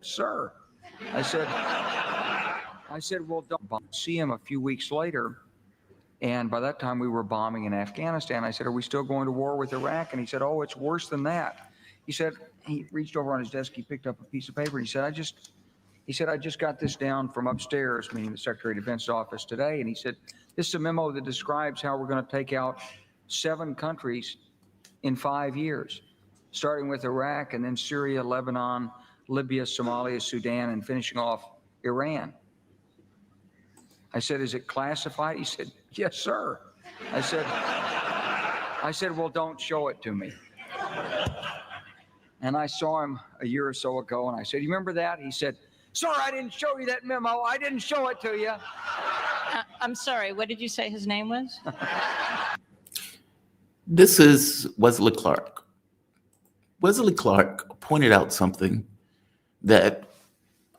sir. I said, well, don't see him a few weeks later. And by that time we were bombing in Afghanistan. I said, are we still going to war with Iraq? And he said, oh, it's worse than that. He said, he reached over on his desk, he picked up a piece of paper. He said, I just got this down from upstairs, meaning the Secretary of Defense's office today. And he said, this is a memo that describes how we're going to take out 7 countries in 5 years, starting with Iraq and then Syria, Lebanon, Libya, Somalia, Sudan, and finishing off Iran. I said, is it classified? He said, yes, sir. I said, well, don't show it to me. And I saw him a year or so ago, and I said, you remember that? He said, sir, I didn't show you that memo. I didn't show it to you. I'm sorry, what did you say his name was? This is Wesley Clark. Wesley Clark pointed out something that,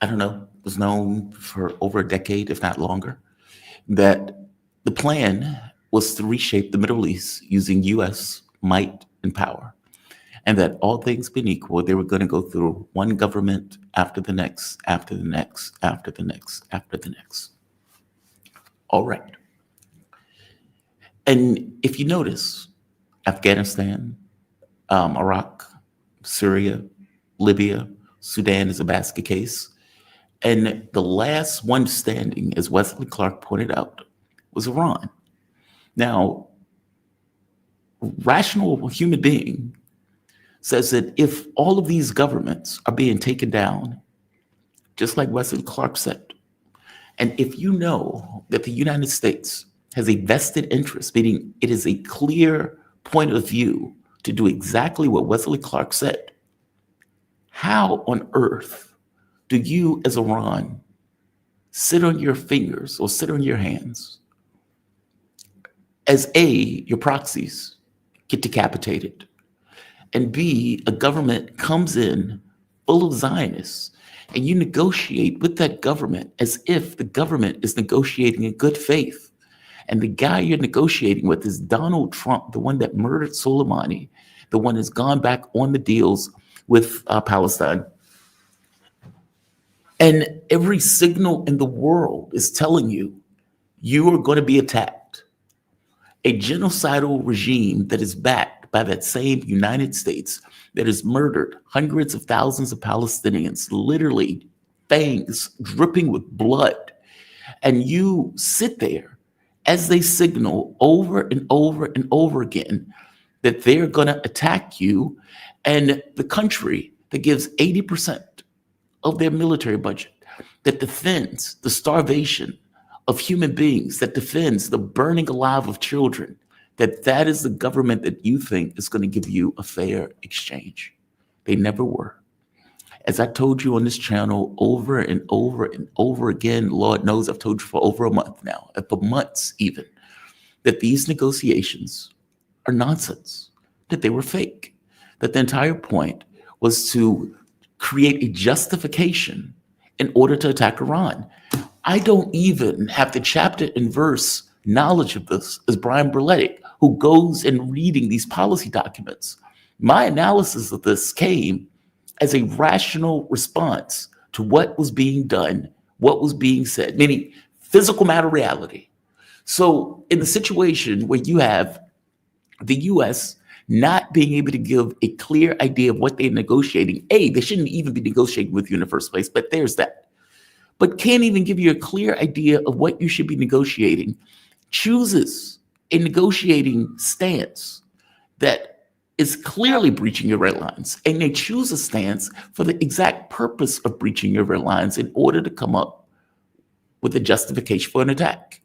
I don't know, was known for over a decade, if not longer, that the plan was to reshape the Middle East using U.S. might and power, and that all things being equal, they were going to go through one government after the next, after the next, after the next, after the next. All right. And if you notice, Afghanistan, Iraq, Syria, Libya, Sudan is a basket case. And the last one standing, as Wesley Clark pointed out, was Iran. Now, rational human being says that if all of these governments are being taken down, just like Wesley Clark said, and if you know that the United States has a vested interest, meaning it is a clear point of view to do exactly what Wesley Clark said, how on earth do you, as Iran, sit on your fingers or sit on your hands as A, your proxies get decapitated, and B, a government comes in full of Zionists, and you negotiate with that government as if the government is negotiating in good faith, and the guy you're negotiating with is Donald Trump, the one that murdered Soleimani, the one that's gone back on the deals with Palestine. And every signal in the world is telling you, you are going to be attacked. A genocidal regime that is backed by that same United States that has murdered hundreds of thousands of Palestinians, literally fangs dripping with blood. And you sit there as they signal over and over and over again that they're going to attack you, and the country that gives 80% of their military budget, that defends the starvation of human beings, that defends the burning alive of children, that is the government that you think is going to give you a fair exchange. They never were. As I told you on this channel over and over and over again, Lord knows I've told you for over a month now, for months even, that these negotiations are nonsense, that they were fake, that the entire point was to create a justification in order to attack Iran. I don't even have the chapter and verse knowledge of this as Brian Berletic, who goes and reading these policy documents. My analysis of this came as a rational response to what was being done, what was being said, meaning physical matter reality. So in the situation where you have the U.S. not being able to give a clear idea of what they're negotiating. A, they shouldn't even be negotiating with you in the first place, but there's that. But can't even give you a clear idea of what you should be negotiating, chooses a negotiating stance that is clearly breaching your red lines. And they choose a stance for the exact purpose of breaching your red lines in order to come up with a justification for an attack.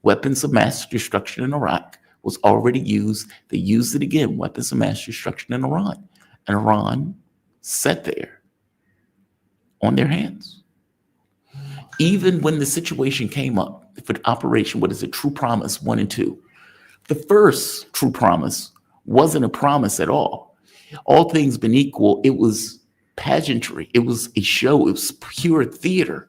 Weapons of mass destruction in Iraq was already used. They used it again, weapons of mass destruction in Iran. And Iran sat there on their hands. Even when the situation came up for Operation, what is it, True Promise 1 and 2, the first True Promise wasn't a promise at all. All things being equal, it was pageantry. It was a show. It was pure theater,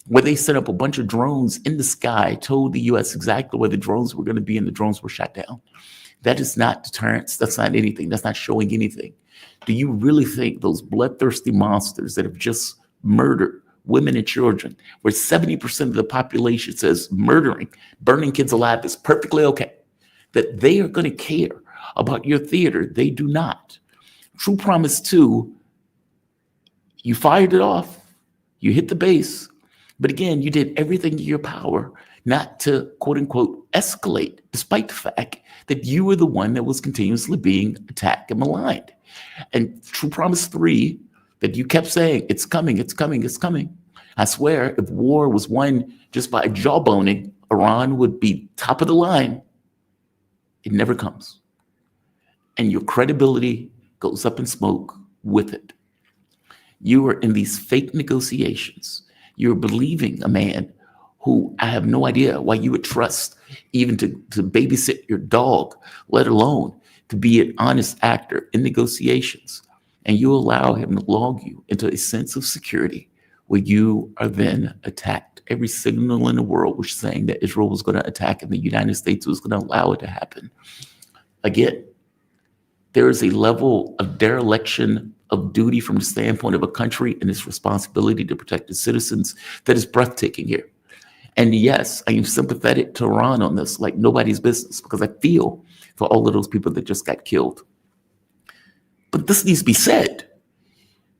where they set up a bunch of drones in the sky, told the U.S. exactly where the drones were going to be, and the drones were shot down. That is not deterrence. That's not anything. That's not showing anything. Do you really think those bloodthirsty monsters that have just murder women and children, where 70% of the population says burning kids alive is perfectly okay, that they are going to care about your theater. They do not. True Promise 2, you fired it off, you hit the base, but again, you did everything in your power not to, quote unquote, escalate, despite the fact that you were the one that was continuously being attacked and maligned. And True Promise 3, that you kept saying, it's coming, it's coming, it's coming. I swear, if war was won just by jawboning, Iran would be top of the line. It never comes. And your credibility goes up in smoke with it. You are in these fake negotiations. You're believing a man who I have no idea why you would trust even to babysit your dog, let alone to be an honest actor in negotiations. And you allow him to log you into a sense of security where you are then attacked. Every signal in the world was saying that Israel was going to attack and the United States was going to allow it to happen. Again, there is a level of dereliction of duty from the standpoint of a country and its responsibility to protect its citizens that is breathtaking here. And yes, I am sympathetic to Iran on this, like nobody's business, because I feel for all of those people that just got killed. But this needs to be said.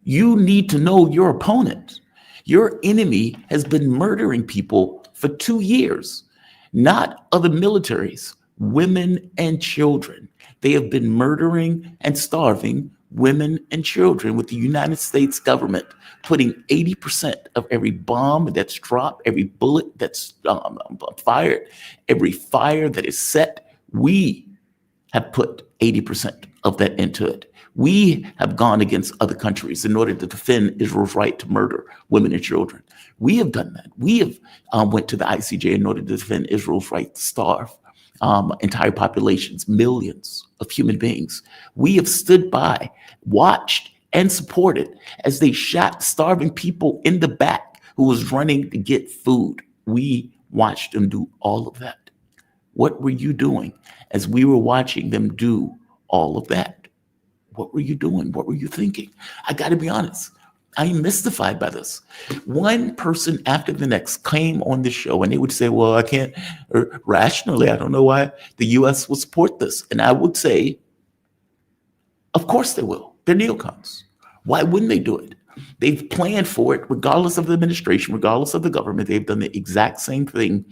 You need to know your opponent. Your enemy has been murdering people for 2 years, not other militaries, women and children. They have been murdering and starving women and children, with the United States government putting 80% of every bomb that's dropped, every bullet that's fired, every fire that is set. We have put 80% of that into it. We have gone against other countries in order to defend Israel's right to murder women and children. We have done that. We have went to the ICJ in order to defend Israel's right to starve entire populations, millions of human beings. We have stood by, watched, and supported as they shot starving people in the back who was running to get food. We watched them do all of that. What were you doing as we were watching them do all of that? What were you doing? What were you thinking? I got to be honest. I'm mystified by this. One person after the next came on the show and they would say, well, I can't, or rationally, I don't know why the U.S. will support this. And I would say, of course they will. They're neocons. Why wouldn't they do it? They've planned for it, regardless of the administration, regardless of the government. They've done the exact same thing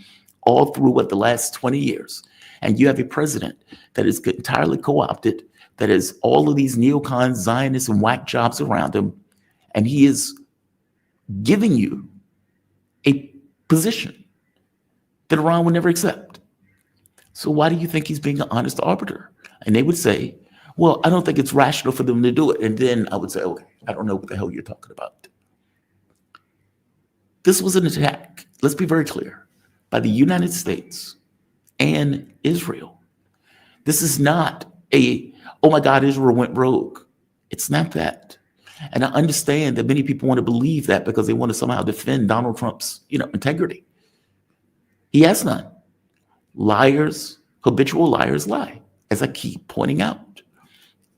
all through the last 20 years. And you have a president that is entirely co-opted, that has all of these neocons, Zionists, and whack jobs around him. And he is giving you a position that Iran would never accept. So why do you think he's being an honest arbiter? And they would say, well, I don't think it's rational for them to do it. And then I would say, okay, I don't know what the hell you're talking about. This was an attack, let's be very clear, by the United States and Israel. This is not oh my God, Israel went rogue. It's not that. And I understand that many people want to believe that because they want to somehow defend Donald Trump's, integrity. He has none. Liars, habitual liars lie, as I keep pointing out.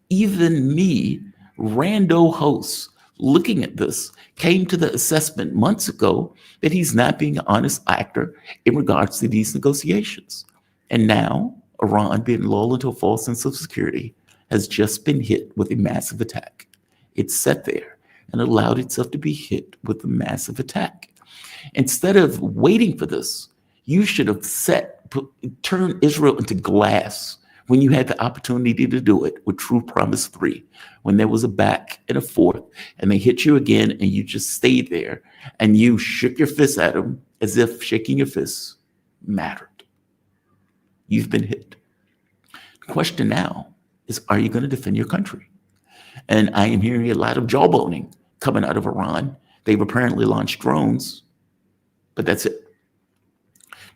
Even me, rando hosts, looking at this, came to the assessment months ago that he's not being an honest actor in regards to these negotiations. And now, Iran, being lulled into a false sense of security, has just been hit with a massive attack. It sat there and allowed itself to be hit with a massive attack. Instead of waiting for this, you should have turned Israel into glass when you had the opportunity to do it with True Promise 3, when there was a back and a forth, and they hit you again, and you just stayed there, and you shook your fist at them as if shaking your fists mattered. You've been hit. The question now is, are you going to defend your country? And I am hearing a lot of jawboning coming out of Iran. They've apparently launched drones, but that's it.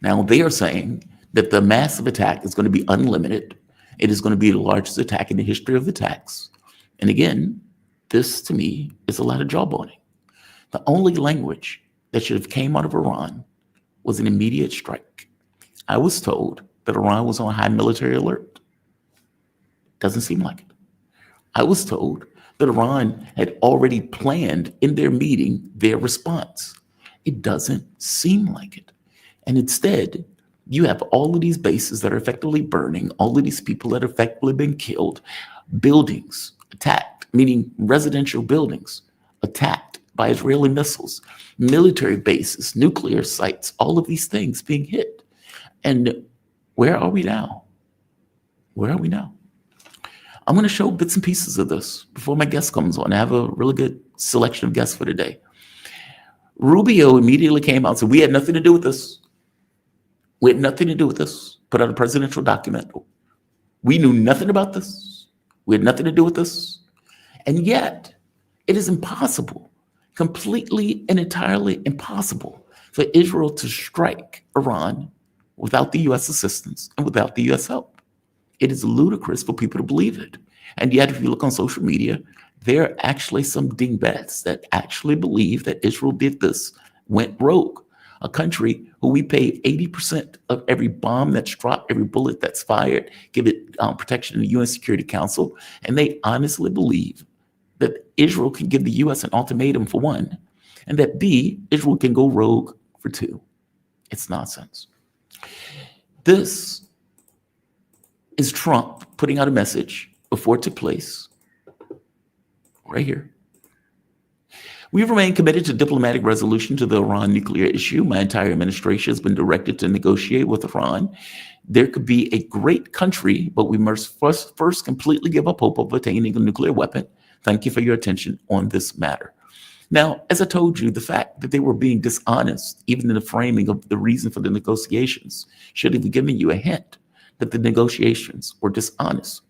Now they are saying that the massive attack is going to be unlimited. It is going to be the largest attack in the history of attacks. And again, this to me is a lot of jawboning. The only language that should have came out of Iran was an immediate strike. I was told that Iran was on high military alert. Doesn't seem like it. I was told that Iran had already planned in their meeting their response. It doesn't seem like it. And instead, you have all of these bases that are effectively burning, all of these people that have effectively been killed, buildings attacked, meaning residential buildings attacked by Israeli missiles, military bases, nuclear sites, all of these things being hit. And where are we now? Where are we now? I'm going to show bits and pieces of this before my guest comes on. I have a really good selection of guests for today. Rubio immediately came out and said, we had nothing to do with this. We had nothing to do with this. Put out a presidential document. We knew nothing about this. We had nothing to do with this. And yet, it is impossible, completely and entirely impossible for Israel to strike Iran without the U.S. assistance and without the U.S. help. It is ludicrous for people to believe it. And yet, if you look on social media, there are actually some dingbats that actually believe that Israel did this, went rogue. A country who we pay 80% of every bomb that's dropped, every bullet that's fired, give it protection in the UN Security Council. And they honestly believe that Israel can give the US an ultimatum for one, and that B, Israel can go rogue for two. It's nonsense. This is Trump putting out a message before it took place, right here. We remain committed to diplomatic resolution to the Iran nuclear issue. My entire administration has been directed to negotiate with Iran. There could be a great country, but we must first completely give up hope of attaining a nuclear weapon. Thank you for your attention on this matter. Now, as I told you, the fact that they were being dishonest, even in the framing of the reason for the negotiations, should have given you a hint that the negotiations were dishonest.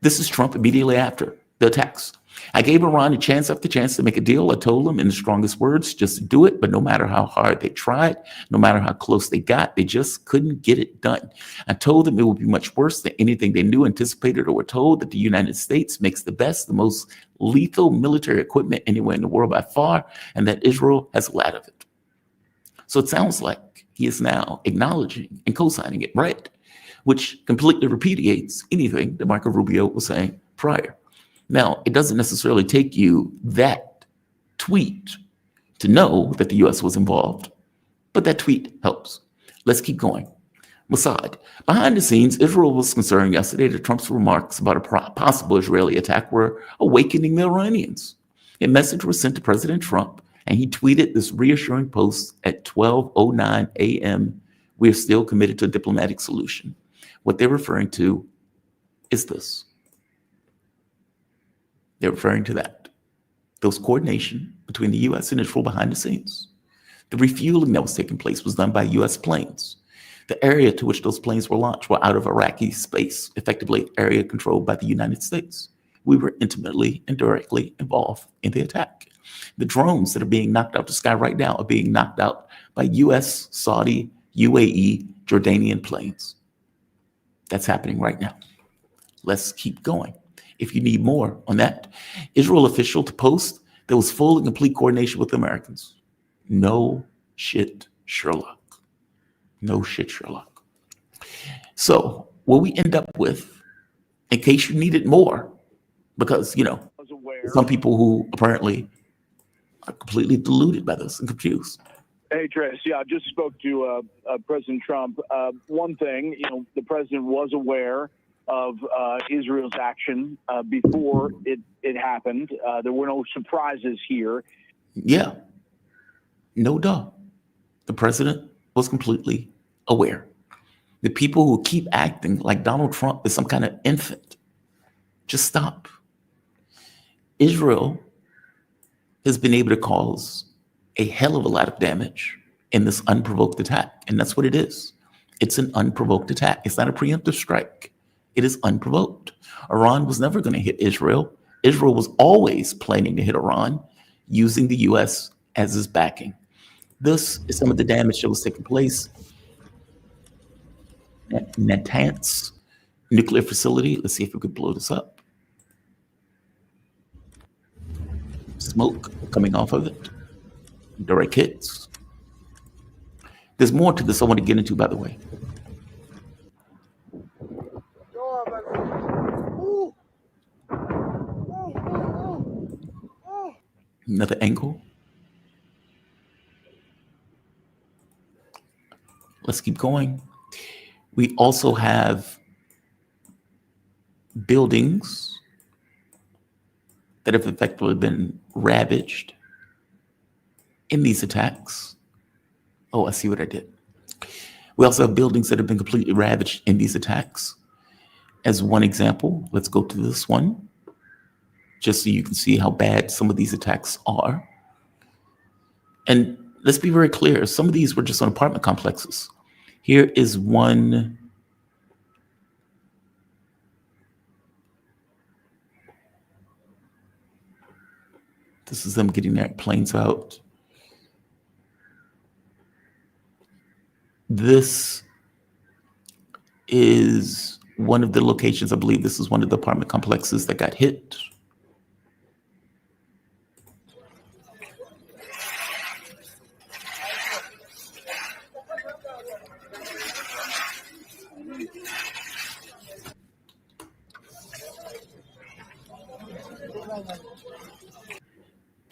This is Trump immediately after the attacks. I gave Iran a chance after chance to make a deal. I told them in the strongest words, just do it. But no matter how hard they tried, no matter how close they got, they just couldn't get it done. I told them it would be much worse than anything they knew, anticipated, or were told, that the United States makes the best, the most lethal military equipment anywhere in the world by far, and that Israel has a lot of it. So it sounds like he is now acknowledging and co-signing it, right? Which completely repudiates anything that Marco Rubio was saying prior. Now, it doesn't necessarily take you that tweet to know that the U.S. was involved, but that tweet helps. Let's keep going. Mossad. Behind the scenes, Israel was concerned yesterday that Trump's remarks about a possible Israeli attack were awakening the Iranians. A message was sent to President Trump, and he tweeted this reassuring post at 12:09 a.m. We are still committed to a diplomatic solution. What they're referring to is this. They're referring to that. Those coordination between the U.S. and Israel behind the scenes. The refueling that was taking place was done by U.S. planes. The area to which those planes were launched were out of Iraqi space, effectively area controlled by the United States. We were intimately and directly involved in the attack. The drones that are being knocked out of the sky right now are being knocked out by U.S., Saudi, UAE, Jordanian planes. That's happening right now. Let's keep going. If you need more on that, Israel official to post, there was full and complete coordination with the Americans. No shit, Sherlock. No shit, Sherlock. So what we end up with, in case you needed more, because, some people who apparently are completely deluded by this and confused. Hey, Trace. Yeah, I just spoke to President Trump. One thing, the president was aware of Israel's action before it happened. There were no surprises here. Yeah, no doubt. The president was completely aware. The people who keep acting like Donald Trump is some kind of infant, just stop. Israel has been able to cause a hell of a lot of damage in this unprovoked attack, and that's what it is. It's an unprovoked attack. It's not a preemptive strike. It is unprovoked. Iran was never going to hit Israel. Israel was always planning to hit Iran using the U.S. as its backing. This is some of the damage that was taking place at Natanz nuclear facility. Let's see if we could blow this up. Smoke coming off of it. Direct hits. There's more to this I want to get into, by the way. Another angle. Let's keep going. We also have buildings that have effectively been ravaged in these attacks. Oh, I see what I did. We also have buildings that have been completely ravaged in these attacks. As one example, let's go to this one, just so you can see how bad some of these attacks are. And let's be very clear, some of these were just on apartment complexes. Here is one. This is them getting their planes out. This is one of the locations, I believe this is one of the apartment complexes that got hit.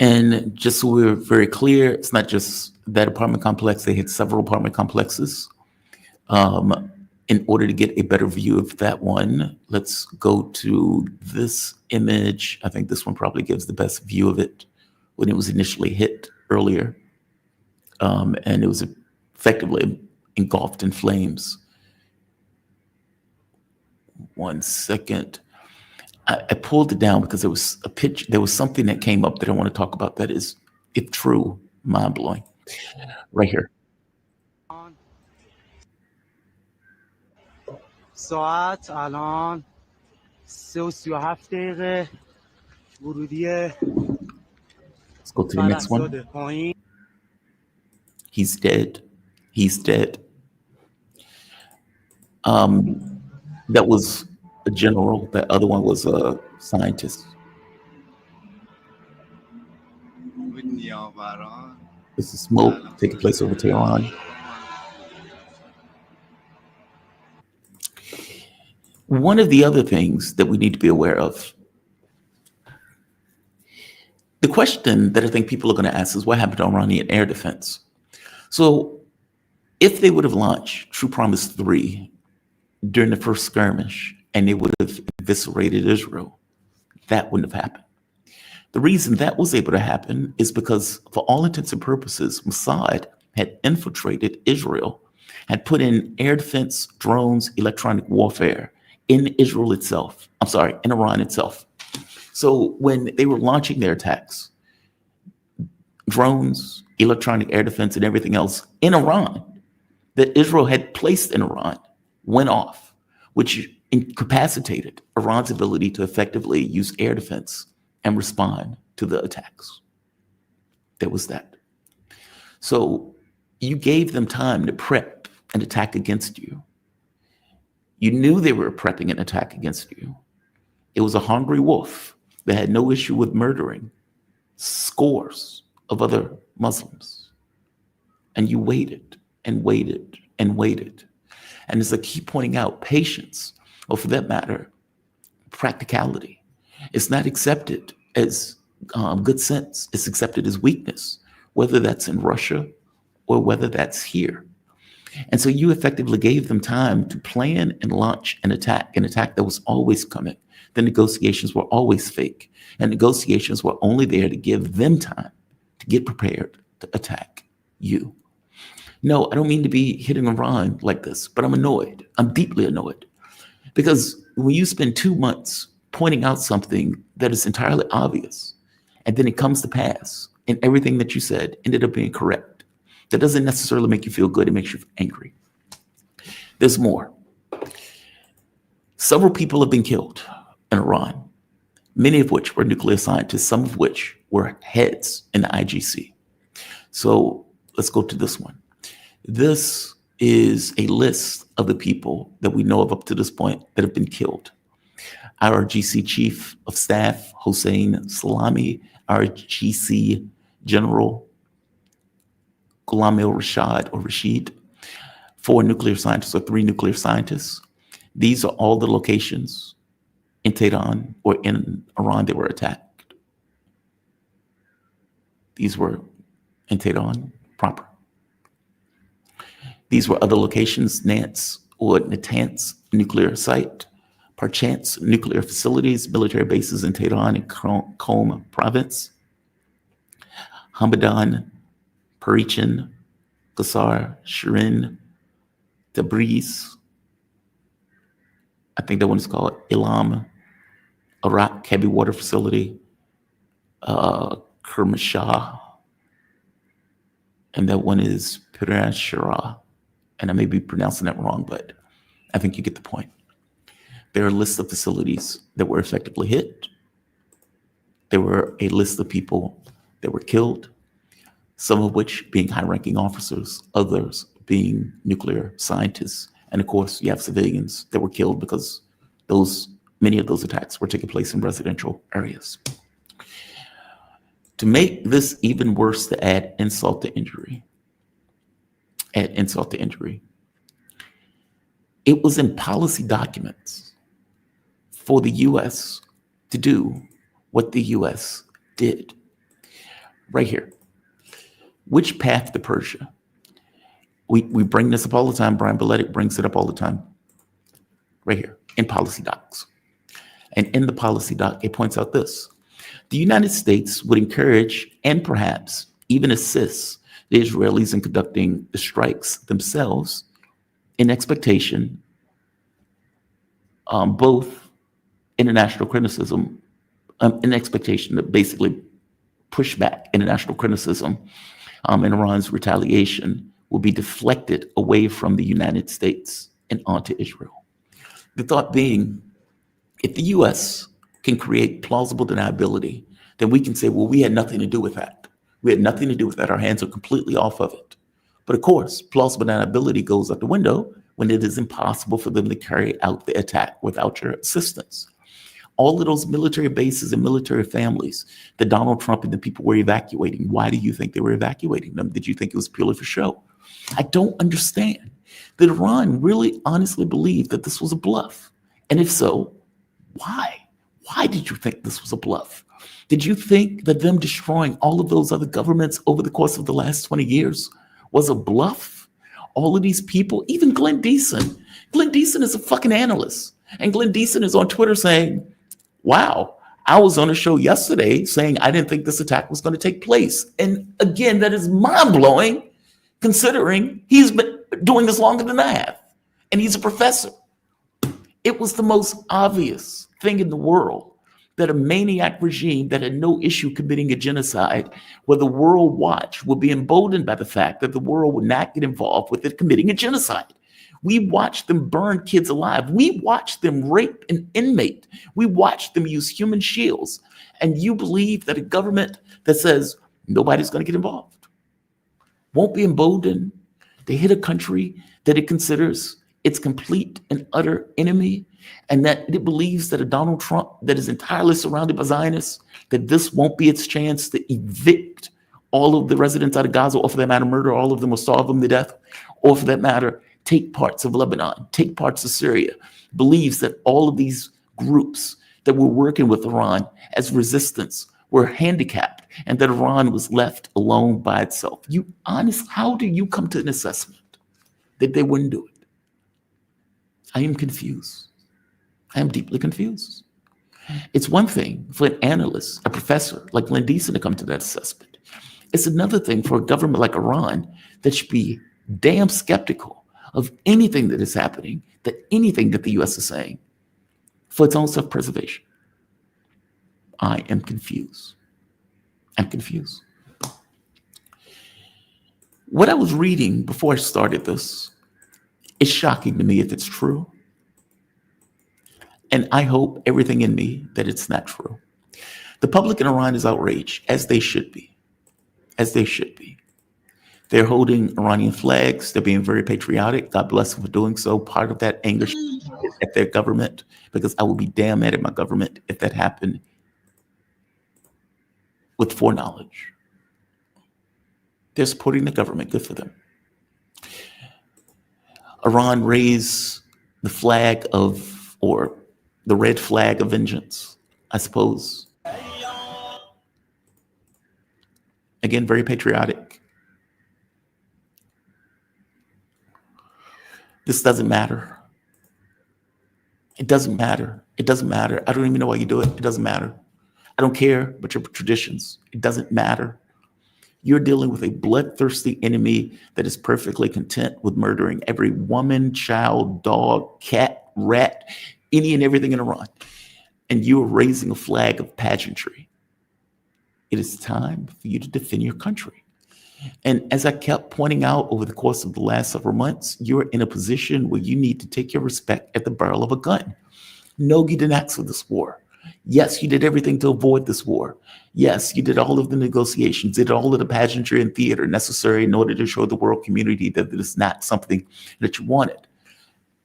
And just so we're very clear, it's not just that apartment complex, they hit several apartment complexes. In order to get a better view of that one, let's go to this image. I think this one probably gives the best view of it when it was initially hit earlier. And it was effectively engulfed in flames. 1 second. I pulled it down because there was a picture, there was something that came up that I want to talk about that is, if true, mind-blowing. Right here. ساعت الان 3:37 دقیقه ورودی Let's go to the next one. پایین. He's dead. He's dead. That was a general. That other one was a scientist. This is smoke taking place over Tehran. One of the other things that we need to be aware of, the question that I think people are going to ask is what happened to Iranian air defense? So if they would have launched True Promise 3 during the first skirmish and they would have eviscerated Israel, that wouldn't have happened. The reason that was able to happen is because for all intents and purposes, Mossad had infiltrated Israel, had put in air defense, drones, electronic warfare in Israel itself. I'm sorry, in Iran itself. So when they were launching their attacks, drones, electronic air defense, and everything else in Iran that Israel had placed in Iran went off, which incapacitated Iran's ability to effectively use air defense and respond to the attacks. There was that. So you gave them time to prep an attack against you. You knew they were prepping an attack against you. It was a hungry wolf that had no issue with murdering scores of other Muslims. And you waited and waited and waited. And as I keep pointing out, patience, or for that matter, practicality, it's not accepted as good sense. It's accepted as weakness, whether that's in Russia or whether that's here. And so you effectively gave them time to plan and launch an attack that was always coming. The negotiations were always fake, and negotiations were only there to give them time to get prepared to attack you. No, I don't mean to be hitting Iran like this, but I'm annoyed. I'm deeply annoyed. Because when you spend 2 months pointing out something that is entirely obvious, and then it comes to pass, and everything that you said ended up being correct, that doesn't necessarily make you feel good. It makes you angry. There's more. Several people have been killed in Iran, many of which were nuclear scientists, some of which were heads in the IGC. So let's go to this one. This is a list of the people that we know of up to this point that have been killed. Our GC Chief of Staff, Hossein Salami, our GC General, Ghulam Rashid, 4 nuclear scientists or 3 nuclear scientists. These are all the locations in Tehran or in Iran that were attacked. These were in Tehran proper. These were other locations, Nance or Natanz nuclear site, Parchance nuclear facilities, military bases in Tehran and Qom province, Hamadan, Parichin, Qasar, Shirin, Tabriz, I think that one is called Ilam, Iraq heavy water facility, Kermanshah, and that one is Pirashara. And I may be pronouncing that wrong, but I think you get the point. There are lists of facilities that were effectively hit. There were a list of people that were killed, some of which being high-ranking officers, others being nuclear scientists. And of course, you have civilians that were killed because many of those attacks were taking place in residential areas. To make this even worse, to add insult to injury, it was in policy documents for the U.S. to do what the U.S. did. Right here. Which path to Persia? We bring this up all the time. Brian Berletic brings it up all the time. Right here in policy docs. And in the policy doc, it points out this. The United States would encourage and perhaps even assist the Israelis in conducting the strikes themselves in expectation, both international criticism, in expectation that basically push back international criticism and Iran's retaliation will be deflected away from the United States and onto Israel. The thought being, if the U.S. can create plausible deniability, then we can say, well, we had nothing to do with that. We had nothing to do with that. Our hands are completely off of it. But of course, plausible deniability goes out the window when it is impossible for them to carry out the attack without your assistance. All of those military bases and military families that Donald Trump and the people were evacuating, why do you think they were evacuating them? Did you think it was purely for show? I don't understand. Did Iran really honestly believe that this was a bluff? And if so, why? Why did you think this was a bluff? Did you think that them destroying all of those other governments over the course of the last 20 years was a bluff? All of these people, even Glenn Deason. Glenn Deason is a fucking analyst. And Glenn Deason is on Twitter saying, wow, I was on a show yesterday saying I didn't think this attack was going to take place. And again, that is mind-blowing considering he's been doing this longer than I have. And he's a professor. It was the most obvious thing in the world that a maniac regime that had no issue committing a genocide, where the world watch would be emboldened by the fact that the world would not get involved with it committing a genocide. We watched them burn kids alive. We watched them rape an inmate. We watched them use human shields. And you believe that a government that says nobody's going to get involved won't be emboldened to hit a country that it considers its complete and utter enemy, and that it believes that a Donald Trump that is entirely surrounded by Zionists, that this won't be its chance to evict all of the residents out of Gaza, or for that matter, murder all of them or starve them to death, or for that matter, take parts of Lebanon, take parts of Syria, believes that all of these groups that were working with Iran as resistance were handicapped and that Iran was left alone by itself. How do you come to an assessment that they wouldn't do it? I am confused. I am deeply confused. It's one thing for an analyst, a professor like Glenn Deason to come to that assessment. It's another thing for a government like Iran that should be damn skeptical of anything that is happening, anything that the U.S. is saying, for its own self-preservation. I am confused. I'm confused. What I was reading before I started this is shocking to me if it's true. And I hope everything in me that it's not true. The public in Iran is outraged, as they should be. As they should be. They're holding Iranian flags. They're being very patriotic. God bless them for doing so. Part of that anger is at their government, because I would be damn mad at my government if that happened with foreknowledge. They're supporting the government. Good for them. Iran raised the flag of, or the red flag of vengeance, I suppose. Again, very patriotic. This doesn't matter. It doesn't matter. It doesn't matter. I don't even know why you do it. It doesn't matter. I don't care about your traditions. It doesn't matter. You're dealing with a bloodthirsty enemy that is perfectly content with murdering every woman, child, dog, cat, rat, any and everything in Iran. And you are raising a flag of pageantry. It is time for you to defend your country. And as I kept pointing out over the course of the last several months, you're in a position where you need to take your respect at the barrel of a gun. No, you didn't ask for this war. Yes, you did everything to avoid this war. Yes, you did all of the negotiations, did all of the pageantry and theater necessary in order to show the world community that it is not something that you wanted.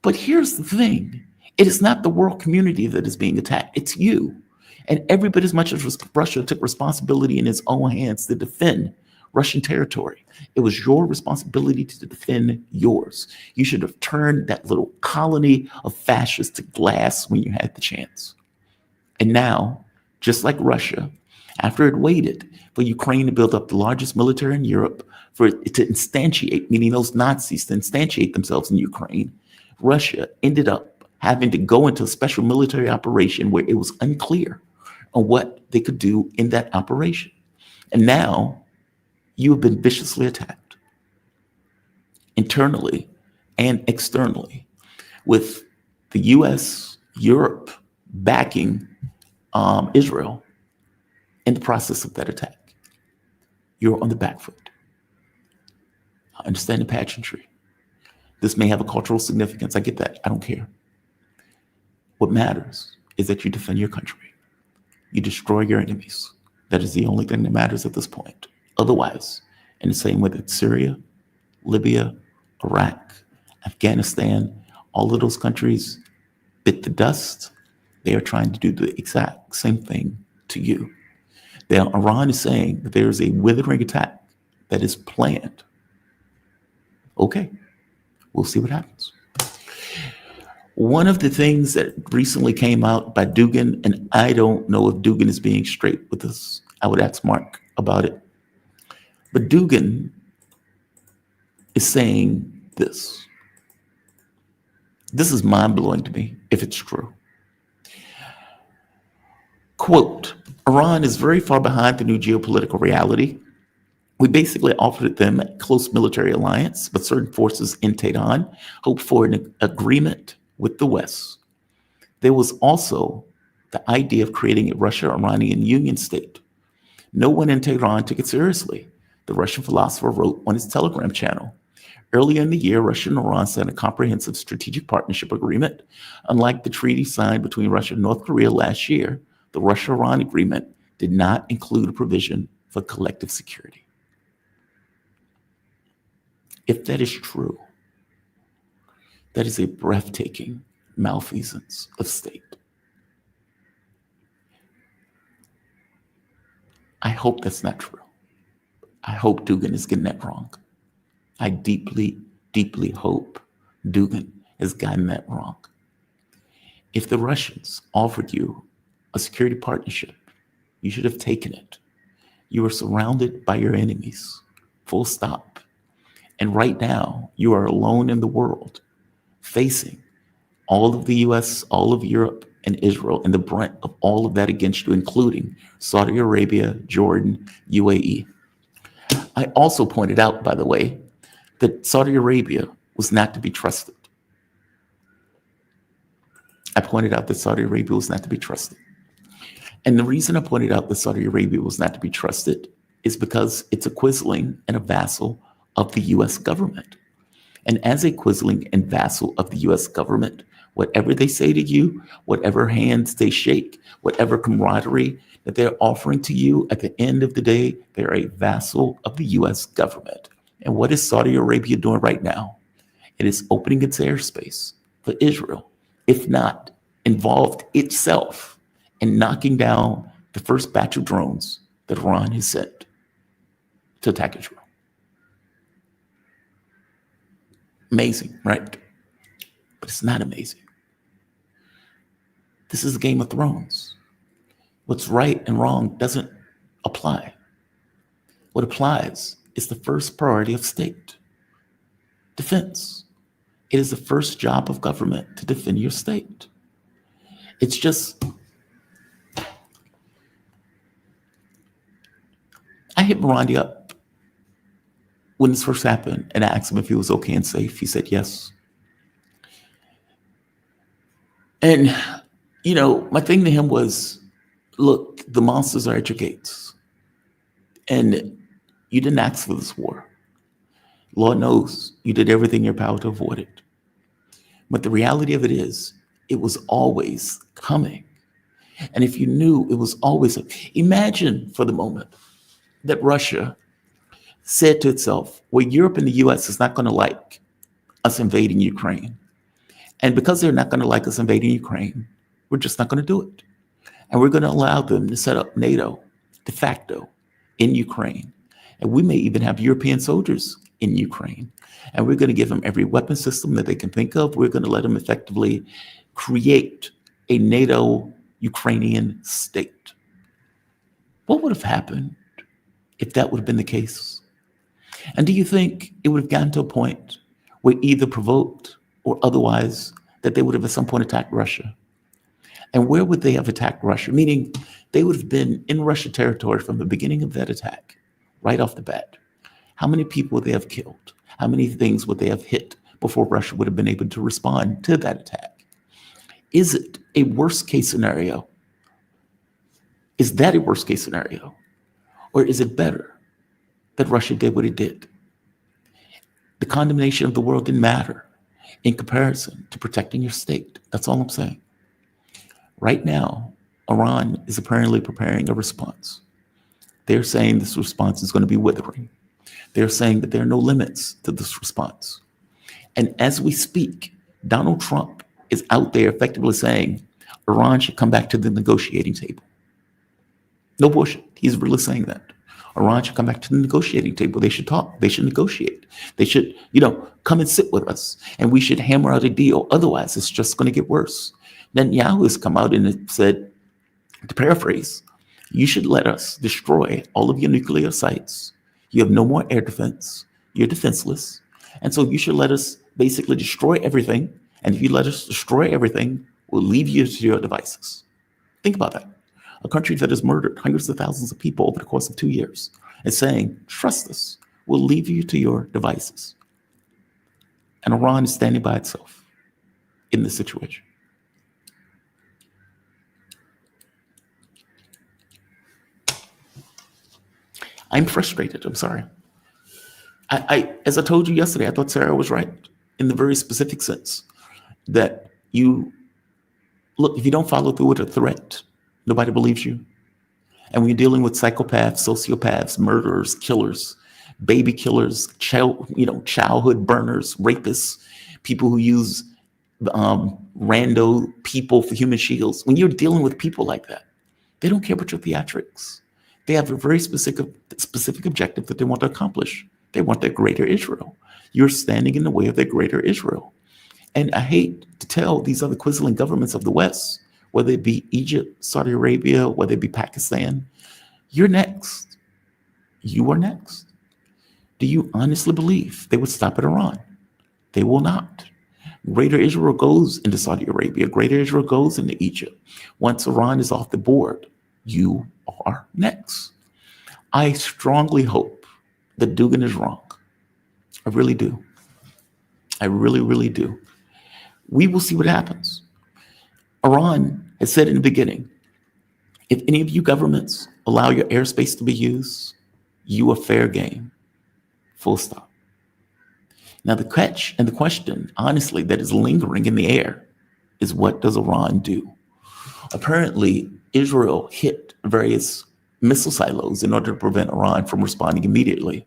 But here's the thing. It is not the world community that is being attacked. It's you. And every bit as much as Russia took responsibility in its own hands to defend Russian territory, it was your responsibility to defend yours. You should have turned that little colony of fascists to glass when you had the chance. And now, just like Russia, after it waited for Ukraine to build up the largest military in Europe, for it to instantiate, meaning those Nazis to instantiate themselves in Ukraine, Russia ended up having to go into a special military operation where it was unclear on what they could do in that operation. And now you have been viciously attacked internally and externally, with the US, Europe backing Israel in the process of that attack. You're on the back foot. I understand the pageantry. This may have a cultural significance. I get that. I don't care. What matters is that you defend your country. You destroy your enemies. That is the only thing that matters at this point. Otherwise, in the same way that Syria, Libya, Iraq, Afghanistan, all of those countries bit the dust, they are trying to do the exact same thing to you. Now, Iran is saying that there is a withering attack that is planned. Okay, we'll see what happens. One of the things that recently came out by Dugan, and I don't know if Dugan is being straight with us. I would ask Mark about it. But Dugan is saying this. This is mind-blowing to me, if it's true. Quote, Iran is very far behind the new geopolitical reality. We basically offered them a close military alliance, but certain forces in Tehran hoped for an agreement with the West. There was also the idea of creating a Russia-Iranian union state. No one in Tehran took it seriously, the Russian philosopher wrote on his Telegram channel. Earlier in the year, Russia and Iran signed a comprehensive strategic partnership agreement. Unlike the treaty signed between Russia and North Korea last year, the Russia-Iran agreement did not include a provision for collective security. If that is true, that is a breathtaking malfeasance of state. I hope that's not true. I hope Dugan is getting that wrong. I deeply, deeply hope Dugan has gotten that wrong. If the Russians offered you a security partnership, you should have taken it. You are surrounded by your enemies, full stop. And right now, you are alone in the world, facing all of the US, all of Europe, and Israel, and the brunt of all of that against you, including Saudi Arabia, Jordan, UAE. I also pointed out, by the way, that Saudi Arabia was not to be trusted. I pointed out that Saudi Arabia was not to be trusted. And the reason I pointed out that Saudi Arabia was not to be trusted is because it's a quisling and a vassal of the US government. And as a quisling and vassal of the US government, whatever they say to you, whatever hands they shake, whatever camaraderie that they're offering to you, at the end of the day, they're a vassal of the US government. And what is Saudi Arabia doing right now? It is opening its airspace for Israel, if not involved itself in knocking down the first batch of drones that Iran has sent to attack Israel. Amazing, right? But it's not amazing. This is a Game of Thrones. What's right and wrong doesn't apply. what applies is the first priority of state, defense. It is the first job of government to defend your state. It's just, I hit Marandi up when this first happened and I asked him if he was okay and safe. He said yes. And, you know, my thing to him was, look, the monsters are at your gates. And you didn't ask for this war. Lord knows you did everything in your power to avoid it. But the reality of it is, it was always coming. And if you knew it was always, imagine for the moment that Russia said to itself, well, Europe and the US is not going to like us invading Ukraine. And because they're not going to like us invading Ukraine, we're just not going to do it. And we're going to allow them to set up NATO de facto in Ukraine. And we may even have European soldiers in Ukraine. And we're going to give them every weapon system that they can think of. We're going to let them effectively create a NATO Ukrainian state. What would have happened if that would have been the case? And do you think it would have gotten to a point where either provoked or otherwise that they would have at some point attacked Russia? And where would they have attacked Russia? Meaning they would have been in Russian territory from the beginning of that attack, right off the bat. How many people would they have killed? How many things would they have hit before Russia would have been able to respond to that attack? Is it a worst case scenario? Is that a worst case scenario? Or is it better that Russia did what it did? The condemnation of the world didn't matter in comparison to protecting your state. That's all I'm saying. Right now, Iran is apparently preparing a response. They're saying this response is going to be withering. They're saying that there are no limits to this response. And as we speak, Donald Trump is out there effectively saying Iran should come back to the negotiating table. No bullshit. He's really saying that. Iran should come back to the negotiating table. They should talk. They should negotiate. They should, come and sit with us. And we should hammer out a deal. Otherwise, it's just going to get worse. Then Yahoo has come out and said, to paraphrase, you should let us destroy all of your nuclear sites. You have no more air defense. You're defenseless. And so you should let us basically destroy everything. And if you let us destroy everything, we'll leave you to your devices. Think about that. A country that has murdered hundreds of thousands of people over the course of 2 years is saying, trust us, we'll leave you to your devices. And Iran is standing by itself in this situation. I'm frustrated. I'm sorry. As I told you yesterday, I thought Sarah was right in the very specific sense that if you don't follow through with a threat, nobody believes you. And when you're dealing with psychopaths, sociopaths, murderers, killers, baby killers, childhood burners, rapists, people who use rando people for human shields, when you're dealing with people like that, they don't care about your theatrics. They have a very specific objective that they want to accomplish. They want their greater Israel. You're standing in the way of their greater Israel. And I hate to tell these other quizzling governments of the West, whether it be Egypt, Saudi Arabia, whether it be Pakistan, you're next. You are next. Do you honestly believe they would stop at Iran? They will not. Greater Israel goes into Saudi Arabia. Greater Israel goes into Egypt. Once Iran is off the board, you are next. I strongly hope that Dugan is wrong. I really do. I really, really do. We will see what happens. Iran has said in the beginning, if any of you governments allow your airspace to be used, you are fair game. Full stop. Now the catch and the question, honestly, that is lingering in the air is, what does Iran do? Apparently, Israel hit various missile silos in order to prevent Iran from responding immediately.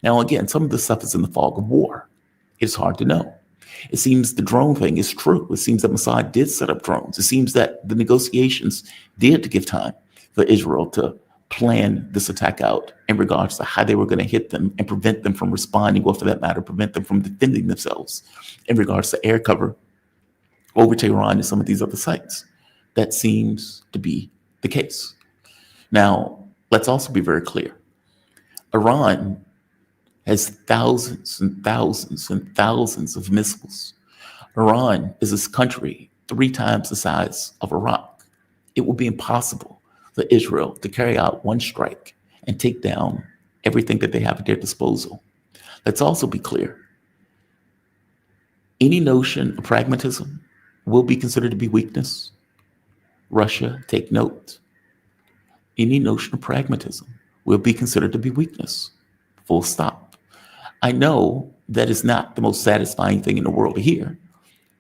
Now, again, some of this stuff is in the fog of war. It's hard to know. It seems the drone thing is true. It seems that Mossad did set up drones. It seems that the negotiations did give time for Israel to plan this attack out in regards to how they were going to hit them and prevent them from responding, or for that matter, prevent them from defending themselves in regards to air cover over Tehran and some of these other sites. That seems to be the case. Now, let's also be very clear. Iran has thousands and thousands and thousands of missiles. Iran is a country 3 times the size of Iraq. It will be impossible for Israel to carry out one strike and take down everything that they have at their disposal. Let's also be clear. Any notion of pragmatism will be considered to be weakness. Russia, take note. Any notion of pragmatism will be considered to be weakness. Full stop. I know that is not the most satisfying thing in the world to hear,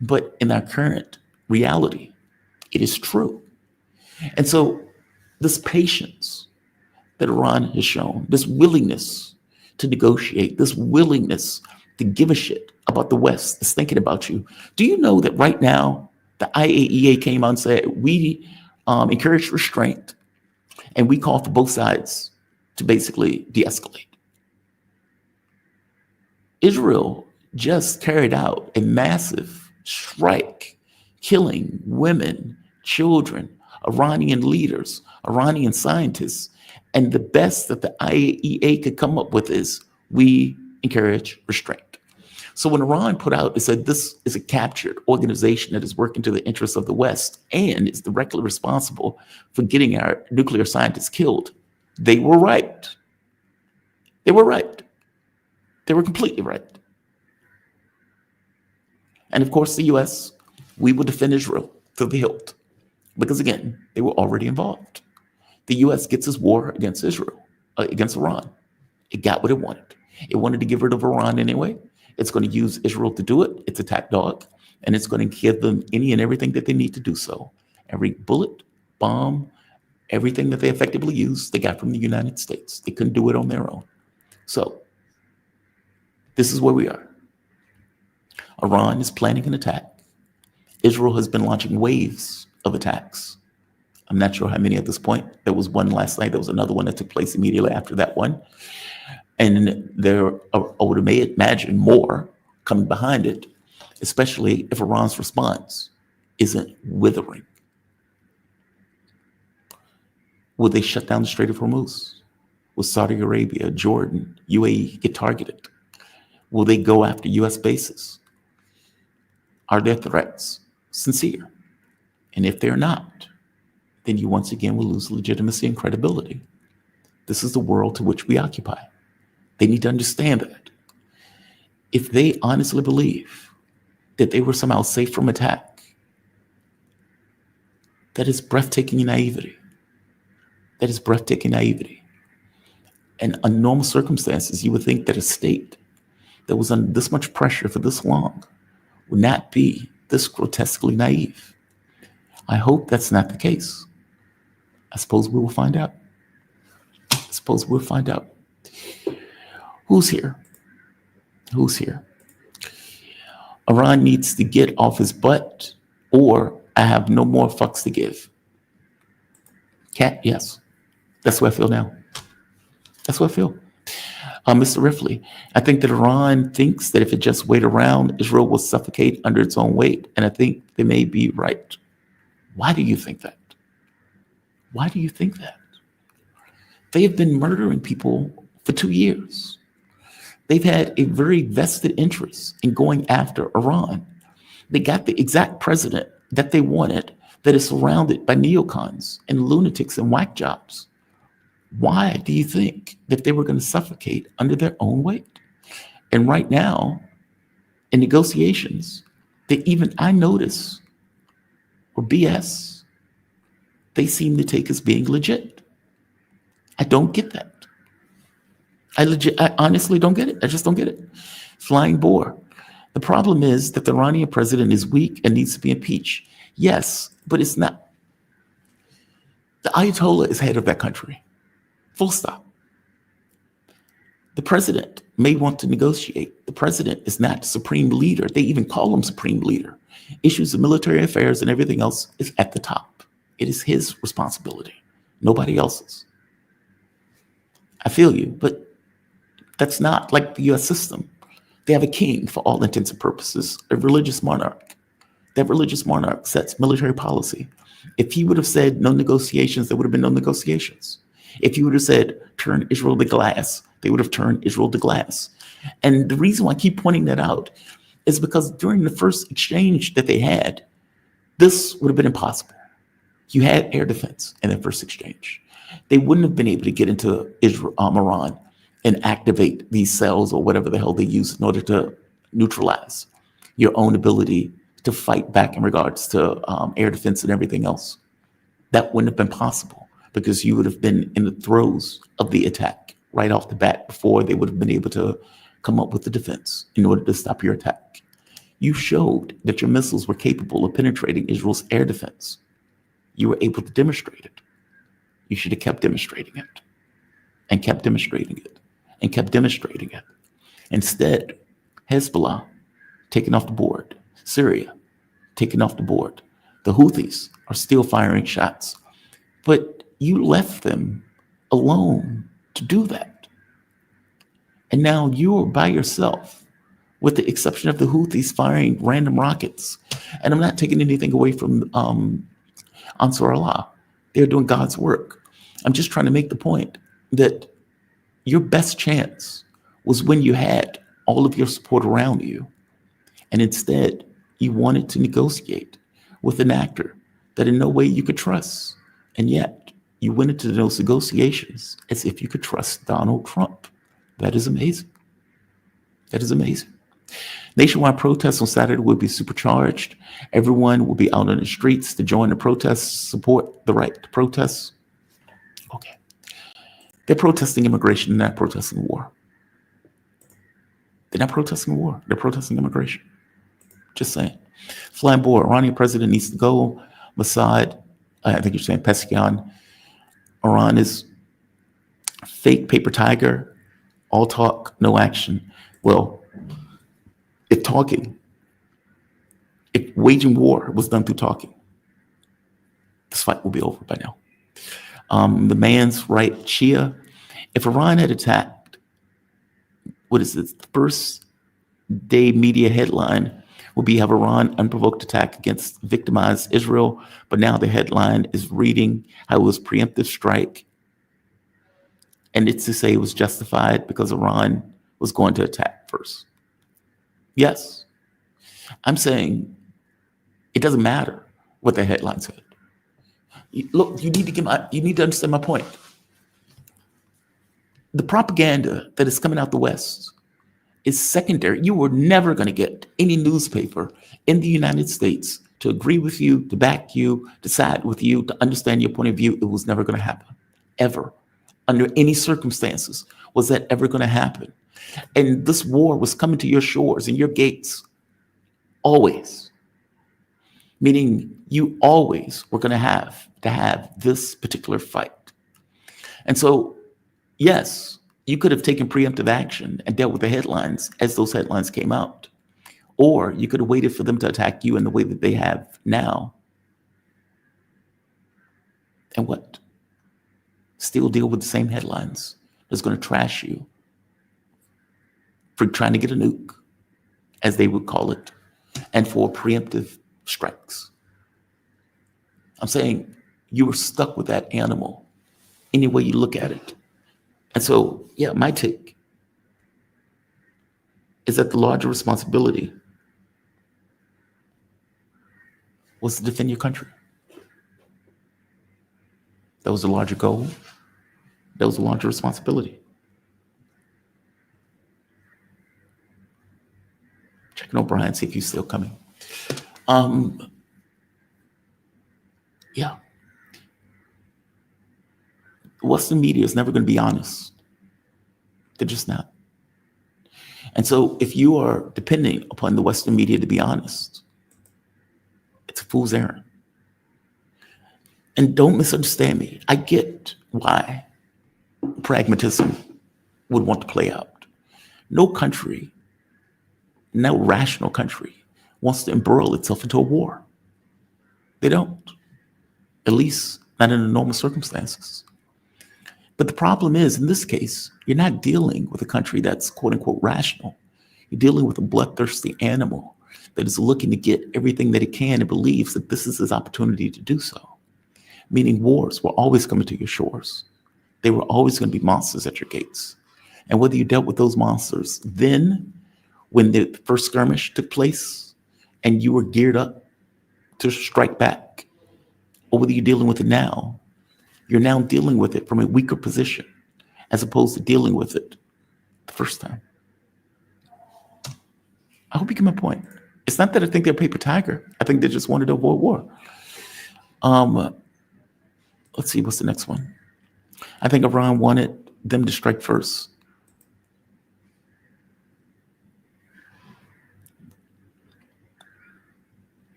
but in our current reality, it is true. And so this patience that Iran has shown, this willingness to negotiate, this willingness to give a shit about the West that's thinking about you. Do you know that right now, the IAEA came out and said, we encourage restraint and we call for both sides to basically de-escalate. Israel just carried out a massive strike, killing women, children, Iranian leaders, Iranian scientists. And the best that the IAEA could come up with is we encourage restraint. So when Iran put out, it said this is a captured organization that is working to the interests of the West and is directly responsible for getting our nuclear scientists killed. They were right. They were right. They were completely right. And of course, the US, we will defend Israel to the hilt because again, they were already involved. The US gets its war against Israel, against Iran. It got what it wanted. It wanted to get rid of Iran anyway. It's going to use Israel to do it. It's a top dog, and it's going to give them any and everything that they need to do so. Every bullet, bomb, everything that they effectively used, they got from the United States. They couldn't do it on their own. So this is where we are. Iran is planning an attack. Israel has been launching waves of attacks. I'm not sure how many at this point. There was one last night. There was another one that took place immediately after that one. And there are, I would imagine, more coming behind it, especially if Iran's response isn't withering. Will they shut down the Strait of Hormuz? Will Saudi Arabia, Jordan, UAE get targeted? Will they go after US bases? Are their threats sincere? And if they're not, then you once again will lose legitimacy and credibility. This is the world to which we occupy. They need to understand that. If they honestly believe that they were somehow safe from attack, that is breathtaking naivety. That is breathtaking naivety. And under normal circumstances, you would think that a state that was under this much pressure for this long would not be this grotesquely naive. I hope that's not the case. I suppose we will find out. I suppose we'll find out. Who's here? Who's here? Iran needs to get off his butt, or I have no more fucks to give. Cat, yes. That's what I feel now. That's what I feel. Mr. Riffley, I think that Iran thinks that if it just wait around, Israel will suffocate under its own weight. And I think they may be right. Why do you think that? Why do you think that? They have been murdering people for 2 years. They've had a very vested interest in going after Iran. They got the exact president that they wanted that is surrounded by neocons and lunatics and whack jobs. Why do you think that they were going to suffocate under their own weight? And right now, in negotiations, that even I notice were BS, they seem to take as being legit. I don't get that. I honestly don't get it. I just don't get it. Flying bore. The problem is that the Iranian president is weak and needs to be impeached. Yes, but it's not. The Ayatollah is head of that country. Full stop. The president may want to negotiate. The president is not the supreme leader. They even call him supreme leader. Issues of military affairs and everything else is at the top. It is his responsibility, nobody else's. I feel you, but that's not like the US system. They have a king for all intents and purposes, a religious monarch. That religious monarch sets military policy. If he would have said no negotiations, there would have been no negotiations. If he would have said turned Israel to glass. They would have turned Israel to glass. And the reason why I keep pointing that out is because during the first exchange that they had, this would have been impossible. You had air defense in that first exchange. They wouldn't have been able to get into Iran and activate these cells or whatever the hell they use in order to neutralize your own ability to fight back in regards to air defense and everything else. That wouldn't have been possible because you would have been in the throes of the attack right off the bat before they would have been able to come up with the defense in order to stop your attack. You showed that your missiles were capable of penetrating Israel's air defense. You were able to demonstrate it. You should have kept demonstrating it and kept demonstrating it and kept demonstrating it. Instead, Hezbollah taken off the board, Syria taken off the board. The Houthis are still firing shots, but you left them alone to do that. And now you're by yourself, with the exception of the Houthis firing random rockets. And I'm not taking anything away from Ansar Allah. They're doing God's work. I'm just trying to make the point that your best chance was when you had all of your support around you. And instead, you wanted to negotiate with an actor that in no way you could trust. And yet, you went into those negotiations as if you could trust Donald Trump. That is amazing. That is amazing. Nationwide protests on Saturday will be supercharged. Everyone will be out on the streets to join the protests, support the right to protest. Okay. They're protesting immigration, they're not protesting war. They're not protesting war, they're protesting immigration. Just saying. Flambeau, Iranian president needs to go. Mossad, I think you're saying Pezeshkian. Iran is fake paper tiger, all talk, no action. Well, if waging war was done through talking, this fight will be over by now. The man's right, Shia. If Iran had attacked, what is this? The first day media headline would be have Iran unprovoked attack against victimized Israel, but now the headline is reading how it was preemptive strike, and it's to say it was justified because Iran was going to attack first. Yes, I'm saying it doesn't matter what the headline said. Look, you need to understand my point. The propaganda that is coming out the West is secondary. You were never going to get any newspaper in the United States to agree with you, to back you, to side with you, to understand your point of view. It was never going to happen, ever. Under any circumstances was that ever going to happen. And this war was coming to your shores and your gates, always. Meaning you always were going to have this particular fight. And so, yes, you could have taken preemptive action and dealt with the headlines as those headlines came out. Or you could have waited for them to attack you in the way that they have now. And what? Still deal with the same headlines that's going to trash you for trying to get a nuke, as they would call it, and for preemptive strikes. I'm saying you were stuck with that animal any way you look at it. And so, yeah, my take is that the larger responsibility was to defend your country. That was the larger goal. That was the larger responsibility. Checking O'Brien, see if he's still coming. Yeah. Western media is never going to be honest. They're just not. And so if you are depending upon the Western media to be honest, it's a fool's errand. And don't misunderstand me. I get why pragmatism would want to play out. No country, no rational country wants to embroil itself into a war. They don't. At least not in the normal circumstances. But the problem is, in this case, you're not dealing with a country that's quote unquote rational. You're dealing with a bloodthirsty animal that is looking to get everything that it can and believes that this is his opportunity to do so. Meaning wars will always come into your shores. They were always going to be monsters at your gates. And whether you dealt with those monsters then, when the first skirmish took place, and you were geared up to strike back, or whether you're dealing with it now, you're now dealing with it from a weaker position, as opposed to dealing with it the first time. I hope you get my point. It's not that I think they're paper tiger. I think they just wanted to avoid war. Let's see, what's the next one? I think Iran wanted them to strike first.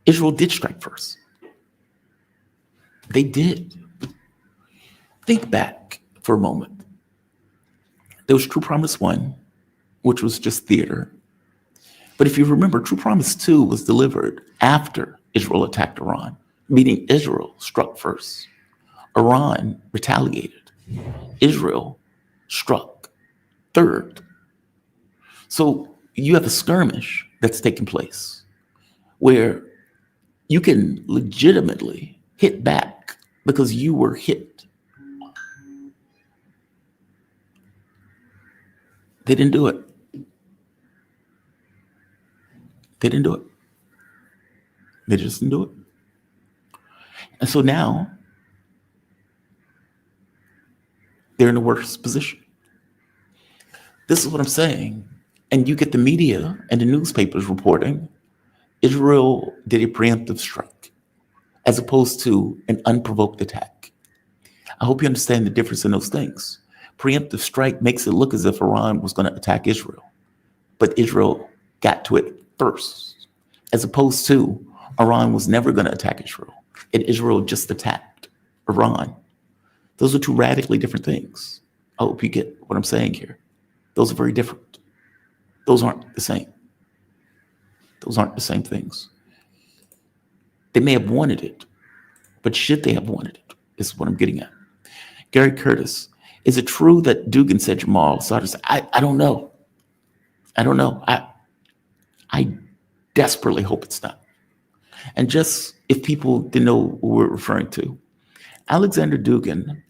Israel did strike first. They did. Think back for a moment. There was True Promise 1, which was just theater. But if you remember, True Promise 2 was delivered after Israel attacked Iran, meaning Israel struck first. Iran retaliated. Israel struck third. So you have a skirmish that's taking place where you can legitimately hit back because you were hit. They didn't do it. They didn't do it. They just didn't do it. And so now they're in a worse position. This is what I'm saying. And you get the media and the newspapers reporting Israel did a preemptive strike as opposed to an unprovoked attack. I hope you understand the difference in those things. Preemptive strike makes it look as if Iran was going to attack Israel, but Israel got to it first, as opposed to Iran was never going to attack Israel, and Israel just attacked Iran. Those are two radically different things. I hope you get what I'm saying here. Those are very different. Those aren't the same. Those aren't the same things. They may have wanted it, but should they have wanted it is what I'm getting at. Gary Curtis, is it true that Dugan said Jamal Sardis? I don't know. I don't know. I desperately hope it's not. And just if people didn't know who we're referring to, Alexander Dugan,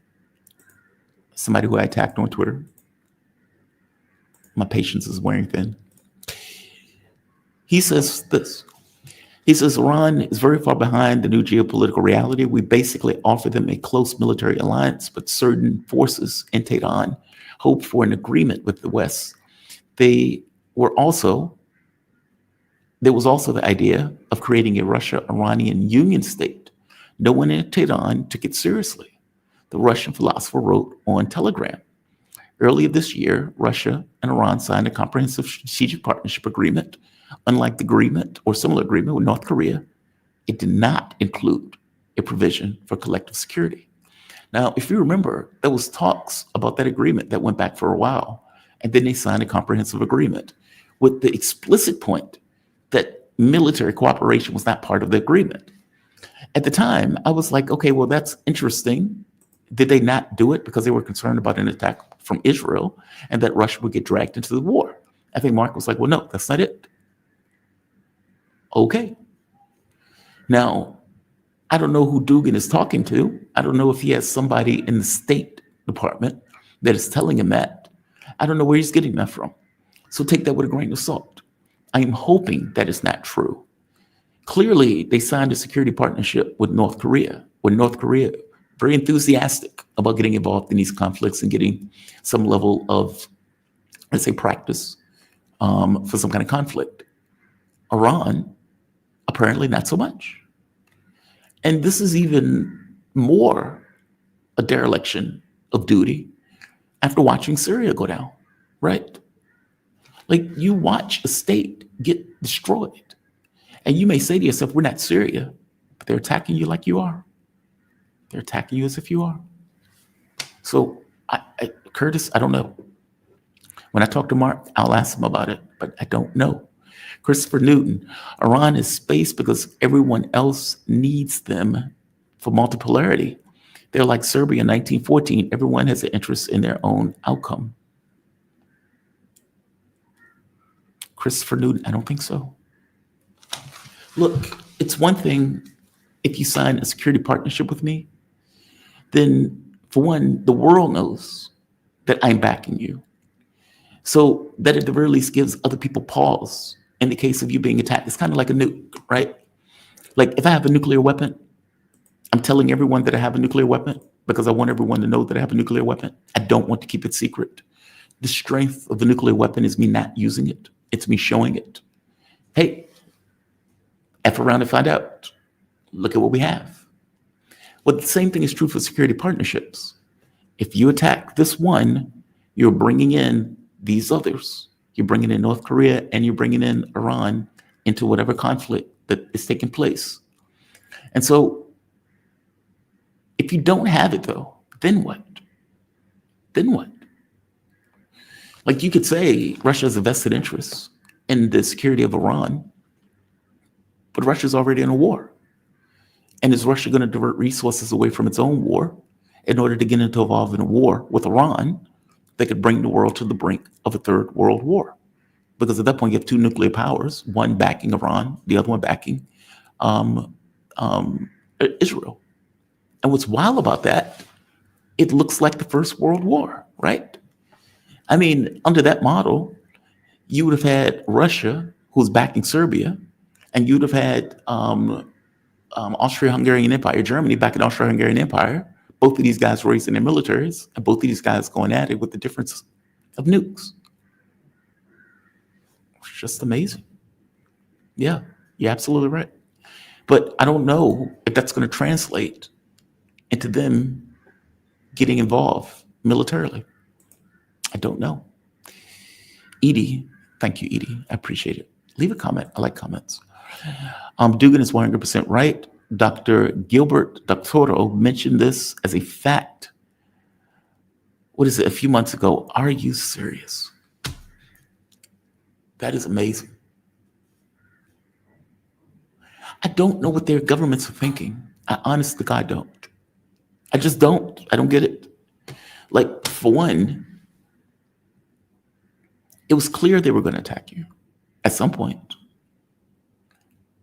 somebody who I attacked on Twitter, my patience is wearing thin. He says this. He says, Iran is very far behind the new geopolitical reality. We basically offer them a close military alliance, but certain forces in Tehran hope for an agreement with the West. There was also the idea of creating a Russia-Iranian union state. No one in Tehran took it seriously. The Russian philosopher wrote on Telegram. Earlier this year, Russia and Iran signed a comprehensive strategic partnership agreement. Unlike the agreement or similar agreement with North Korea, it did not include a provision for collective security. Now, if you remember, there was talks about that agreement that went back for a while, and then they signed a comprehensive agreement with the explicit point that military cooperation was not part of the agreement. At the time, I was like, okay, well, that's interesting. Did they not do it because they were concerned about an attack from Israel and that Russia would get dragged into the war? I think Mark was like, well, no, that's not it. Okay. Now, I don't know who Dugan is talking to. I don't know if he has somebody in the State Department that is telling him that. I don't know where he's getting that from. So take that with a grain of salt. I am hoping that is not true. Clearly, they signed a security partnership with North Korea, very enthusiastic about getting involved in these conflicts and getting some level of, let's say, practice for some kind of conflict. Iran, apparently not so much. And this is even more a dereliction of duty after watching Syria go down, right? Like, you watch a state get destroyed, and you may say to yourself, we're not Syria, but they're attacking you like you are. They're attacking you as if you are. So, Curtis, I don't know. When I talk to Mark, I'll ask him about it, but I don't know. Christopher Newton, Iran is space because everyone else needs them for multipolarity. They're like Serbia in 1914. Everyone has an interest in their own outcome. Christopher Newton, I don't think so. Look, it's one thing if you sign a security partnership with me, then For one, the world knows that I'm backing you. So that at the very least gives other people pause in the case of you being attacked. It's kind of like a nuke, right? Like if I have a nuclear weapon, I'm telling everyone that I have a nuclear weapon because I want everyone to know that I have a nuclear weapon. I don't want to keep it secret. The strength of the nuclear weapon is me not using it. It's me showing it. Hey, F around and find out. Look at what we have. Well, the same thing is true for security partnerships. If you attack this one, you're bringing in these others. You're bringing in North Korea and you're bringing in Iran into whatever conflict that is taking place. And so if you don't have it though, then what? Then what? Like you could say Russia has a vested interest in the security of Iran, but Russia's already in a war. And is Russia going to divert resources away from its own war in order to get into involved in a war with Iran that could bring the world to the brink of a third world war? Because at that point you have two nuclear powers, one backing Iran, the other one backing Israel. And what's wild about that, it looks like the First World War, right? I mean, under that model, you would have had Russia, who's backing Serbia, and you'd have had Austria-Hungarian Empire, Germany backing Austria-Hungarian Empire. Both of these guys raising their militaries, and both of these guys going at it with the difference of nukes. It's just amazing. Yeah, you're absolutely right. But I don't know if that's going to translate into them getting involved militarily. I don't know. Edie, thank you, Edie. I appreciate it. Leave a comment. I like comments. Dugan is 100% right. Dr. Gilbert Doctoro mentioned this as a fact. What is it, a few months ago? Are you serious? That is amazing. I don't know what their governments are thinking. I honest to God don't. I just don't. I don't get it. Like, for one, it was clear they were going to attack you at some point.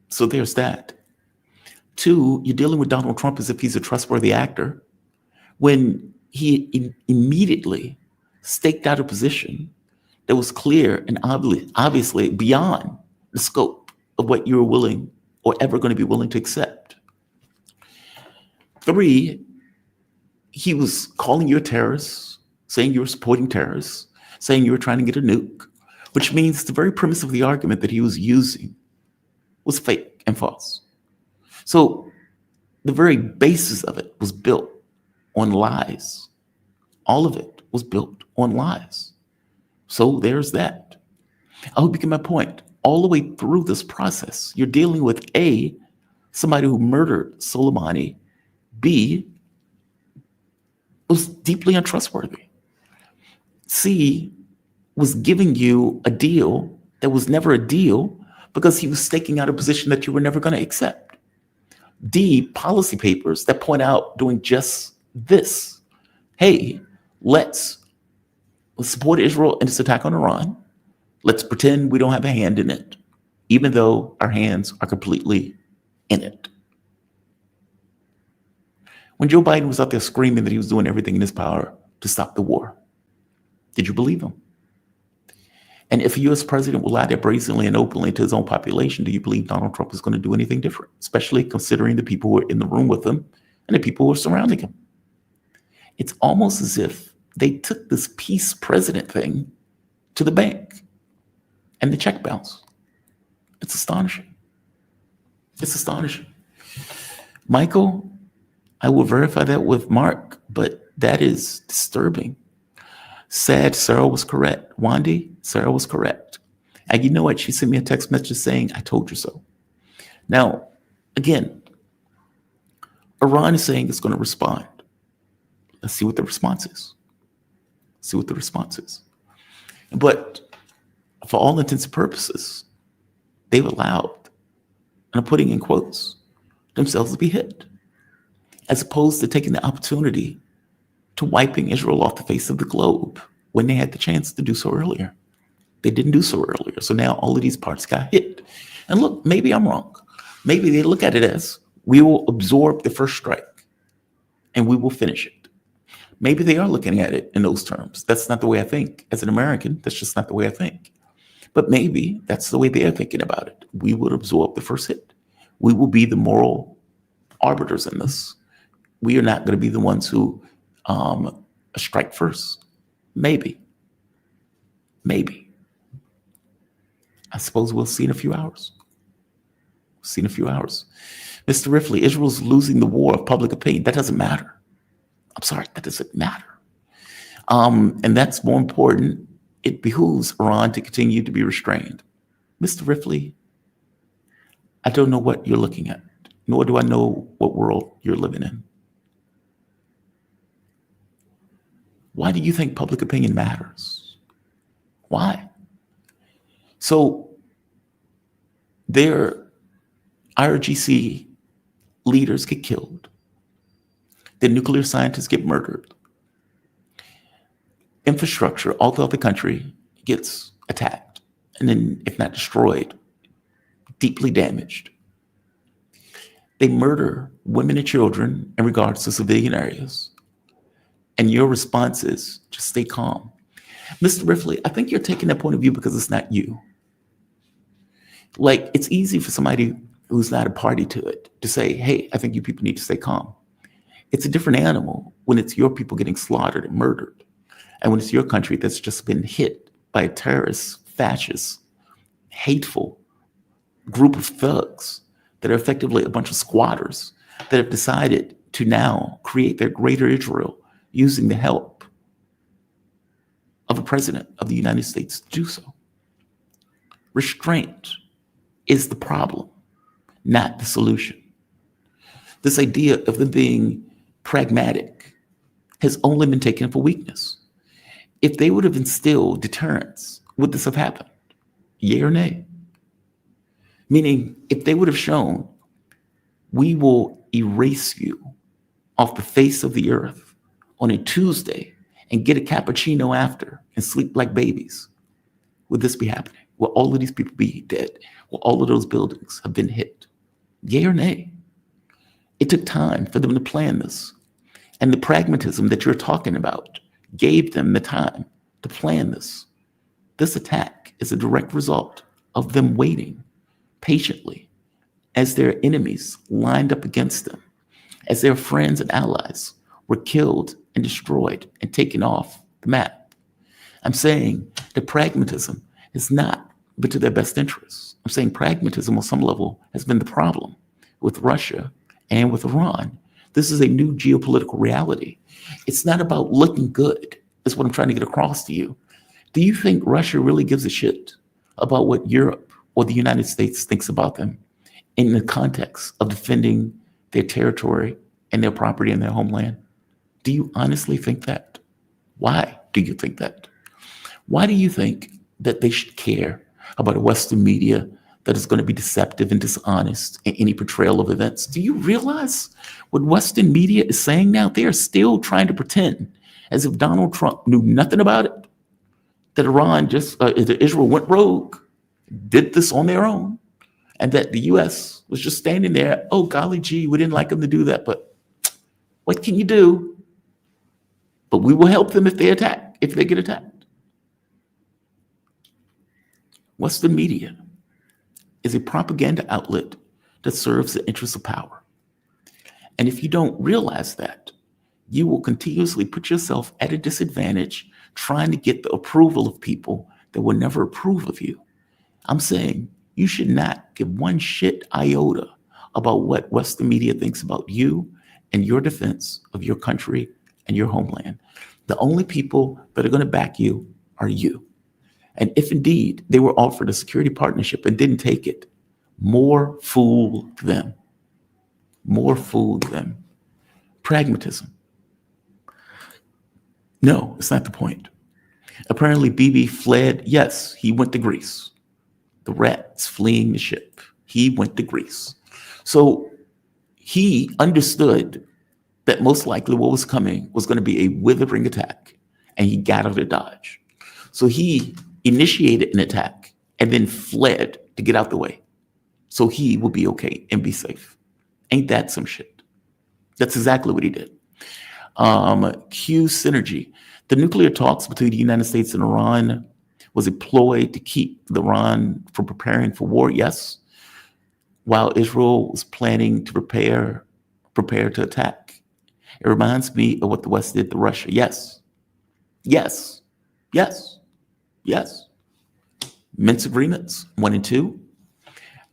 So there's that. Two, you're dealing with Donald Trump as if he's a trustworthy actor when he immediately staked out a position that was clear and obviously beyond the scope of what you were willing or ever going to be willing to accept. Three, he was calling you a terrorist, saying you were supporting terrorists, saying you were trying to get a nuke, which means the very premise of the argument that he was using was fake and false. So the very basis of it was built on lies. All of it was built on lies. So there's that. I hope you get my point. All the way through this process, you're dealing with A, somebody who murdered Soleimani, B, was deeply untrustworthy, C, was giving you a deal that was never a deal because he was staking out a position that you were never going to accept. D, policy papers that point out doing just this. Hey, let's support Israel in its attack on Iran. Let's pretend we don't have a hand in it, even though our hands are completely in it. When Joe Biden was out there screaming that he was doing everything in his power to stop the war, did you believe him? And if a U.S. president will lie there brazenly and openly to his own population, do you believe Donald Trump is going to do anything different, especially considering the people who are in the room with him and the people who are surrounding him? It's almost as if they took this peace president thing to the bank and the check bounce. It's astonishing. It's astonishing. Michael, I will verify that with Mark, but that is disturbing. Sad, Sarah was correct. Wandy, Sarah was correct. And you know what? She sent me a text message saying, I told you so. Now, again, Iran is saying it's going to respond. Let's see what the response is. See what the response is. But for all intents and purposes, they've allowed, and I'm putting in quotes, themselves to be hit, as opposed to taking the opportunity to wiping Israel off the face of the globe when they had the chance to do so earlier. They didn't do so earlier. So now all of these parts got hit. And look, maybe I'm wrong. Maybe they look at it as we will absorb the first strike and we will finish it. Maybe they are looking at it in those terms. That's not the way I think. As an American, that's just not the way I think. But maybe that's the way they're thinking about it. We will absorb the first hit. We will be the moral arbiters in this. We are not going to be the ones who strike first. Maybe. Maybe. I suppose we'll see in a few hours. See in a few hours. Mr. Ripley, Israel's losing the war of public opinion. That doesn't matter. I'm sorry, that doesn't matter. And that's more important. It behooves Iran to continue to be restrained. Mr. Ripley, I don't know what you're looking at, nor do I know what world you're living in. Why do you think public opinion matters? Why? So their IRGC leaders get killed. The nuclear scientists get murdered. Infrastructure all throughout the country gets attacked, and then, if not destroyed, deeply damaged. They murder women and children in regards to civilian areas. And your response is just stay calm. Mr. Ripley, I think you're taking that point of view because it's not you. Like, it's easy for somebody who's not a party to it to say, hey, I think you people need to stay calm. It's a different animal when it's your people getting slaughtered and murdered. And when it's your country that's just been hit by a terrorist, fascist, hateful group of thugs that are effectively a bunch of squatters that have decided to now create their greater Israel using the help of a president of the United States to do so. Restraint is the problem, not the solution. This idea of them being pragmatic has only been taken for weakness. If they would have instilled deterrence, would this have happened? Yea or nay? Meaning, if they would have shown, we will erase you off the face of the earth on a Tuesday and get a cappuccino after and sleep like babies, would this be happening? Will all of these people be dead? Will all of those buildings have been hit? Yea or nay? It took time for them to plan this. And the pragmatism that you're talking about gave them the time to plan this. This attack is a direct result of them waiting patiently as their enemies lined up against them, as their friends and allies were killed and destroyed and taken off the map. I'm saying that pragmatism is not but to their best interests. I'm saying pragmatism on some level has been the problem with Russia and with Iran. This is a new geopolitical reality. It's not about looking good. That's what I'm trying to get across to you. Do you think Russia really gives a shit about what Europe or the United States thinks about them in the context of defending their territory and their property and their homeland? Do you honestly think that? Why do you think that? Why do you think that they should care about a Western media that is going to be deceptive and dishonest in any portrayal of events? Do you realize what Western media is saying now? They are still trying to pretend as if Donald Trump knew nothing about it, that Iran that Israel went rogue, did this on their own, and that the U.S. was just standing there, oh, golly gee, we didn't like them to do that, but what can you do? But we will help them if they get attacked. Western media is a propaganda outlet that serves the interests of power. And if you don't realize that, you will continuously put yourself at a disadvantage trying to get the approval of people that will never approve of you. I'm saying you should not give one shit iota about what Western media thinks about you and your defense of your country and your homeland. The only people that are going to back you are you. And if indeed they were offered a security partnership and didn't take it, more fool them. More fool them. Pragmatism. No, it's not the point. Apparently, Bibi fled. Yes, he went to Greece. The rats fleeing the ship. He went to Greece. So he understood that most likely what was coming was going to be a withering attack, and he got out of Dodge. So he initiated an attack and then fled to get out the way so he will be okay and be safe. Ain't that some shit? That's exactly what he did. Q synergy. The nuclear talks between the United States and Iran was a ploy to keep Iran from preparing for war, yes, while Israel was planning to prepare to attack. It reminds me of what the West did to Russia. Yes, yes, yes, yes. Minsk agreements 1 and 2.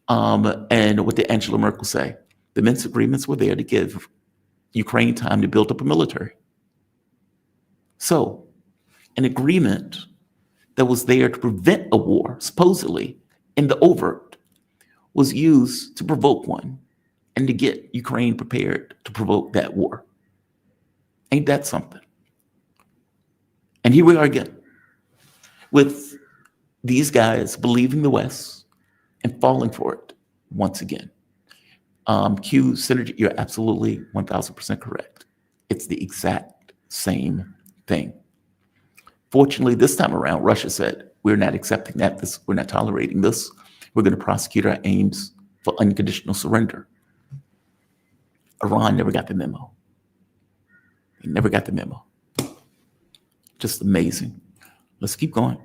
And what did Angela Merkel say? The Minsk agreements were there to give Ukraine time to build up a military. So, an agreement that was there to prevent a war, supposedly, in the overt, was used to provoke one and to get Ukraine prepared to provoke that war. Ain't that something? And here we are again, with these guys believing the West and falling for it once again. Q synergy, you're absolutely 1000% correct. It's the exact same thing. Fortunately, this time around, Russia said, we're not accepting that. We're not tolerating this. We're going to prosecute our aims for unconditional surrender. Iran never got the memo. They never got the memo. Just amazing. Let's keep going.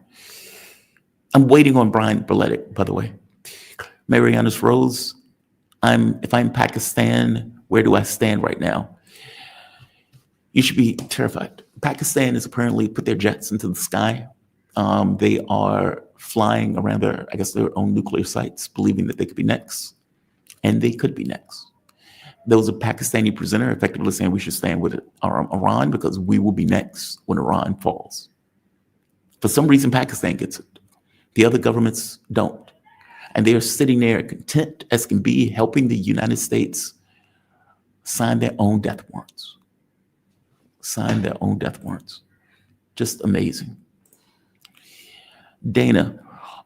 I'm waiting on Brian Berletic, by the way. Marianas Rose, if I'm Pakistan, where do I stand right now? You should be terrified. Pakistan has apparently put their jets into the sky. They are flying around their own nuclear sites, believing that they could be next. And they could be next. There was a Pakistani presenter effectively saying we should stand with Iran because we will be next when Iran falls. For some reason, Pakistan gets it. The other governments don't. And they are sitting there content as can be, helping the United States sign their own death warrants. Sign their own death warrants. Just amazing. Dana,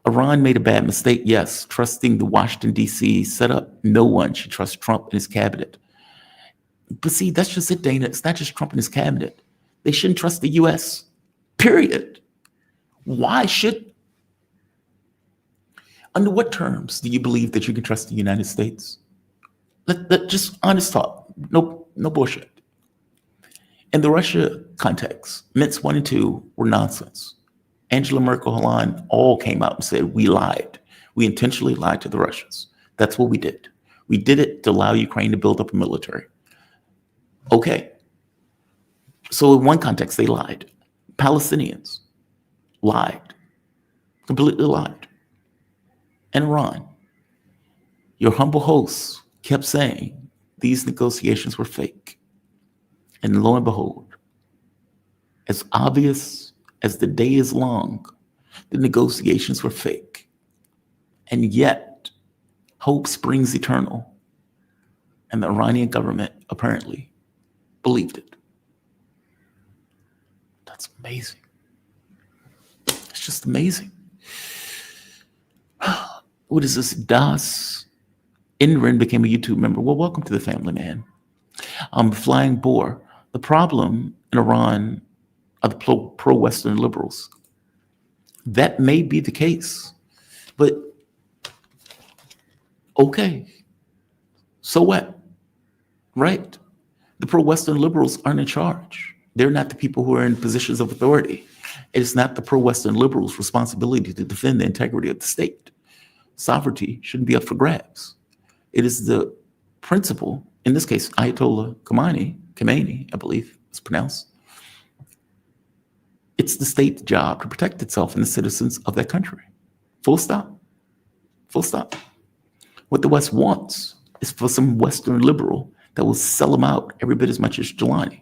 Iran made a bad mistake, yes, trusting the Washington, D.C. setup. No one should trust Trump and his cabinet. But see, that's just it, Dana. It's not just Trump and his cabinet. They shouldn't trust the U.S., period. Why should? Under what terms do you believe that you can trust the United States? Just honest talk. No bullshit. In the Russia context, Minsk 1 and 2 were nonsense. Angela Merkel, Hollande all came out and said, we lied. We intentionally lied to the Russians. That's what we did. We did it to allow Ukraine to build up a military. Okay. So in one context, they lied. Palestinians lied. Completely lied. And Iran, your humble hosts kept saying these negotiations were fake. And lo and behold, as obvious as the day is long, the negotiations were fake. And yet, hope springs eternal. And the Iranian government apparently believed it. That's amazing. It's just amazing. What is this? Das Inrin became a YouTube member. Well, welcome to the family, man. Flying Boar. The problem in Iran are the pro-Western liberals. That may be the case, but okay. So what? Right? The pro-Western liberals aren't in charge. They're not the people who are in positions of authority. It is not the pro-Western liberals' responsibility to defend the integrity of the state. Sovereignty shouldn't be up for grabs. It is the principle, in this case, Ayatollah Khomeini, I believe it's pronounced. It's the state's job to protect itself and the citizens of that country. Full stop. Full stop. What the West wants is for some Western liberal that will sell them out every bit as much as Jelani.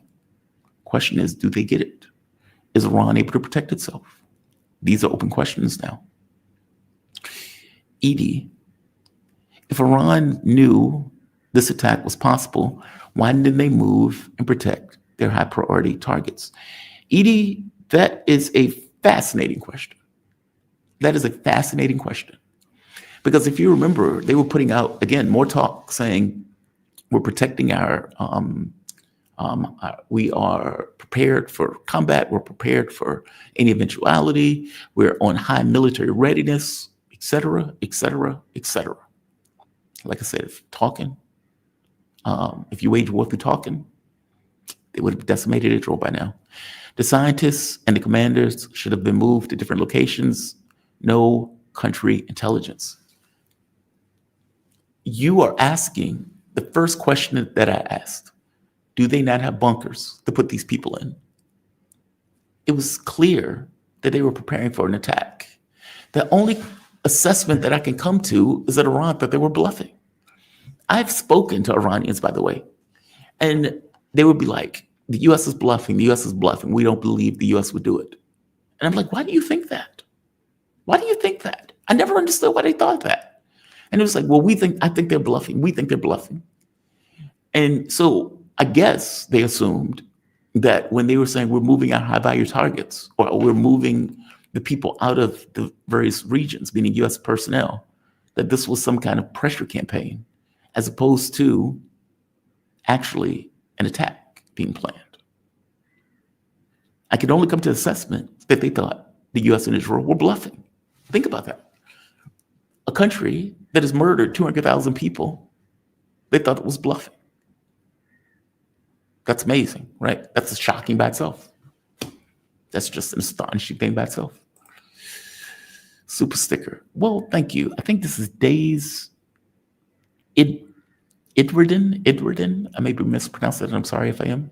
Question is, do they get it? Is Iran able to protect itself? These are open questions now. Edie, if Iran knew this attack was possible, why didn't they move and protect their high priority targets? Edie, that is a fascinating question. That is a fascinating question. Because if you remember, they were putting out, again, more talk saying, we're protecting we are prepared for combat, we're prepared for any eventuality, we're on high military readiness, et cetera, et cetera, et cetera. Like I said, if you wage war through talking, they would have decimated Israel by now. The scientists and the commanders should have been moved to different locations. No country intelligence. You are asking the first question that I asked, do they not have bunkers to put these people in? It was clear that they were preparing for an attack. The only assessment that I can come to is that Iran thought they were bluffing. I've spoken to Iranians, by the way, and they would be like, the U.S. is bluffing, the U.S. is bluffing. We don't believe the U.S. would do it. And I'm like, why do you think that? Why do you think that? I never understood why they thought that. And it was like, well, I think they're bluffing. We think they're bluffing. And so I guess they assumed that when they were saying we're moving our high value targets, or we're moving the people out of the various regions, meaning U.S. personnel, that this was some kind of pressure campaign, as opposed to actually an attack being planned. I could only come to the assessment that they thought the U.S. and Israel were bluffing. Think about that. A country that has murdered 200,000 people, they thought it was bluffing. That's amazing, right? That's shocking by itself. That's just an astonishing thing by itself. Super sticker. Well, thank you. I think this is Days Idwardin. I may be mispronouncing it. I'm sorry if I am.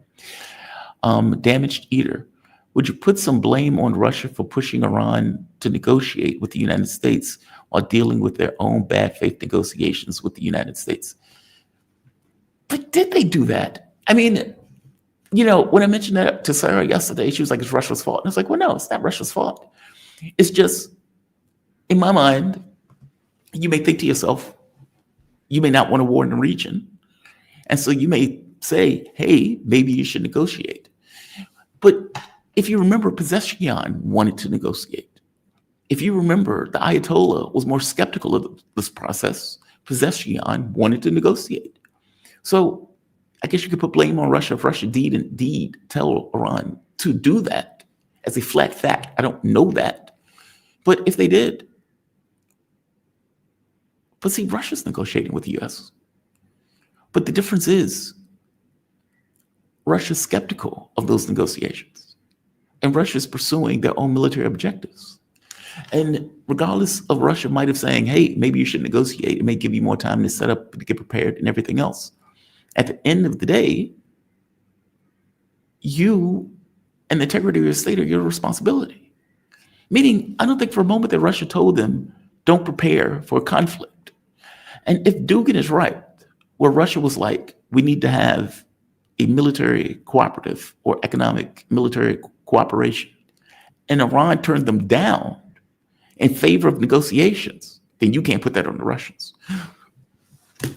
Damaged Eater. Would you put some blame on Russia for pushing Iran to negotiate with the United States while dealing with their own bad faith negotiations with the United States? But did they do that? I mean, you know, when I mentioned that to Sarah yesterday, she was like, it's Russia's fault. And I was like, well, no, it's not Russia's fault. It's just, in my mind, you may think to yourself, you may not want a war in the region. And so you may say, hey, maybe you should negotiate. But if you remember, Pezeshkian wanted to negotiate. If you remember, the Ayatollah was more skeptical of this process. Pezeshkian wanted to negotiate. So I guess you could put blame on Russia if Russia did indeed tell Iran to do that as a flat fact. I don't know that. But if they did, but see, Russia's negotiating with the US. But the difference is Russia's skeptical of those negotiations. And Russia's pursuing their own military objectives. And regardless of Russia might have saying, hey, maybe you should negotiate. It may give you more time to set up, to get prepared and everything else. At the end of the day, you and the integrity of your state are your responsibility. Meaning, I don't think for a moment that Russia told them, don't prepare for a conflict. And if Dugin is right, where Russia was like, we need to have a military cooperative or economic military cooperation, and Iran turned them down in favor of negotiations, then you can't put that on the Russians.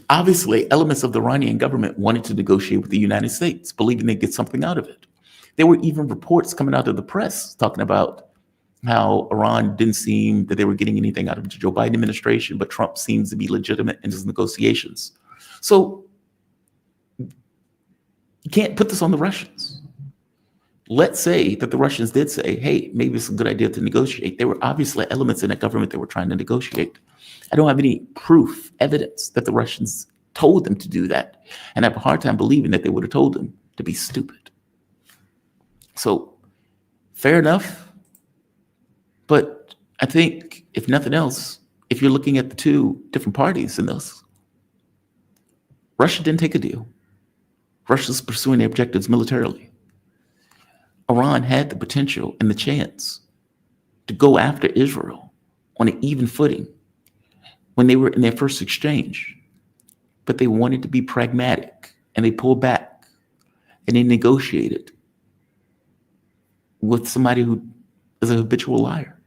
Obviously, elements of the Iranian government wanted to negotiate with the United States, believing they'd get something out of it. There were even reports coming out of the press talking about how Iran didn't seem that they were getting anything out of the Joe Biden administration, but Trump seems to be legitimate in his negotiations. So you can't put this on the Russians. Let's say that the Russians did say, hey, maybe it's a good idea to negotiate. There were obviously elements in that government that were trying to negotiate. I don't have any proof, evidence that the Russians told them to do that. And I have a hard time believing that they would have told them to be stupid. So fair enough. But I think if nothing else, if you're looking at the two different parties in this, Russia didn't take a deal. Russia's pursuing their objectives militarily. Iran had the potential and the chance to go after Israel on an even footing when they were in their first exchange. But they wanted to be pragmatic, and they pulled back, and they negotiated with somebody who is a habitual liar.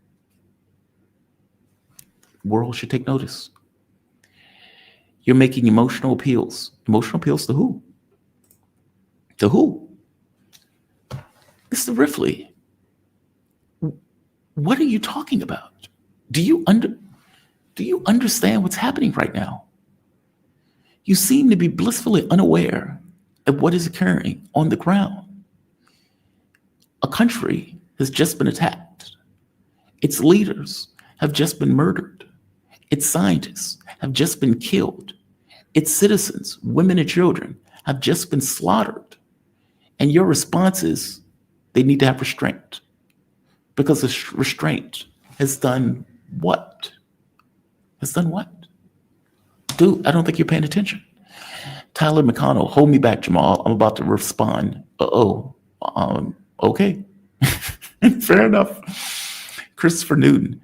The world should take notice. You're making emotional appeals. Emotional appeals to who? To who? Mr. Riffley, what are you talking about? Do you understand what's happening right now? You seem to be blissfully unaware of what is occurring on the ground. A country has just been attacked. Its leaders have just been murdered. Its scientists have just been killed. Its citizens, women and children, have just been slaughtered. And your response is they need to have restraint, because the restraint has done what? Has done what? Dude, I don't think you're paying attention. Tyler McConnell, hold me back, Jamal. I'm about to respond. Okay. Fair enough. Christopher Newton,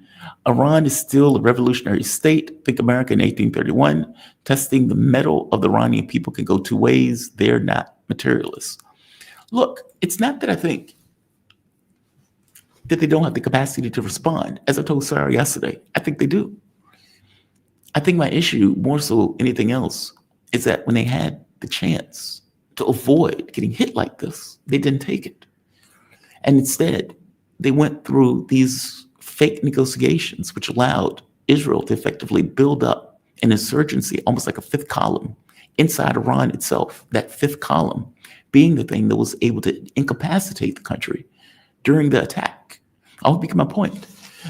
Iran is still a revolutionary state. Think America in 1831. Testing the mettle of the Iranian people can go two ways. They're not materialists. Look, it's not that I think that they don't have the capacity to respond. As I told Sarah yesterday, I think they do. I think my issue, more so anything else, is that when they had the chance to avoid getting hit like this, they didn't take it. And instead, they went through these fake negotiations, which allowed Israel to effectively build up an insurgency, almost like a fifth column, inside Iran itself. That fifth column being the thing that was able to incapacitate the country during the attack. I hope you get my point.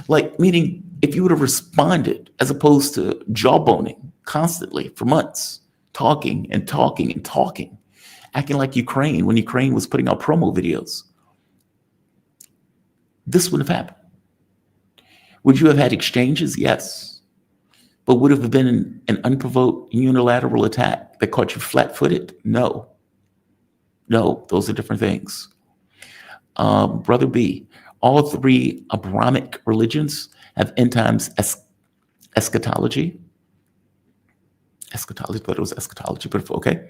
Like, meaning, if you would have responded as opposed to jawboning constantly for months, talking and talking and talking, acting like Ukraine when Ukraine was putting out promo videos, this wouldn't have happened. Would you have had exchanges? Yes. But would it have been an unprovoked unilateral attack that caught you flat-footed? No. No, those are different things. Brother B, all three Abrahamic religions have end times eschatology. Eschatology, but it was eschatology, but okay.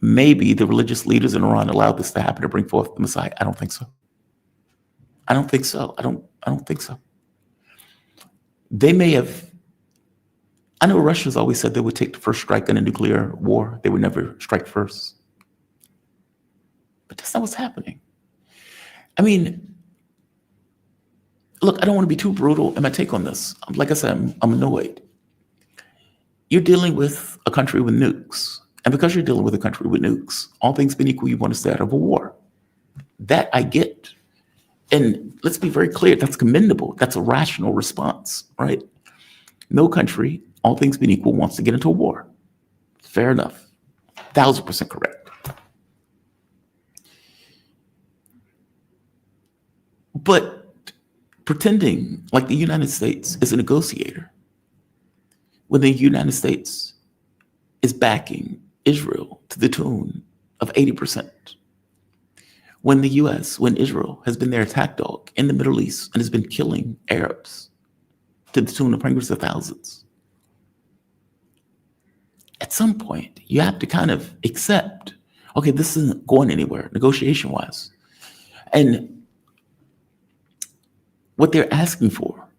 Maybe the religious leaders in Iran allowed this to happen to bring forth the Messiah. I don't think so. I don't think so. I don't think so. They may have. I know Russians always said they would take the first strike in a nuclear war. They would never strike first. But that's not what's happening. I mean, look, I don't want to be too brutal in my take on this. Like I said, I'm annoyed. You're dealing with a country with nukes. And because you're dealing with a country with nukes, all things being equal, you want to stay out of a war. That I get. And let's be very clear, that's commendable. That's a rational response, right? No country, all things being equal, wants to get into a war. Fair enough. 1000% correct. But pretending like the United States is a negotiator, when the United States is backing Israel to the tune of 80%, when the US, when Israel has been their attack dog in the Middle East and has been killing Arabs to the tune of hundreds of thousands, at some point, you have to kind of accept, okay, this isn't going anywhere negotiation-wise. And what they're asking for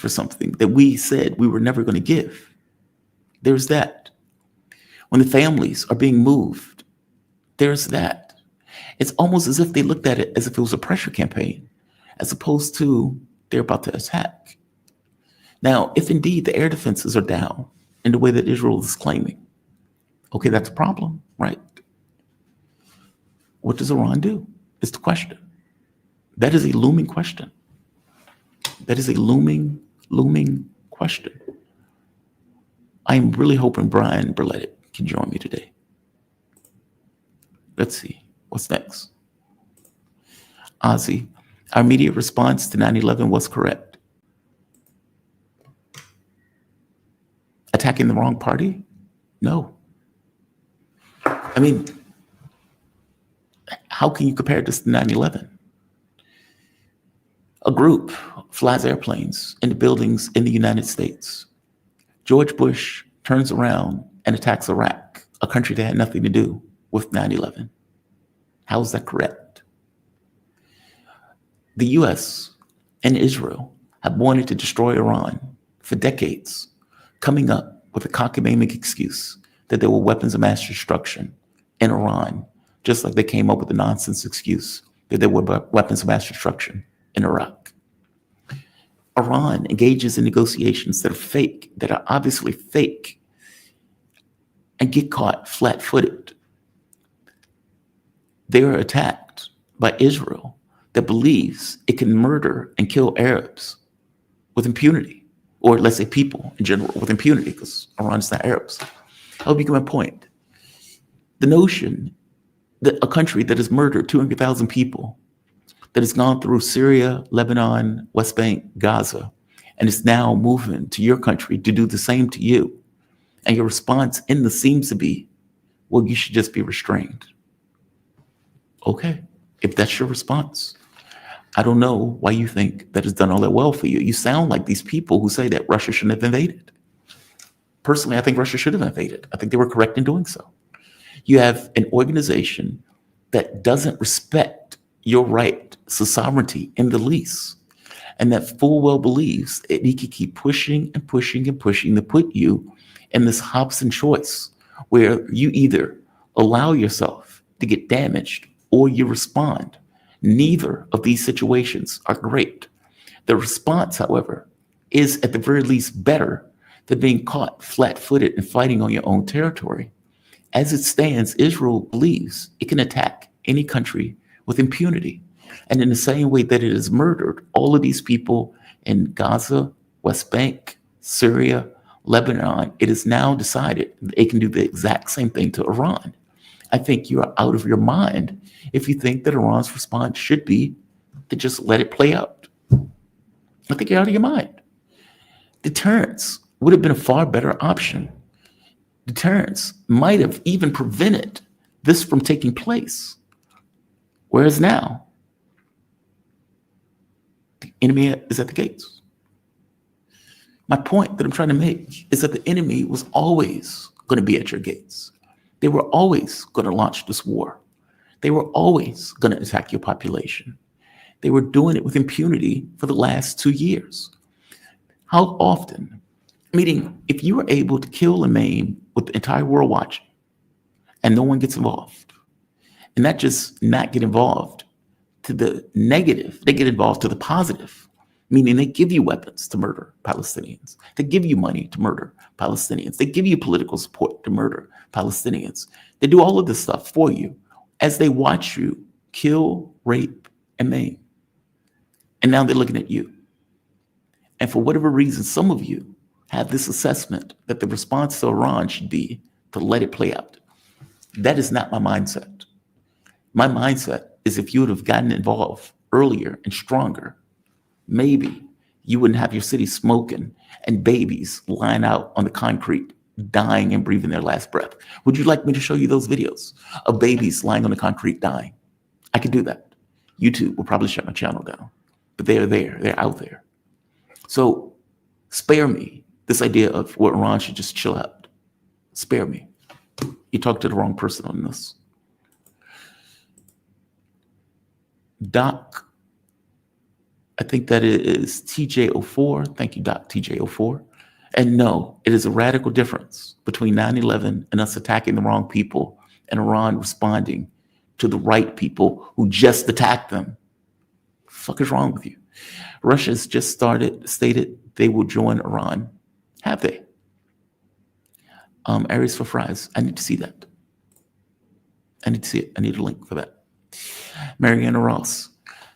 something that we said we were never going to give. There's that. When the families are being moved, there's that. It's almost as if they looked at it as if it was a pressure campaign, as opposed to they're about to attack. Now, if indeed the air defenses are down in the way that Israel is claiming, okay, that's a problem, right? What does Iran do? Is the question. That is a looming question. That is a looming question. I'm really hoping Brian Berletic can join me today. Let's see. What's next? Ozzy, our immediate response to 9/11 was correct. Attacking the wrong party? No. I mean, how can you compare this to 9/11? A group flies airplanes into buildings in the United States. George Bush turns around and attacks Iraq, a country that had nothing to do with 9/11. How is that correct? The US and Israel have wanted to destroy Iran for decades, coming up with a cockamamie excuse that there were weapons of mass destruction in Iran, just like they came up with the nonsense excuse that there were weapons of mass destruction in Iraq. Iran engages in negotiations that are fake, that are obviously fake, and get caught flat-footed. They are attacked by Israel that believes it can murder and kill Arabs with impunity, or let's say people in general with impunity, because Iran is not Arabs. I'll begin my point. The notion a country that has murdered 200,000 people, that has gone through Syria, Lebanon, West Bank, Gaza, and is now moving to your country to do the same to you. And your response in this seems to be, well, you should just be restrained. Okay, if that's your response, I don't know why you think that it's done all that well for you. You sound like these people who say that Russia shouldn't have invaded. Personally, I think Russia should have invaded. I think they were correct in doing so. You have an organization that doesn't respect your right to sovereignty in the least, and that full well believes that he can keep pushing and pushing and pushing to put you in this Hobson choice where you either allow yourself to get damaged or you respond. Neither of these situations are great. The response, however, is at the very least better than being caught flat-footed and fighting on your own territory. As it stands, Israel believes it can attack any country with impunity. And in the same way that it has murdered all of these people in Gaza, West Bank, Syria, Lebanon, it has now decided that it can do the exact same thing to Iran. I think you are out of your mind if you think that Iran's response should be to just let it play out. I think you're out of your mind. Deterrence would have been a far better option. Deterrence might have even prevented this from taking place. Whereas now, the enemy is at the gates. My point that I'm trying to make is that the enemy was always going to be at your gates. They were always going to launch this war. They were always going to attack your population. They were doing it with impunity for the last 2 years. How often? Meaning, if you were able to kill and maim with the entire world watching and no one gets involved, and not just not get involved to the negative, they get involved to the positive, meaning they give you weapons to murder Palestinians. They give you money to murder Palestinians. They give you political support to murder Palestinians. They do all of this stuff for you as they watch you kill, rape, and maim. And now they're looking at you. And for whatever reason, some of you have this assessment that the response to Iran should be to let it play out. That is not my mindset. My mindset is if you would have gotten involved earlier and stronger, maybe you wouldn't have your city smoking and babies lying out on the concrete, dying and breathing their last breath. Would you like me to show you those videos of babies lying on the concrete dying? I could do that. YouTube will probably shut my channel down, but they're there, they're out there. So spare me this idea of what Iran should just chill out. Spare me. You talked to the wrong person on this. Doc, I think that is TJ04. Thank you, Doc TJ04. And no, it is a radical difference between 9/11 and us attacking the wrong people and Iran responding to the right people who just attacked them. What the fuck is wrong with you? Russia has just stated they will join Iran. Have they? Areas for fries. I need to see that. I need to see it. I need a link for that. Mariana Ross.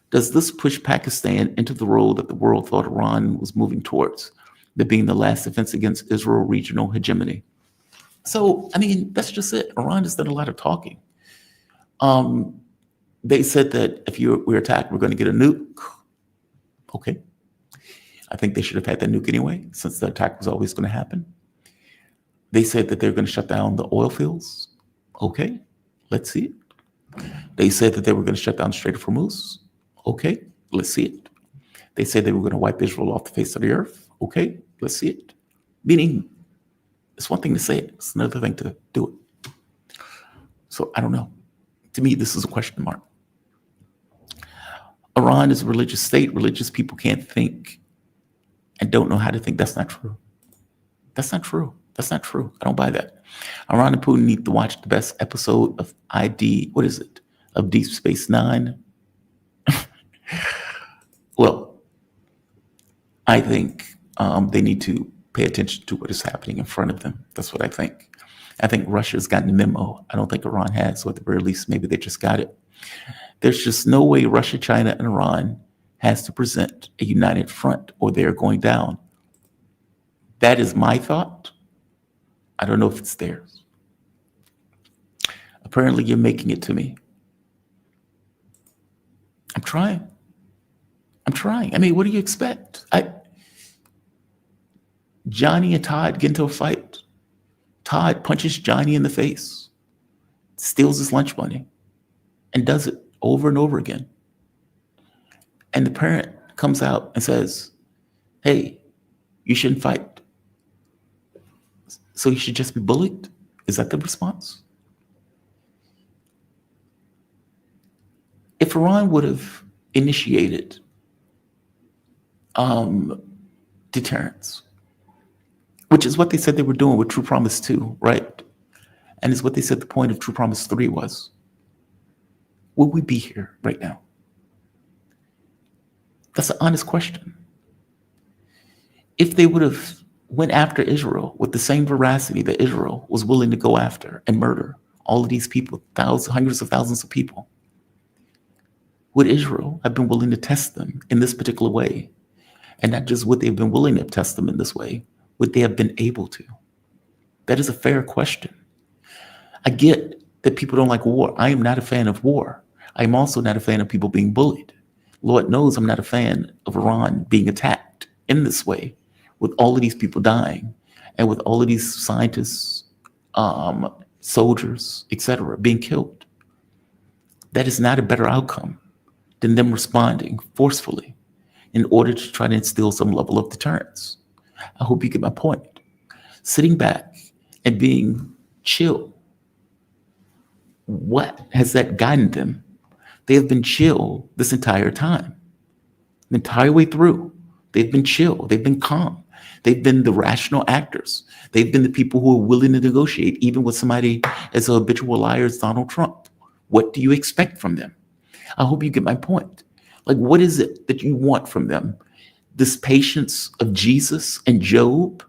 Does this push Pakistan into the role that the world thought Iran was moving towards, that being the last defense against Israel regional hegemony? So, I mean, that's just it. Iran has done a lot of talking. They said that if we're attacked, we're going to get a nuke. Okay. I think they should have had that nuke anyway, since the attack was always going to happen. They said that they're going to shut down the oil fields. Okay, let's see it. They said that they were going to shut down the Strait of Hormuz. Okay, let's see it. They said they were going to wipe Israel off the face of the earth. Okay, let's see it. Meaning, it's one thing to say it, it's another thing to do it. So I don't know. To me, this is a question mark. Iran is a religious state. Religious people can't think and don't know how to think. That's not true. That's not true. That's not true. I don't buy that. Iran and Putin need to watch the best episode of of Deep Space Nine. Well, I think they need to pay attention to what is happening in front of them. That's what I think. I think Russia's gotten the memo. I don't think Iran has, so at the very least, maybe they just got it. There's just no way Russia, China, and Iran has to present a united front or they're going down. That is my thought. I don't know if it's theirs. Apparently you're making it to me. I'm trying. I mean, what do you expect? Johnny and Todd get into a fight. Todd punches Johnny in the face, steals his lunch money, and does it over and over again. And the parent comes out and says, hey, you shouldn't fight. So you should just be bullied? Is that the response? If Iran would have initiated deterrence, which is what they said they were doing with True Promise 2, right? And is what they said the point of True Promise 3 was, would we be here right now? That's an honest question. If they would have went after Israel with the same veracity that Israel was willing to go after and murder all of these people, hundreds of thousands of people, would Israel have been willing to test them in this particular way? And not just would they have been willing to test them in this way, would they have been able to? That is a fair question. I get that people don't like war. I am not a fan of war. I am also not a fan of people being bullied. Lord knows I'm not a fan of Iran being attacked in this way, with all of these people dying and with all of these scientists, soldiers, etc., being killed. That is not a better outcome than them responding forcefully in order to try to instill some level of deterrence. I hope you get my point. Sitting back and being chill, what has that gotten them? They have been chill this entire time. The entire way through, they've been chill. They've been calm. They've been the rational actors. They've been the people who are willing to negotiate, even with somebody as a habitual liar as Donald Trump. What do you expect from them? I hope you get my point. Like, what is it that you want from them? This patience of Jesus and Job?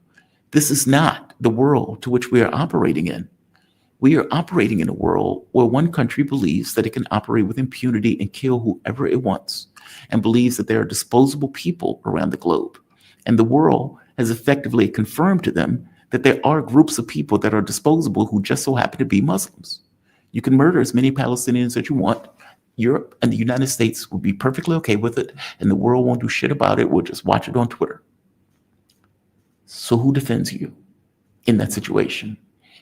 This is not the world to which we are operating in. We are operating in a world where one country believes that it can operate with impunity and kill whoever it wants, and believes that there are disposable people around the globe. And the world has effectively confirmed to them that there are groups of people that are disposable who just so happen to be Muslims. You can murder as many Palestinians as you want. Europe and the United States will be perfectly okay with it, and the world won't do shit about it. We'll just watch it on Twitter. So who defends you in that situation,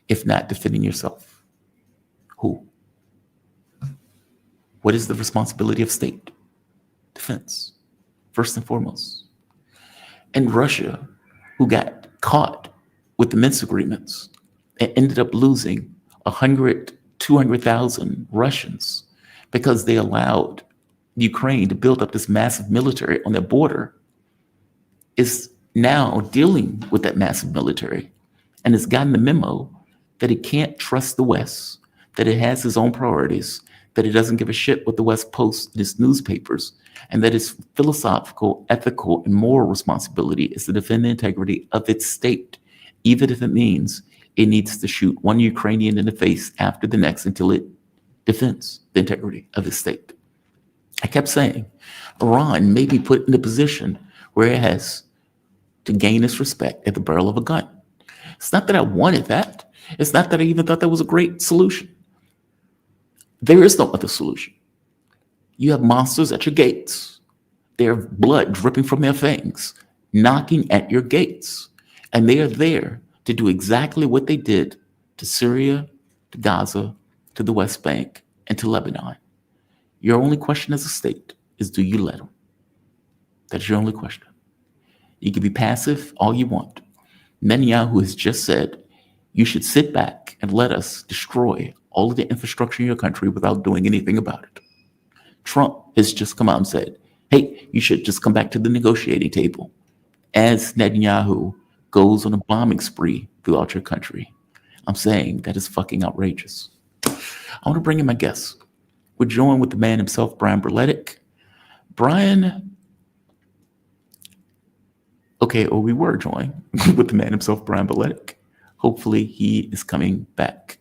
if not defending yourself? Who? What is the responsibility of state? Defense, first and foremost. And Russia, who got caught with the Minsk agreements and ended up losing 100, 200,000 Russians because they allowed Ukraine to build up this massive military on their border, is now dealing with that massive military and has gotten the memo that it can't trust the West, that it has its own priorities, that it doesn't give a shit what the West posts in its newspapers, and that its philosophical, ethical, and moral responsibility is to defend the integrity of its state, even if it means it needs to shoot one Ukrainian in the face after the next until it defends the integrity of its state. I kept saying, Iran may be put in a position where it has to gain its respect at the barrel of a gun. It's not that I wanted that. It's not that I even thought that was a great solution. There is no other solution. You have monsters at your gates. Their blood dripping from their fangs, knocking at your gates. And they are there to do exactly what they did to Syria, to Gaza, to the West Bank, and to Lebanon. Your only question as a state is, do you let them? That's your only question. You can be passive all you want. Netanyahu has just said, you should sit back and let us destroy all of the infrastructure in your country without doing anything about it. Trump has just come out and said, hey, you should just come back to the negotiating table as Netanyahu goes on a bombing spree throughout your country. I'm saying that is fucking outrageous. I want to bring in my guests. We're joined with the man himself, Brian Berletic. Brian, we were joined with the man himself, Brian Berletic. Hopefully he is coming back.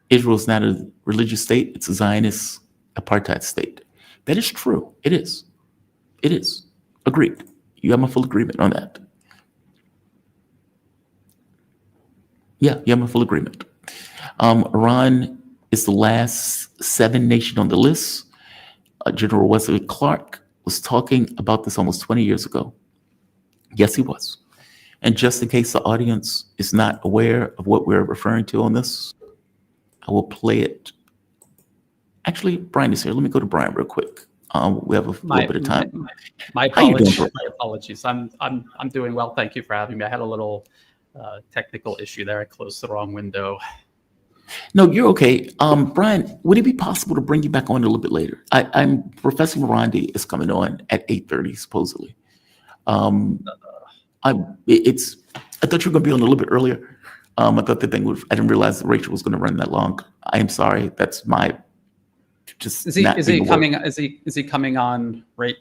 Israel's not a religious state. It's a Zionist apartheid state. That is true. It is. It is. Agreed. You have my full agreement on that. Yeah, you have my full agreement. Iran is the last 7 nation on the list. General Wesley Clark was talking about this almost 20 years ago. Yes, he was. And just in case the audience is not aware of what we're referring to on this, I will play it. Actually, Brian is here. Let me go to Brian real quick. We have a little bit of time. My How you doing, apologies. bro? My apologies. I'm doing well. Thank you for having me. I had a little technical issue there. I closed the wrong window. No, you're okay. Brian, would it be possible to bring you back on a little bit later? I'm Professor Marandi is coming on at 8:30 supposedly. I thought you were going to be on a little bit earlier. I thought the thing was, I didn't realize that Rachel was going to run that long. I am sorry. That's my just. Is he coming? Is he coming on right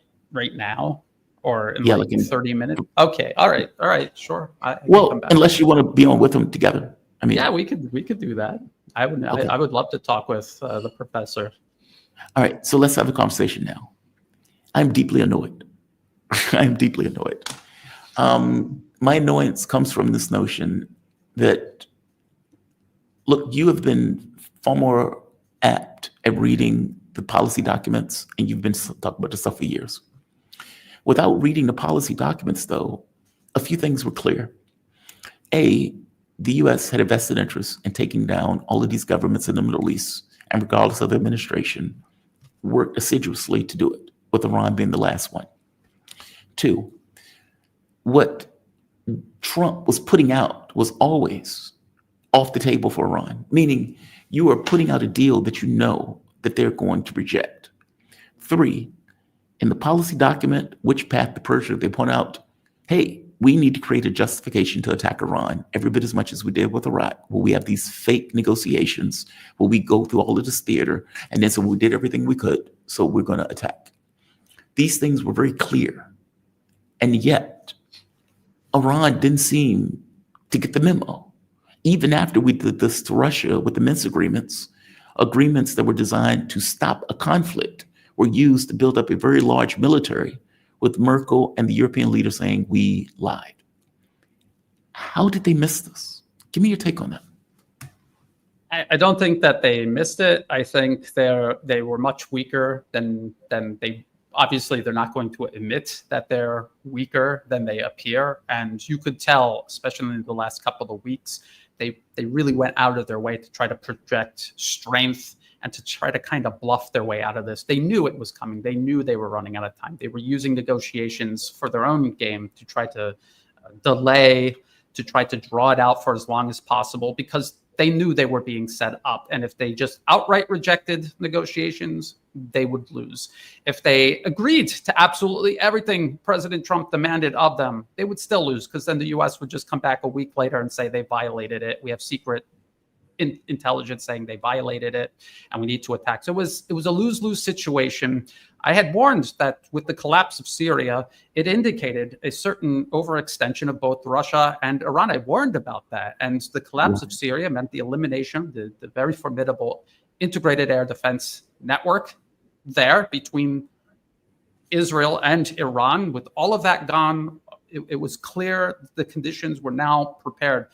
now, or in Yeah, like like in 30 minutes? Okay. All right. Sure. I can Well, come back. unless you want to be on with them together. I mean, Yeah, we could do that. I would. Okay. I would love to talk with the professor. All right, so let's have a conversation now. I'm deeply annoyed. I'm deeply annoyed. My annoyance comes from this notion that, look, you have been far more apt at reading the policy documents, and you've been talking about this stuff for years. Without reading the policy documents, though, a few things were clear. A, the U.S. had a vested interest in taking down all of these governments in the Middle East, and regardless of the administration, worked assiduously to do it, with Iran being the last one. 2, what Trump was putting out was always off the table for Iran, meaning you are putting out a deal that you know that they're going to reject. 3, in the policy document, Which Path to Persia, they point out, hey, we need to create a justification to attack Iran every bit as much as we did with Iraq, where we have these fake negotiations, where we go through all of this theater, and then so we did everything we could, so we're going to attack. These things were very clear. And yet, Iran didn't seem to get the memo. Even after we did this to Russia with the Minsk agreements that were designed to stop a conflict were used to build up a very large military, with Merkel and the European leaders saying we lied. How did they miss this? Give me your take on that. I don't think that they missed it. I think they were much weaker than they. Obviously, they're not going to admit that they're weaker than they appear, and you could tell, especially in the last couple of weeks, they really went out of their way to try to project strength and to try to kind of bluff their way out of this. They knew it was coming. They knew they were running out of time. They were using negotiations for their own game to try to delay, to try to draw it out for as long as possible, because they knew they were being set up. And if they just outright rejected negotiations, they would lose. If they agreed to absolutely everything President Trump demanded of them, they would still lose, because then the U.S. would just come back a week later and say they violated it. We have secret intelligence saying they violated it and we need to attack. So it was a lose-lose situation. I had warned that with the collapse of Syria, it indicated a certain overextension of both Russia and Iran. I warned about that. And the collapse of Syria meant the elimination of the very formidable integrated air defense network there between Israel and Iran. With all of that gone, it was clear the conditions were now prepared.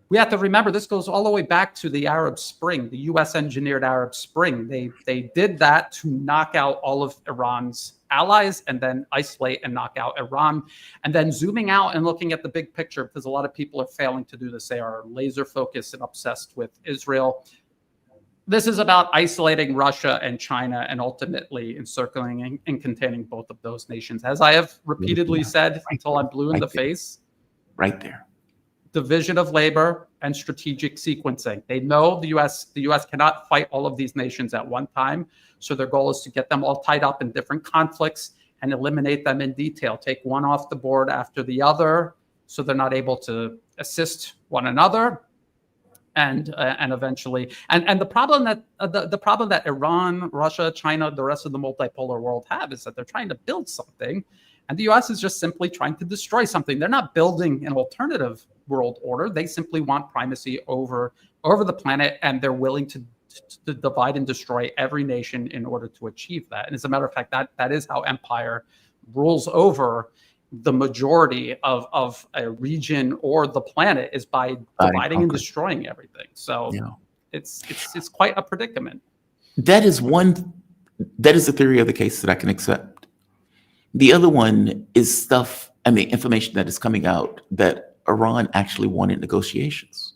We have to remember this goes all the way back to the Arab Spring, the U.S. engineered Arab Spring. They did that to knock out all of Iran's allies and then isolate and knock out Iran. And then zooming out and looking at the big picture, because a lot of people are failing to do this. They are laser focused and obsessed with Israel. This is about isolating Russia and China and ultimately encircling and containing both of those nations. As I have repeatedly said until I'm blue in the face. Right there. Division of labor and strategic sequencing. They know the U.S. cannot fight all of these nations at one time. So their goal is to get them all tied up in different conflicts and eliminate them in detail. Take one off the board after the other, so they're not able to assist one another. And eventually, and the problem that Iran, Russia, China, the rest of the multipolar world have is that they're trying to build something, and the U.S. is just simply trying to destroy something. They're not building an alternative world order. They simply want primacy over the planet, and they're willing to divide and destroy every nation in order to achieve that. And as a matter of fact, that is how empire rules over the majority of a region or the planet is by dividing and destroying everything. So it's quite a predicament. That is the theory of the case that I can accept. The other one is information that is coming out that Iran actually wanted negotiations.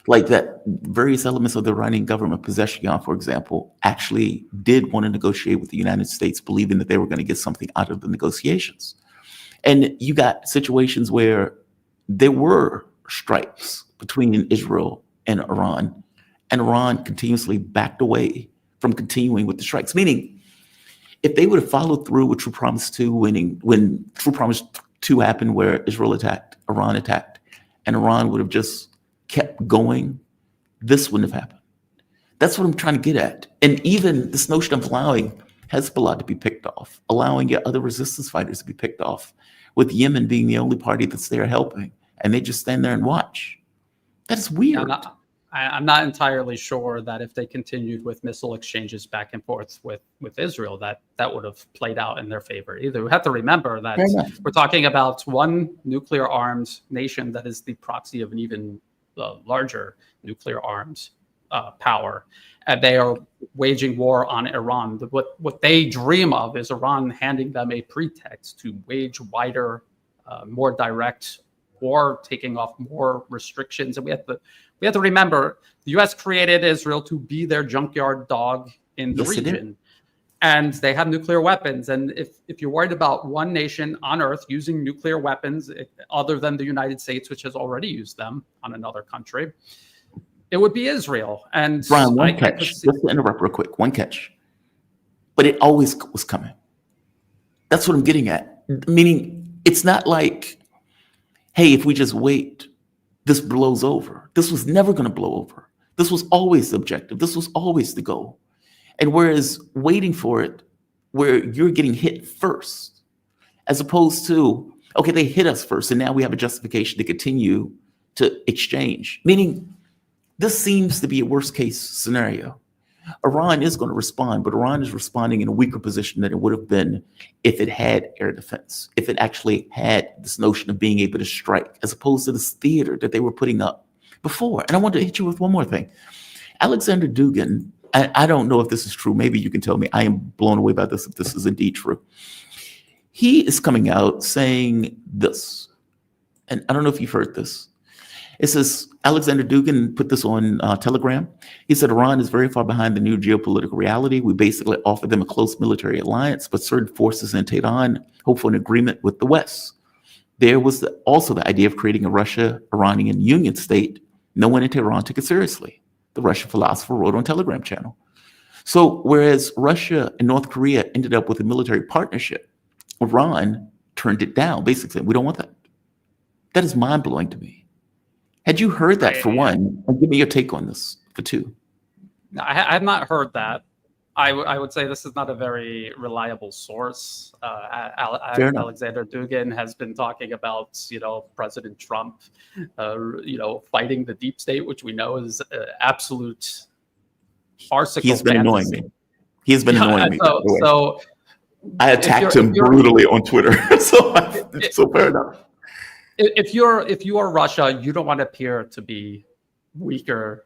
Like that various elements of the Iranian government, Pezeshkian, for example, actually did want to negotiate with the United States, believing that they were going to get something out of the negotiations. And you got situations where there were strikes between Israel and Iran continuously backed away from continuing with the strikes. Meaning, if they would have followed through with True Promise 2, when True Promise 2 happened, where Israel attacked, Iran attacked, and Iran would have just kept going, this wouldn't have happened. That's what I'm trying to get at. And even this notion of allowing Hezbollah to be picked off, allowing your other resistance fighters to be picked off, with Yemen being the only party that's there helping, and they just stand there and watch. That is weird. I'm not entirely sure that if they continued with missile exchanges back and forth with Israel, that would have played out in their favor either. We have to remember that we're talking about one nuclear-armed nation that is the proxy of an even larger nuclear-armed power, and they are waging war on Iran. What they dream of is Iran handing them a pretext to wage wider, more direct war, taking off more restrictions. And we have to remember, the U.S. created Israel to be their junkyard dog in the region, and they have nuclear weapons. And if you're worried about one nation on Earth using nuclear weapons, other than the United States, which has already used them on another country, it would be Israel. And Brian, one catch. Just to interrupt real quick, one catch. But it always was coming. That's what I'm getting at. Meaning, it's not like, hey, if we just wait, this blows over. This was never going to blow over. This was always the objective. This was always the goal. And whereas waiting for it, where you're getting hit first, as opposed to, okay, they hit us first, and now we have a justification to continue to exchange. Meaning, this seems to be a worst case scenario. Iran is going to respond, but Iran is responding in a weaker position than it would have been if it had air defense, if it actually had this notion of being able to strike, as opposed to this theater that they were putting up before. And I want to hit you with one more thing. Alexander Dugin, I don't know if this is true. Maybe you can tell me. I am blown away by this if this is indeed true. He is coming out saying this, and I don't know if you've heard this. It says, Alexander Dugin put this on Telegram. He said, Iran is very far behind the new geopolitical reality. We basically offer them a close military alliance, but certain forces in Tehran hope for an agreement with the West. There was also the idea of creating a Russia-Iranian union state. No one in Tehran took it seriously. The Russian philosopher wrote on Telegram channel. So whereas Russia and North Korea ended up with a military partnership, Iran turned it down. Basically said, we don't want that. That is mind-blowing to me. Had you heard that, for one? And give me your take on this, for two. No, I have not heard that. I would say this is not a very reliable source. Alexander Dugin has been talking about, President Trump, fighting the deep state, which we know is absolute farcical. He's been annoying me. He has been annoying me. So I attacked him brutally on Twitter. so fair enough. If you are Russia, you don't want to appear to be weaker.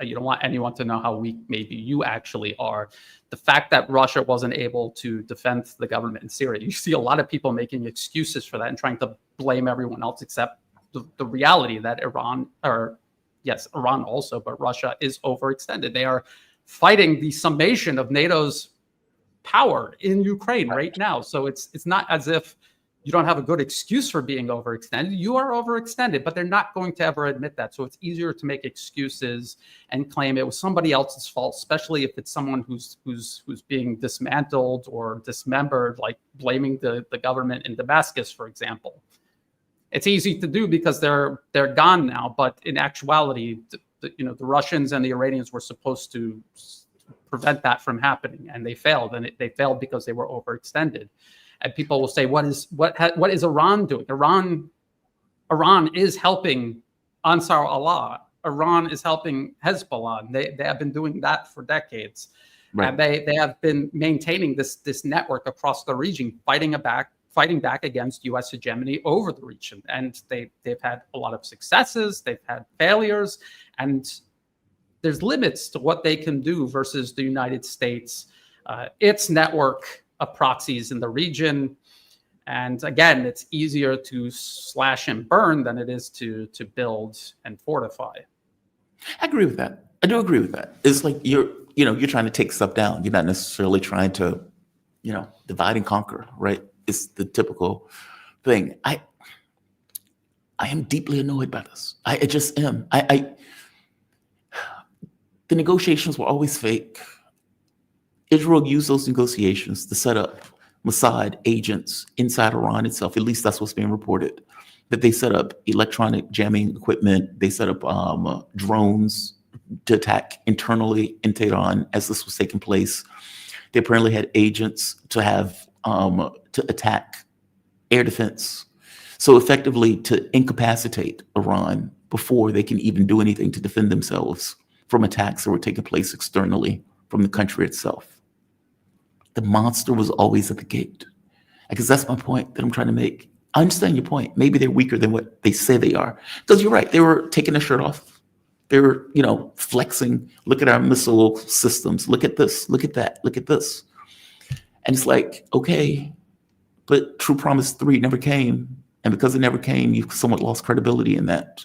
You don't want anyone to know how weak maybe you actually are. The fact that Russia wasn't able to defend the government in Syria, you see a lot of people making excuses for that and trying to blame everyone else, except the reality that Iran also, but Russia is overextended. They are fighting the summation of NATO's power in Ukraine right now. So it's not as if you don't have a good excuse for being overextended. You are overextended, but they're not going to ever admit that. So it's easier to make excuses and claim it was somebody else's fault, especially if it's someone who's being dismantled or dismembered, like blaming the government in Damascus, for example. It's easy to do because they're gone now, but in actuality, the Russians and the Iranians were supposed to prevent that from happening, and they failed, and they failed because they were overextended. And people will say, what is Iran doing? Iran is helping Ansar Allah. Iran is helping Hezbollah. They have been doing that for decades. Right. And they have been maintaining this network across the region, fighting fighting back against U.S. hegemony over the region. And they've had a lot of successes, they've had failures, and there's limits to what they can do versus the United States, its network of proxies in the region. And again, it's easier to slash and burn than it is to build and fortify. I agree with that. I do agree with that. It's like you're trying to take stuff down. You're not necessarily trying to, divide and conquer, right? It's the typical thing. I am deeply annoyed by this. I just am. The negotiations were always fake. Israel used those negotiations to set up Mossad agents inside Iran itself. At least that's what's being reported. That they set up electronic jamming equipment. They set up drones to attack internally in Tehran as this was taking place. They apparently had agents to have to attack air defense. So effectively to incapacitate Iran before they can even do anything to defend themselves from attacks that were taking place externally from the country itself. The monster was always at the gate. I guess that's my point that I'm trying to make. I understand your point. Maybe they're weaker than what they say they are. Because you're right, they were taking their shirt off. They were, flexing. Look at our missile systems. Look at this. Look at that. Look at this. And it's like, okay, but True Promise 3 never came. And because it never came, you've somewhat lost credibility in that.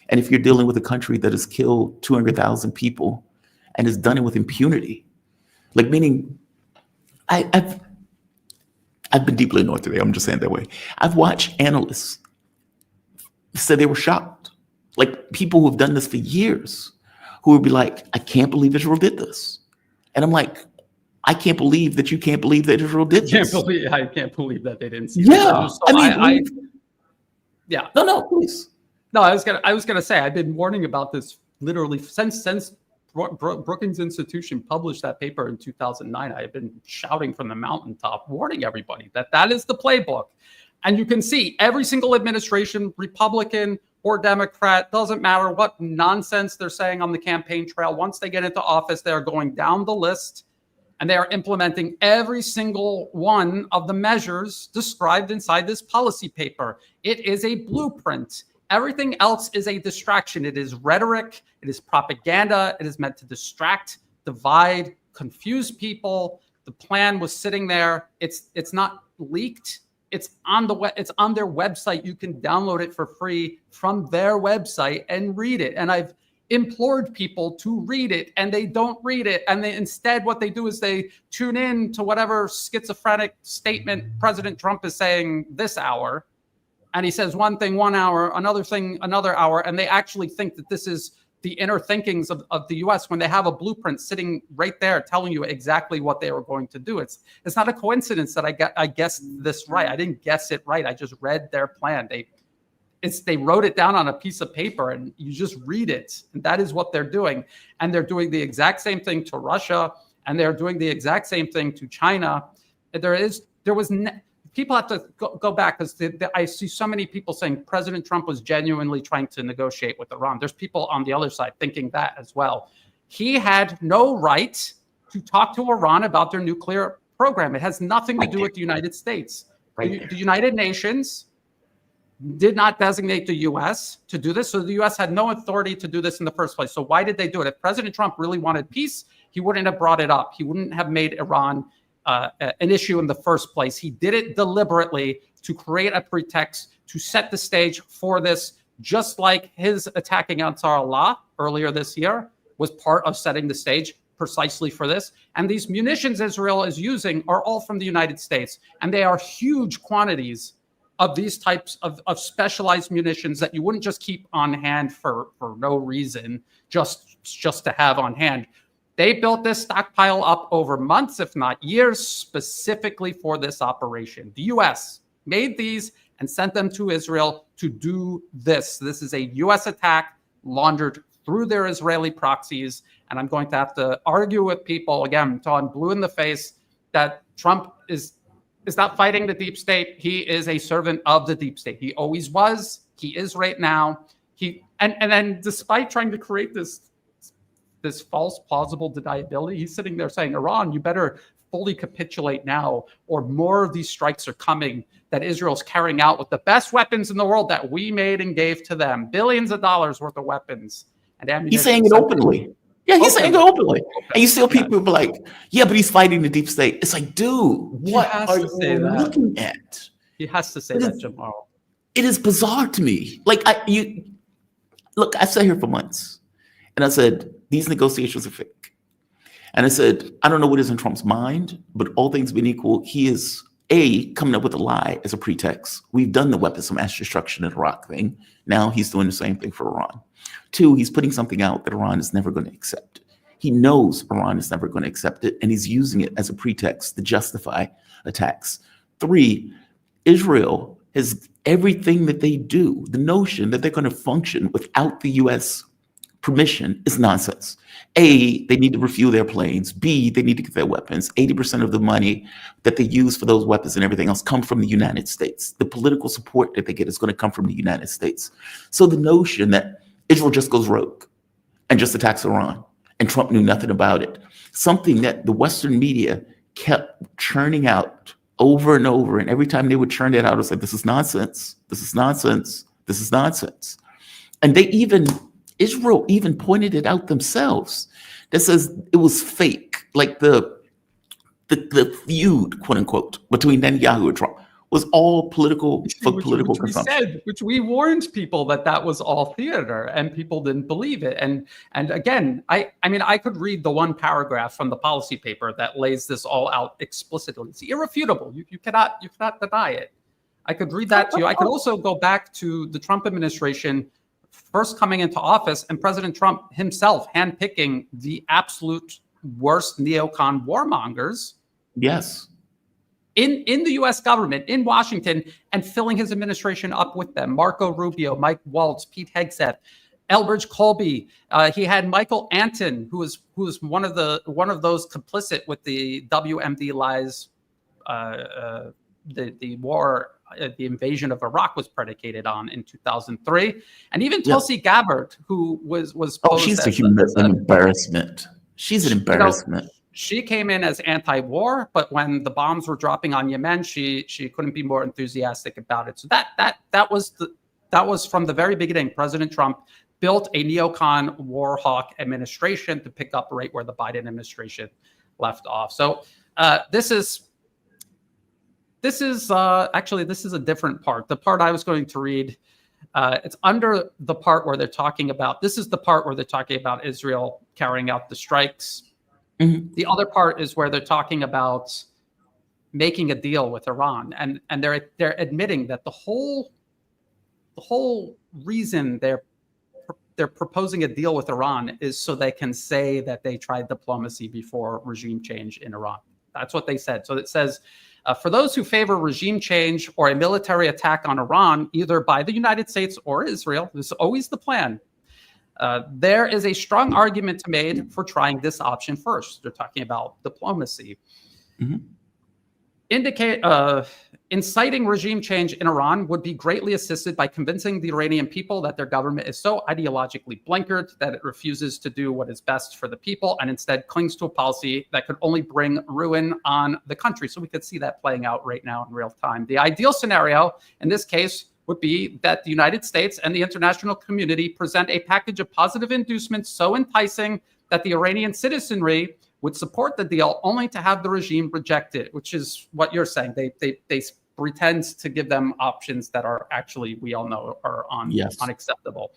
And if you're dealing with a country that has killed 200,000 people and has done it with impunity, like meaning, I've been deeply annoyed today. I'm just saying that way. I've watched analysts say they were shocked. Like people who have done this for years who would be like, I can't believe Israel did this. And I'm like, I can't believe that you can't believe that Israel did this. I can't believe that they didn't see Yeah. this. So yeah. No, please. No, I was gonna say I've been warning about this literally since Brookings Institution published that paper in 2009. I have been shouting from the mountaintop, warning everybody that is the playbook. And you can see every single administration, Republican or Democrat, doesn't matter what nonsense they're saying on the campaign trail. Once they get into office, they're going down the list and they are implementing every single one of the measures described inside this policy paper. It is a blueprint. Everything else is a distraction. It is rhetoric. It is propaganda. It is meant to distract, divide, confuse people. The plan was sitting there. It's not leaked. It's on it's on their website. You can download it for free from their website and read it. And I've implored people to read it, and they don't read it. And instead, what they do is they tune in to whatever schizophrenic statement President Trump is saying this hour. And he says one thing 1 hour, another thing another hour, and they actually think that this is the inner thinkings of the U.S. when they have a blueprint sitting right there telling you exactly what they were going to do. It's not a coincidence that I guessed this right. I didn't guess it right. I just read their plan. They wrote it down on a piece of paper, and you just read it. And that is what they're doing. And they're doing the exact same thing to Russia, and they're doing the exact same thing to China. People have to go back because I see so many people saying President Trump was genuinely trying to negotiate with Iran. There's people on the other side thinking that as well. He had no right to talk to Iran about their nuclear program. It has nothing to do with the United States. The United Nations did not designate the U.S. to do this. So the U.S. had no authority to do this in the first place. So why did they do it? If President Trump really wanted peace, he wouldn't have brought it up. He wouldn't have made Iran an issue in the first place. He did it deliberately to create a pretext to set the stage for this, just like his attacking Ansar Allah earlier this year was part of setting the stage precisely for this. And these munitions Israel is using are all from the United States, and they are huge quantities of these types of specialized munitions that you wouldn't just keep on hand for no reason, just to have on hand. They built this stockpile up over months, if not years, specifically for this operation. The U.S. made these and sent them to Israel to do this. This is a U.S. attack laundered through their Israeli proxies. And I'm going to have to argue with people, again, until I'm blue in the face, that Trump is not fighting the deep state. He is a servant of the deep state. He always was. He is right now. And then despite trying to create this this false plausible deniability. He's sitting there saying, Iran, you better fully capitulate now, or more of these strikes are coming that Israel's carrying out with the best weapons in the world that we made and gave to them, billions of dollars worth of weapons and ammunition. He's saying it openly. Yeah, he's saying it openly. And you still people be like, yeah, but he's fighting the deep state. It's like, dude, what are you looking at? He has to say that, Jamal. It is bizarre to me. Like, look, I sat here for months and I said, these negotiations are fake. And I said, I don't know what is in Trump's mind, but all things being equal, he is coming up with a lie as a pretext. We've done the weapons of mass destruction in Iraq thing. Now he's doing the same thing for Iran. 2, he's putting something out that Iran is never going to accept. He knows Iran is never going to accept it, and he's using it as a pretext to justify attacks. 3, Israel has everything that they do. The notion that they're going to function without the U.S. permission is nonsense. A, they need to refuel their planes. B, they need to get their weapons. 80% of the money that they use for those weapons and everything else come from the United States. The political support that they get is going to come from the United States. So the notion that Israel just goes rogue and just attacks Iran and Trump knew nothing about it, something that the Western media kept churning out over and over. And every time they would churn it out, it was like, this is nonsense. This is nonsense. This is nonsense. And Israel even pointed it out themselves. That says it was fake, like the feud, quote unquote, between Netanyahu and Trump was all political for political consumption. Which we warned people that was all theater, and people didn't believe it. And again, I mean, I could read the one paragraph from the policy paper that lays this all out explicitly. It's irrefutable. You cannot deny it. I could read that to you. I could also go back to the Trump administration first coming into office and President Trump himself handpicking the absolute worst neocon warmongers. Yes. In the U.S. government, in Washington, and filling his administration up with them. Marco Rubio, Mike Waltz, Pete Hegseth, Elbridge Colby. He had Michael Anton, who was one of those complicit with the WMD lies. The war, the invasion of Iraq was predicated on in 2003, and even Tulsi Gabbard, who was she's an embarrassment. She's an embarrassment. She came in as anti-war, but when the bombs were dropping on Yemen, she couldn't be more enthusiastic about it. So that was from the very beginning. President Trump built a neocon war hawk administration to pick up right where the Biden administration left off. So this is a different part. The part I was going to read, it's under the part where they're talking about. This is the part where they're talking about Israel carrying out the strikes. Mm-hmm. The other part is where they're talking about making a deal with Iran, and they're admitting that the whole reason they're proposing a deal with Iran is so they can say that they tried diplomacy before regime change in Iran. That's what they said. So it says, for those who favor regime change or a military attack on Iran, either by the United States or Israel, this is always the plan. There is a strong argument made for trying this option first. They're talking about diplomacy. Mm-hmm. Inciting regime change in Iran would be greatly assisted by convincing the Iranian people that their government is so ideologically blinkered that it refuses to do what is best for the people and instead clings to a policy that could only bring ruin on the country. So we could see that playing out right now in real time. The ideal scenario in this case would be that the United States and the international community present a package of positive inducements so enticing that the Iranian citizenry would support the deal only to have the regime reject it, which is what you're saying. They pretend to give them options that are actually, we all know, are unacceptable.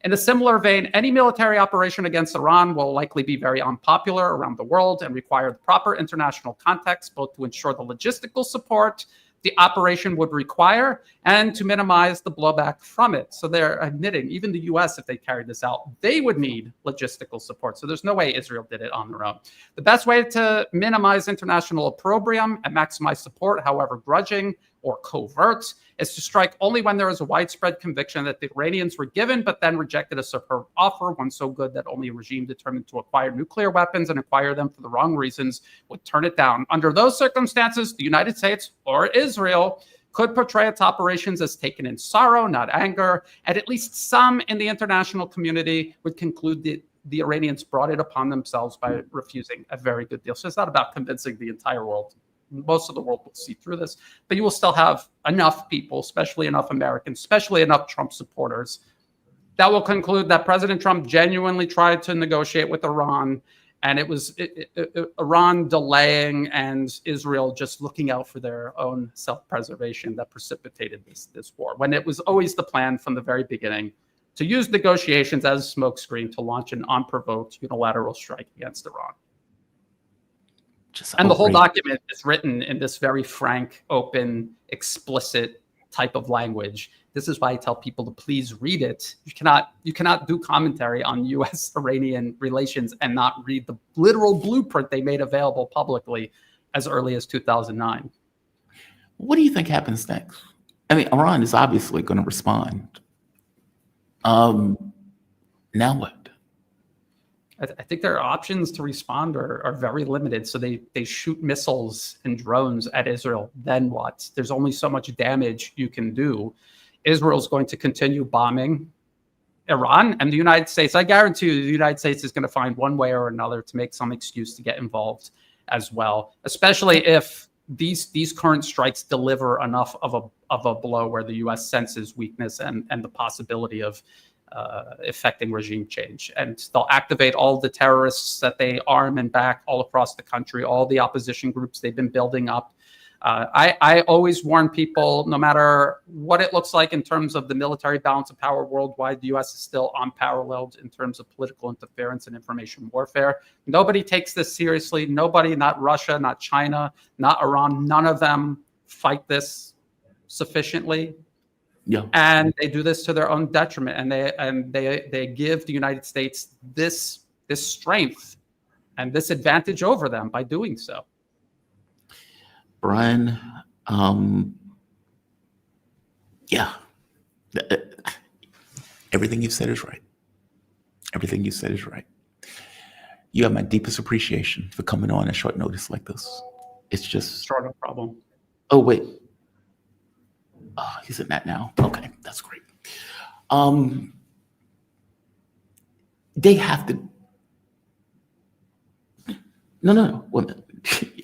In a similar vein, any military operation against Iran will likely be very unpopular around the world and require the proper international context, both to ensure the logistical support the operation would require and to minimize the blowback from it. So they're admitting, even the US, if they carried this out, they would need logistical support. So there's no way Israel did it on their own. The best way to minimize international opprobrium and maximize support, however grudging or covert, is to strike only when there is a widespread conviction that the Iranians were given but then rejected a superb offer, one so good that only a regime determined to acquire nuclear weapons and acquire them for the wrong reasons would turn it down. Under those circumstances, the United States or Israel could portray its operations as taken in sorrow, not anger, and at least some in the international community would conclude the Iranians brought it upon themselves by refusing a very good deal. So it's not about convincing the entire world. Most of the world will see through this, but you will still have enough people, especially enough Americans, especially enough Trump supporters, that will conclude that President Trump genuinely tried to negotiate with Iran, and it was Iran delaying and Israel just looking out for their own self-preservation that precipitated this war, when it was always the plan from the very beginning to use negotiations as a smokescreen to launch an unprovoked unilateral strike against Iran. And the whole document is written in this very frank, open, explicit type of language. This is why I tell people to please read it. You cannot do commentary on U.S.-Iranian relations and not read the literal blueprint they made available publicly as early as 2009. What do you think happens next? I mean, Iran is obviously going to respond. Now what? I think their options to respond are very limited. So they shoot missiles and drones at Israel. Then what? There's only so much damage you can do. Israel's going to continue bombing Iran and the United States. I guarantee you the United States is going to find one way or another to make some excuse to get involved as well, especially if these current strikes deliver enough of a blow where the U.S. senses weakness and the possibility of effecting regime change. And they'll activate all the terrorists that they arm and back all across the country, all the opposition groups they've been building up. I always warn people, no matter what it looks like in terms of the military balance of power worldwide, the U.S. is still unparalleled in terms of political interference and information warfare. Nobody takes this seriously. Nobody, not Russia, not China, not Iran, none of them fight this sufficiently. Yeah. And they do this to their own detriment, and they give the United States this strength and this advantage over them by doing so. Brian, yeah, everything you said is right. Everything you said is right. You have my deepest appreciation for coming on at short notice like this. It's just Sure, no problem. Oh wait. Oh, he's in that now. Okay, that's great. They have to. No. Wait a minute.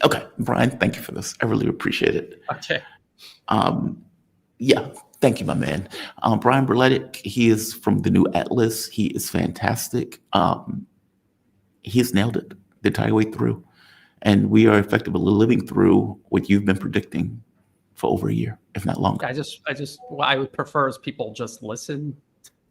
Okay, Brian, thank you for this. I really appreciate it. Okay. Yeah, thank you, my man. Brian Berletic, he is from the new Atlas. He is fantastic. He's nailed it the entire way through. And we are effectively living through what you've been predicting for over a year, if not longer. What I would prefer is people just listen.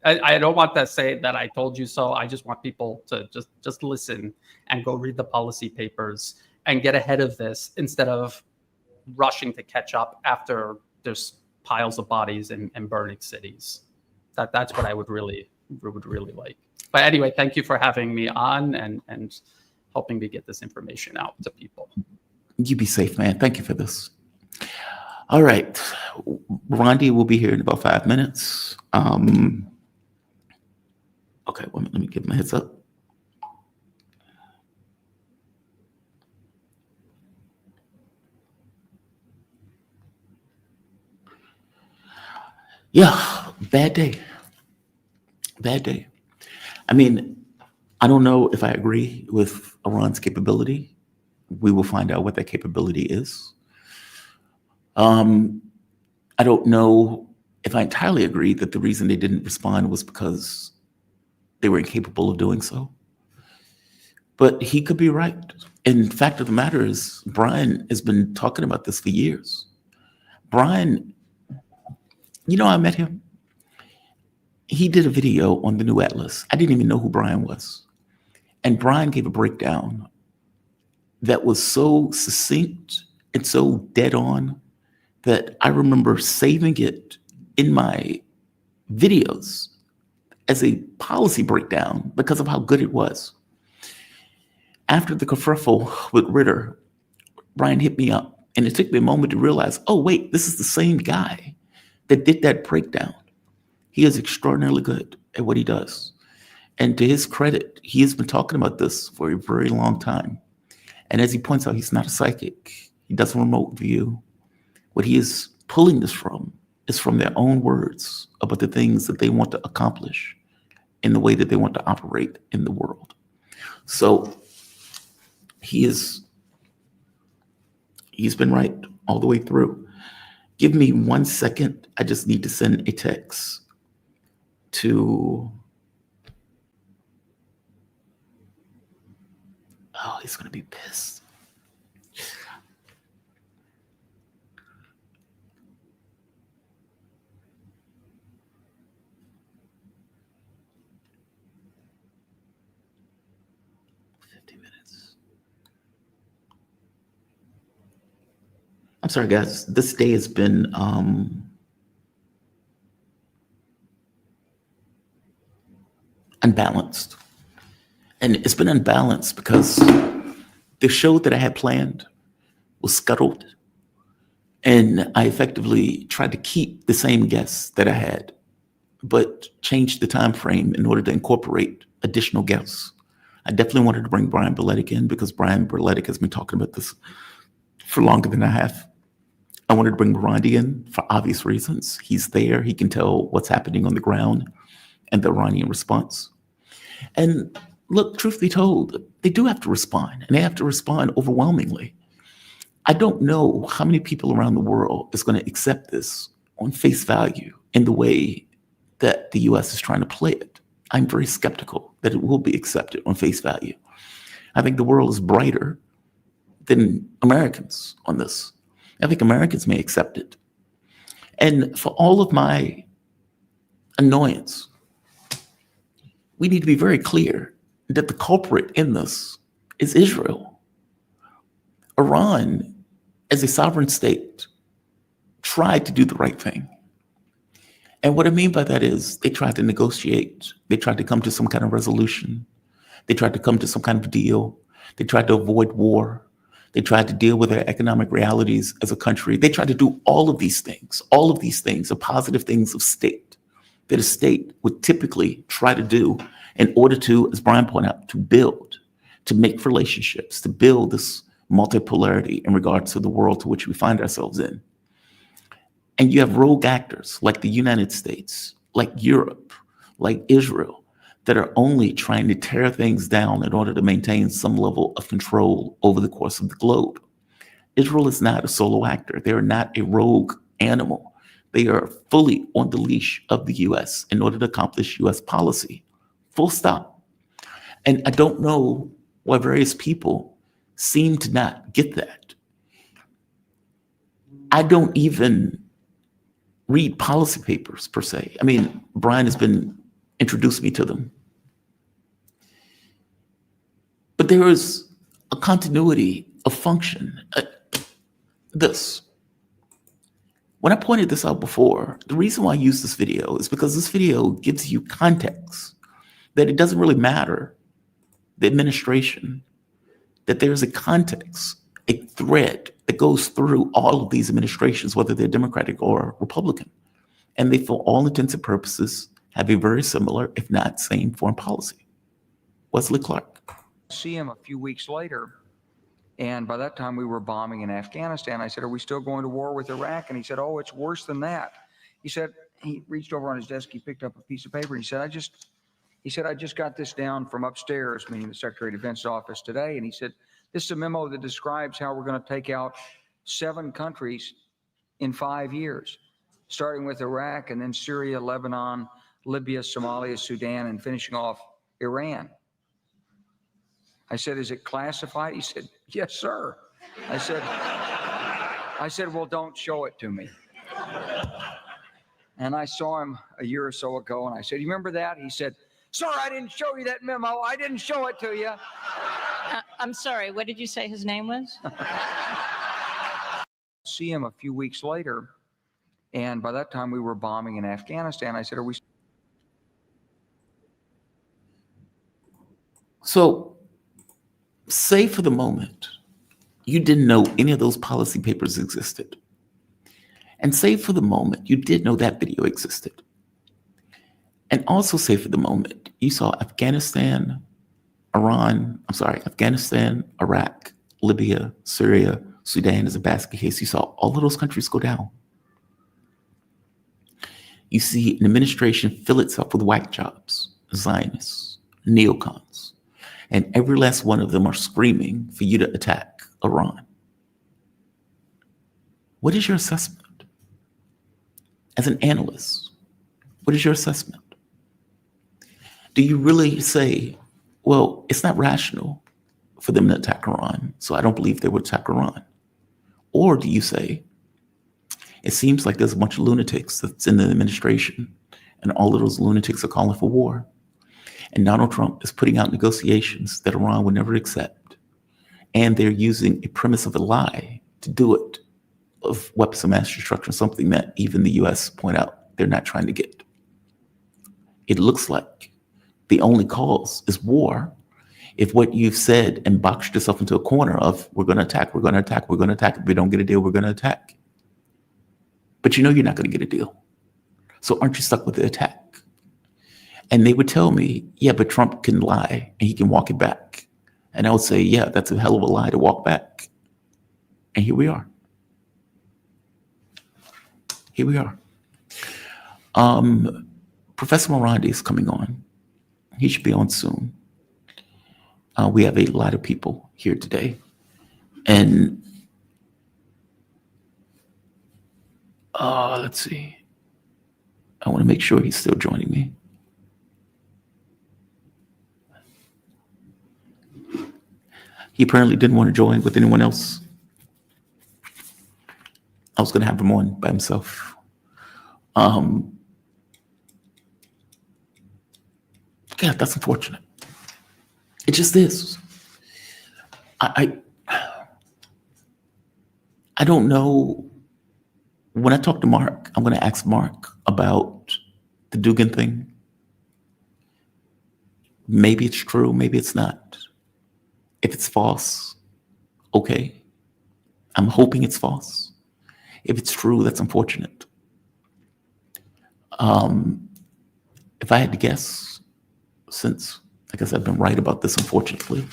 I don't want to say that I told you so. I just want people to just listen and go read the policy papers and get ahead of this instead of rushing to catch up after there's piles of bodies and burning cities. That's what I would really like. But anyway, thank you for having me on and helping me get this information out to people. You be safe, man. Thank you for this. All right. Marandi will be here in about 5 minutes. Okay, well, let me give my heads up. Yeah, bad day. Bad day. I mean, I don't know if I agree with Iran's capability. We will find out what that capability is. I don't know if I entirely agree that the reason they didn't respond was because they were incapable of doing so. But he could be right. And the fact of the matter is, Brian has been talking about this for years. Brian, you know, I met him. He did a video on the new Atlas. I didn't even know who Brian was. And Brian gave a breakdown that was so succinct and so dead on that I remember saving it in my videos as a policy breakdown because of how good it was. After the kerfuffle with Ritter, Brian hit me up, and it took me a moment to realize, oh, wait, this is the same guy that did that breakdown. He is extraordinarily good at what he does. And to his credit, he has been talking about this for a very long time. And as he points out, he's not a psychic. He does a remote view. What he is pulling this from is from their own words about the things that they want to accomplish in the way that they want to operate in the world. So he's been right all the way through. Give me 1 second. I just need to send a text to, oh, he's going to be pissed. I'm sorry, guys. This day has been unbalanced. And it's been unbalanced because the show that I had planned was scuttled. And I effectively tried to keep the same guests that I had, but changed the time frame in order to incorporate additional guests. I definitely wanted to bring Brian Berletic in because Brian Berletic has been talking about this for longer than I have. I wanted to bring Marandi in for obvious reasons. He's there. He can tell what's happening on the ground and the Iranian response. And look, truth be told, they do have to respond, and they have to respond overwhelmingly. I don't know how many people around the world is going to accept this on face value in the way that the U.S. is trying to play it. I'm very skeptical that it will be accepted on face value. I think the world is brighter than Americans on this. I think Americans may accept it. And for all of my annoyance, we need to be very clear that the culprit in this is Israel. Iran, as a sovereign state, tried to do the right thing. And what I mean by that is they tried to negotiate. They tried to come to some kind of resolution. They tried to come to some kind of deal. They tried to avoid war. They tried to deal with their economic realities as a country. They tried to do all of these things. All of these things are positive things of state that a state would typically try to do in order to, as Brian pointed out, to build, to make relationships, to build this multipolarity in regards to the world to which we find ourselves in. And you have rogue actors like the United States, like Europe, like Israel, that are only trying to tear things down in order to maintain some level of control over the course of the globe. Israel is not a solo actor. They are not a rogue animal. They are fully on the leash of the US in order to accomplish US policy. Full stop. And I don't know why various people seem to not get that. I don't even read policy papers per se. I mean, Brian has been introduced me to them. But there is a continuity of function. When I pointed this out before, the reason why I use this video is because this video gives you context that it doesn't really matter the administration, that there's a context, a thread that goes through all of these administrations, whether they're Democratic or Republican. And they, for all intents and purposes, have a very similar, if not same, foreign policy. Wesley Clark. See him a few weeks later, and by that time we were bombing in Afghanistan. I said, "Are we still going to war with Iraq?" And he said, "Oh, it's worse than that." He said, he reached over on his desk, he picked up a piece of paper, and he said, I just got this down from upstairs, meaning the Secretary of Defense's office today. And he said, "This is a memo that describes how we're going to take out 7 countries in 5 years, starting with Iraq and then Syria, Lebanon, Libya, Somalia, Sudan, and finishing off Iran." I said, "Is it classified?" He said, "Yes, sir." I said, "Well, don't show it to me." And I saw him a year or so ago, and I said, "You remember that?" He said, "Sir, I didn't show you that memo. I didn't show it to you." I'm sorry, what did you say his name was? See him a few weeks later, and by that time we were bombing in Afghanistan. I said, "Are we?" So, say for the moment, you didn't know any of those policy papers existed. And say for the moment, you did know that video existed. And also say for the moment, you saw Afghanistan, Iraq, Libya, Syria, Sudan as a basket case. You saw all of those countries go down. You see an administration fill itself with whack jobs. Zionists, neocons, and every last one of them are screaming for you to attack Iran. What is your assessment? As an analyst, what is your assessment? Do you really say, well, it's not rational for them to attack Iran, so I don't believe they would attack Iran? Or do you say, it seems like there's a bunch of lunatics that's in the administration, and all of those lunatics are calling for war. And Donald Trump is putting out negotiations that Iran would never accept. And they're using a premise of a lie to do it, of weapons of mass destruction, something that even the US point out they're not trying to get. It looks like the only cause is war if what you've said and boxed yourself into a corner of, we're going to attack, we're going to attack, we're going to attack. If we don't get a deal, we're going to attack. But you know you're not going to get a deal. So aren't you stuck with the attack? And they would tell me, yeah, but Trump can lie and he can walk it back. And I would say, yeah, that's a hell of a lie to walk back. And here we are. Here we are. Professor Marandi is coming on. He should be on soon. We have a lot of people here today. And let's see. I want to make sure he's still joining me. He apparently didn't want to join with anyone else. I was going to have him on by himself. God, that's unfortunate. It just is. I don't know. When I talk to Mark, I'm going to ask Mark about the Dugan thing. Maybe it's true, maybe it's not. If it's false, okay. I'm hoping it's false. If it's true, that's unfortunate. If I had to guess, since I guess I've been right about this, unfortunately,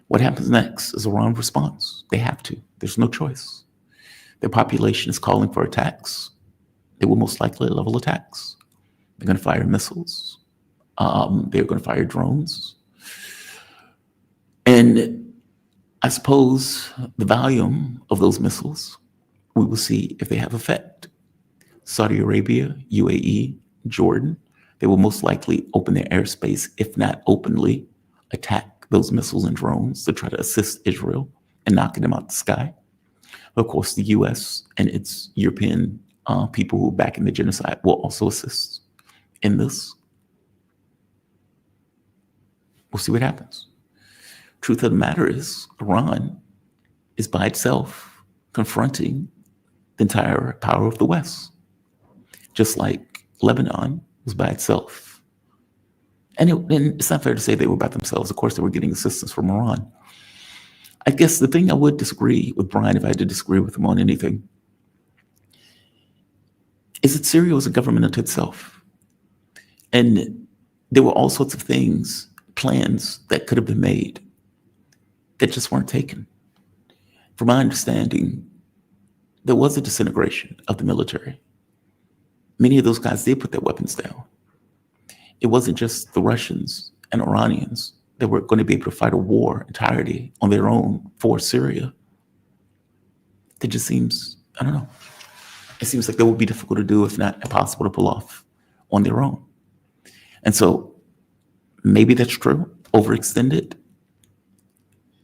what happens next is Iran response. They have to. There's no choice. Their population is calling for attacks. They will most likely level attacks. They're going to fire missiles. They're going to fire drones. And I suppose the volume of those missiles, we will see if they have effect. Saudi Arabia, UAE, Jordan, they will most likely open their airspace, if not openly, attack those missiles and drones to try to assist Israel in knocking them out the sky. Of course, the US and its European people who are backing the genocide will also assist in this. We'll see what happens. Truth of the matter is, Iran is by itself confronting the entire power of the West, just like Lebanon was by itself. And it's not fair to say they were by themselves. Of course, they were getting assistance from Iran. I guess the thing I would disagree with Brian, if I had to disagree with him on anything, is that Syria was a government unto itself. And there were all sorts of things, plans that could have been made that just weren't taken. From my understanding, there was a disintegration of the military. Many of those guys did put their weapons down. It wasn't just the Russians and Iranians that were going to be able to fight a war entirely on their own for Syria. It just seems, I don't know. It seems like that would be difficult to do, if not impossible to pull off on their own. And so maybe that's true. Overextended.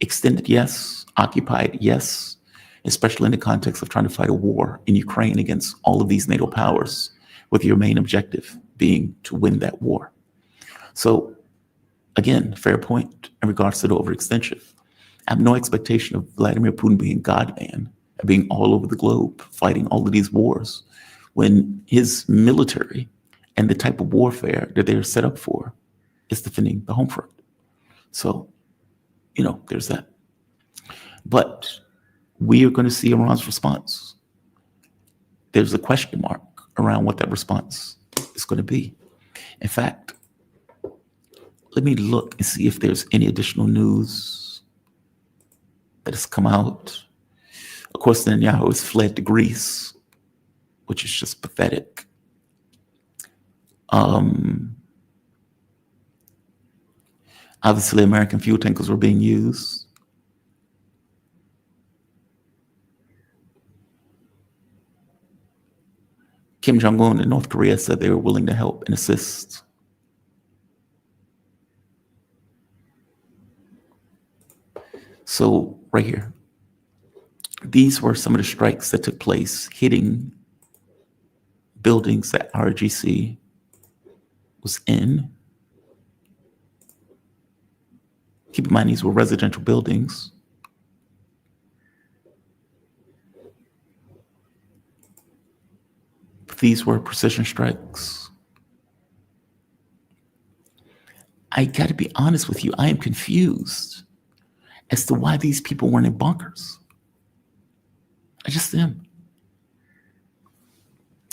Extended, yes. Occupied, yes. Especially in the context of trying to fight a war in Ukraine against all of these NATO powers, with your main objective being to win that war. So again, fair point in regards to the overextension. I have no expectation of Vladimir Putin being God-man, being all over the globe, fighting all of these wars, when his military and the type of warfare that they're set up for is defending the home front. So, there's that. But we are going to see Iran's response. There's a question mark around what that response is going to be. In fact, let me look and see if there's any additional news that has come out. Of course, Netanyahu has fled to Greece, which is just pathetic. Obviously, American fuel tankers were being used. Kim Jong-un in North Korea said they were willing to help and assist. So right here, these were some of the strikes that took place, hitting buildings that RGC was in. Keep in mind, these were residential buildings. These were precision strikes. I got to be honest with you, I am confused as to why these people weren't in bunkers. I just am.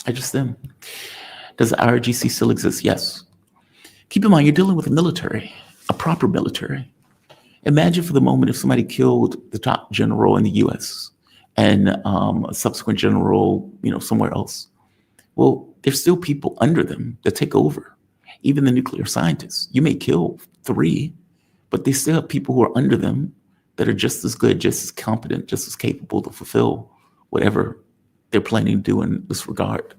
Does the IRGC still exist? Yes. Keep in mind, you're dealing with a military, a proper military. Imagine for the moment if somebody killed the top general in the US and a subsequent general, somewhere else. Well, there's still people under them that take over. Even the nuclear scientists. You may kill 3, but they still have people who are under them that are just as good, just as competent, just as capable to fulfill whatever they're planning to do in this regard.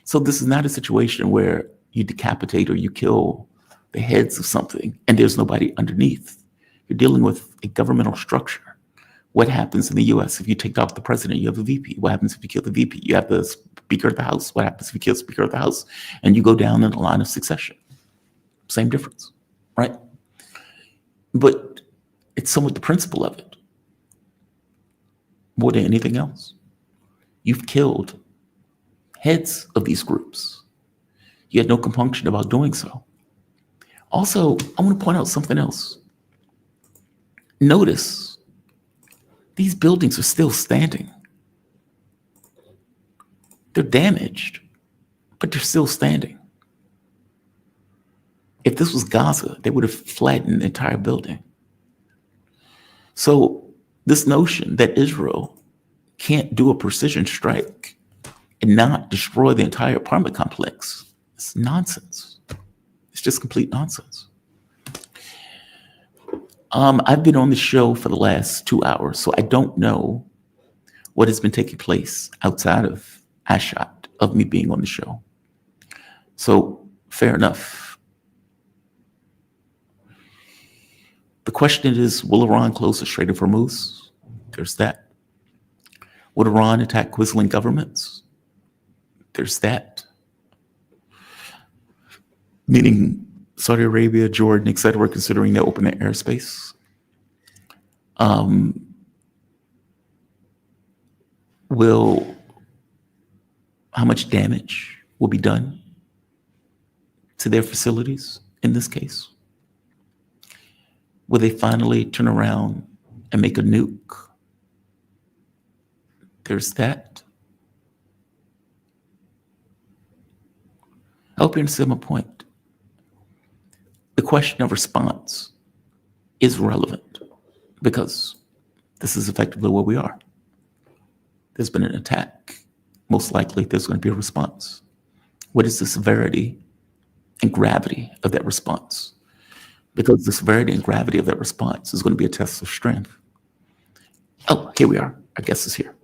So this is not a situation where you decapitate or you kill the heads of something and there's nobody underneath. You're dealing with a governmental structure. What happens in the US if you take off the president? You have a VP. What happens if you kill the VP? You have the Speaker of the House. What happens if you kill the Speaker of the House? And you go down in the line of succession. Same difference, right? But it's somewhat the principle of it. More than anything else. You've killed heads of these groups. You had no compunction about doing so. Also, I want to point out something else. Notice, these buildings are still standing. They're damaged, but they're still standing. If this was Gaza, they would have flattened the entire building. So this notion that Israel can't do a precision strike and not destroy the entire apartment complex, it's nonsense. It's just complete nonsense. I've been on the show for the last 2 hours, so I don't know what has been taking place outside of Ashot, of me being on the show. So fair enough. The question is, will Iran close the Strait of Hormuz? There's that. Would Iran attack Muslim governments? There's that. Meaning Saudi Arabia, Jordan, etc., are considering to open their airspace. How much damage will be done to their facilities in this case? Will they finally turn around and make a nuke? There's that. I hope you understand my point. The question of response is relevant because this is effectively where we are. There's been an attack. Most likely there's going to be a response. What is the severity and gravity of that response? Because the severity and gravity of that response is going to be a test of strength. Oh, here we are. Our guest is here.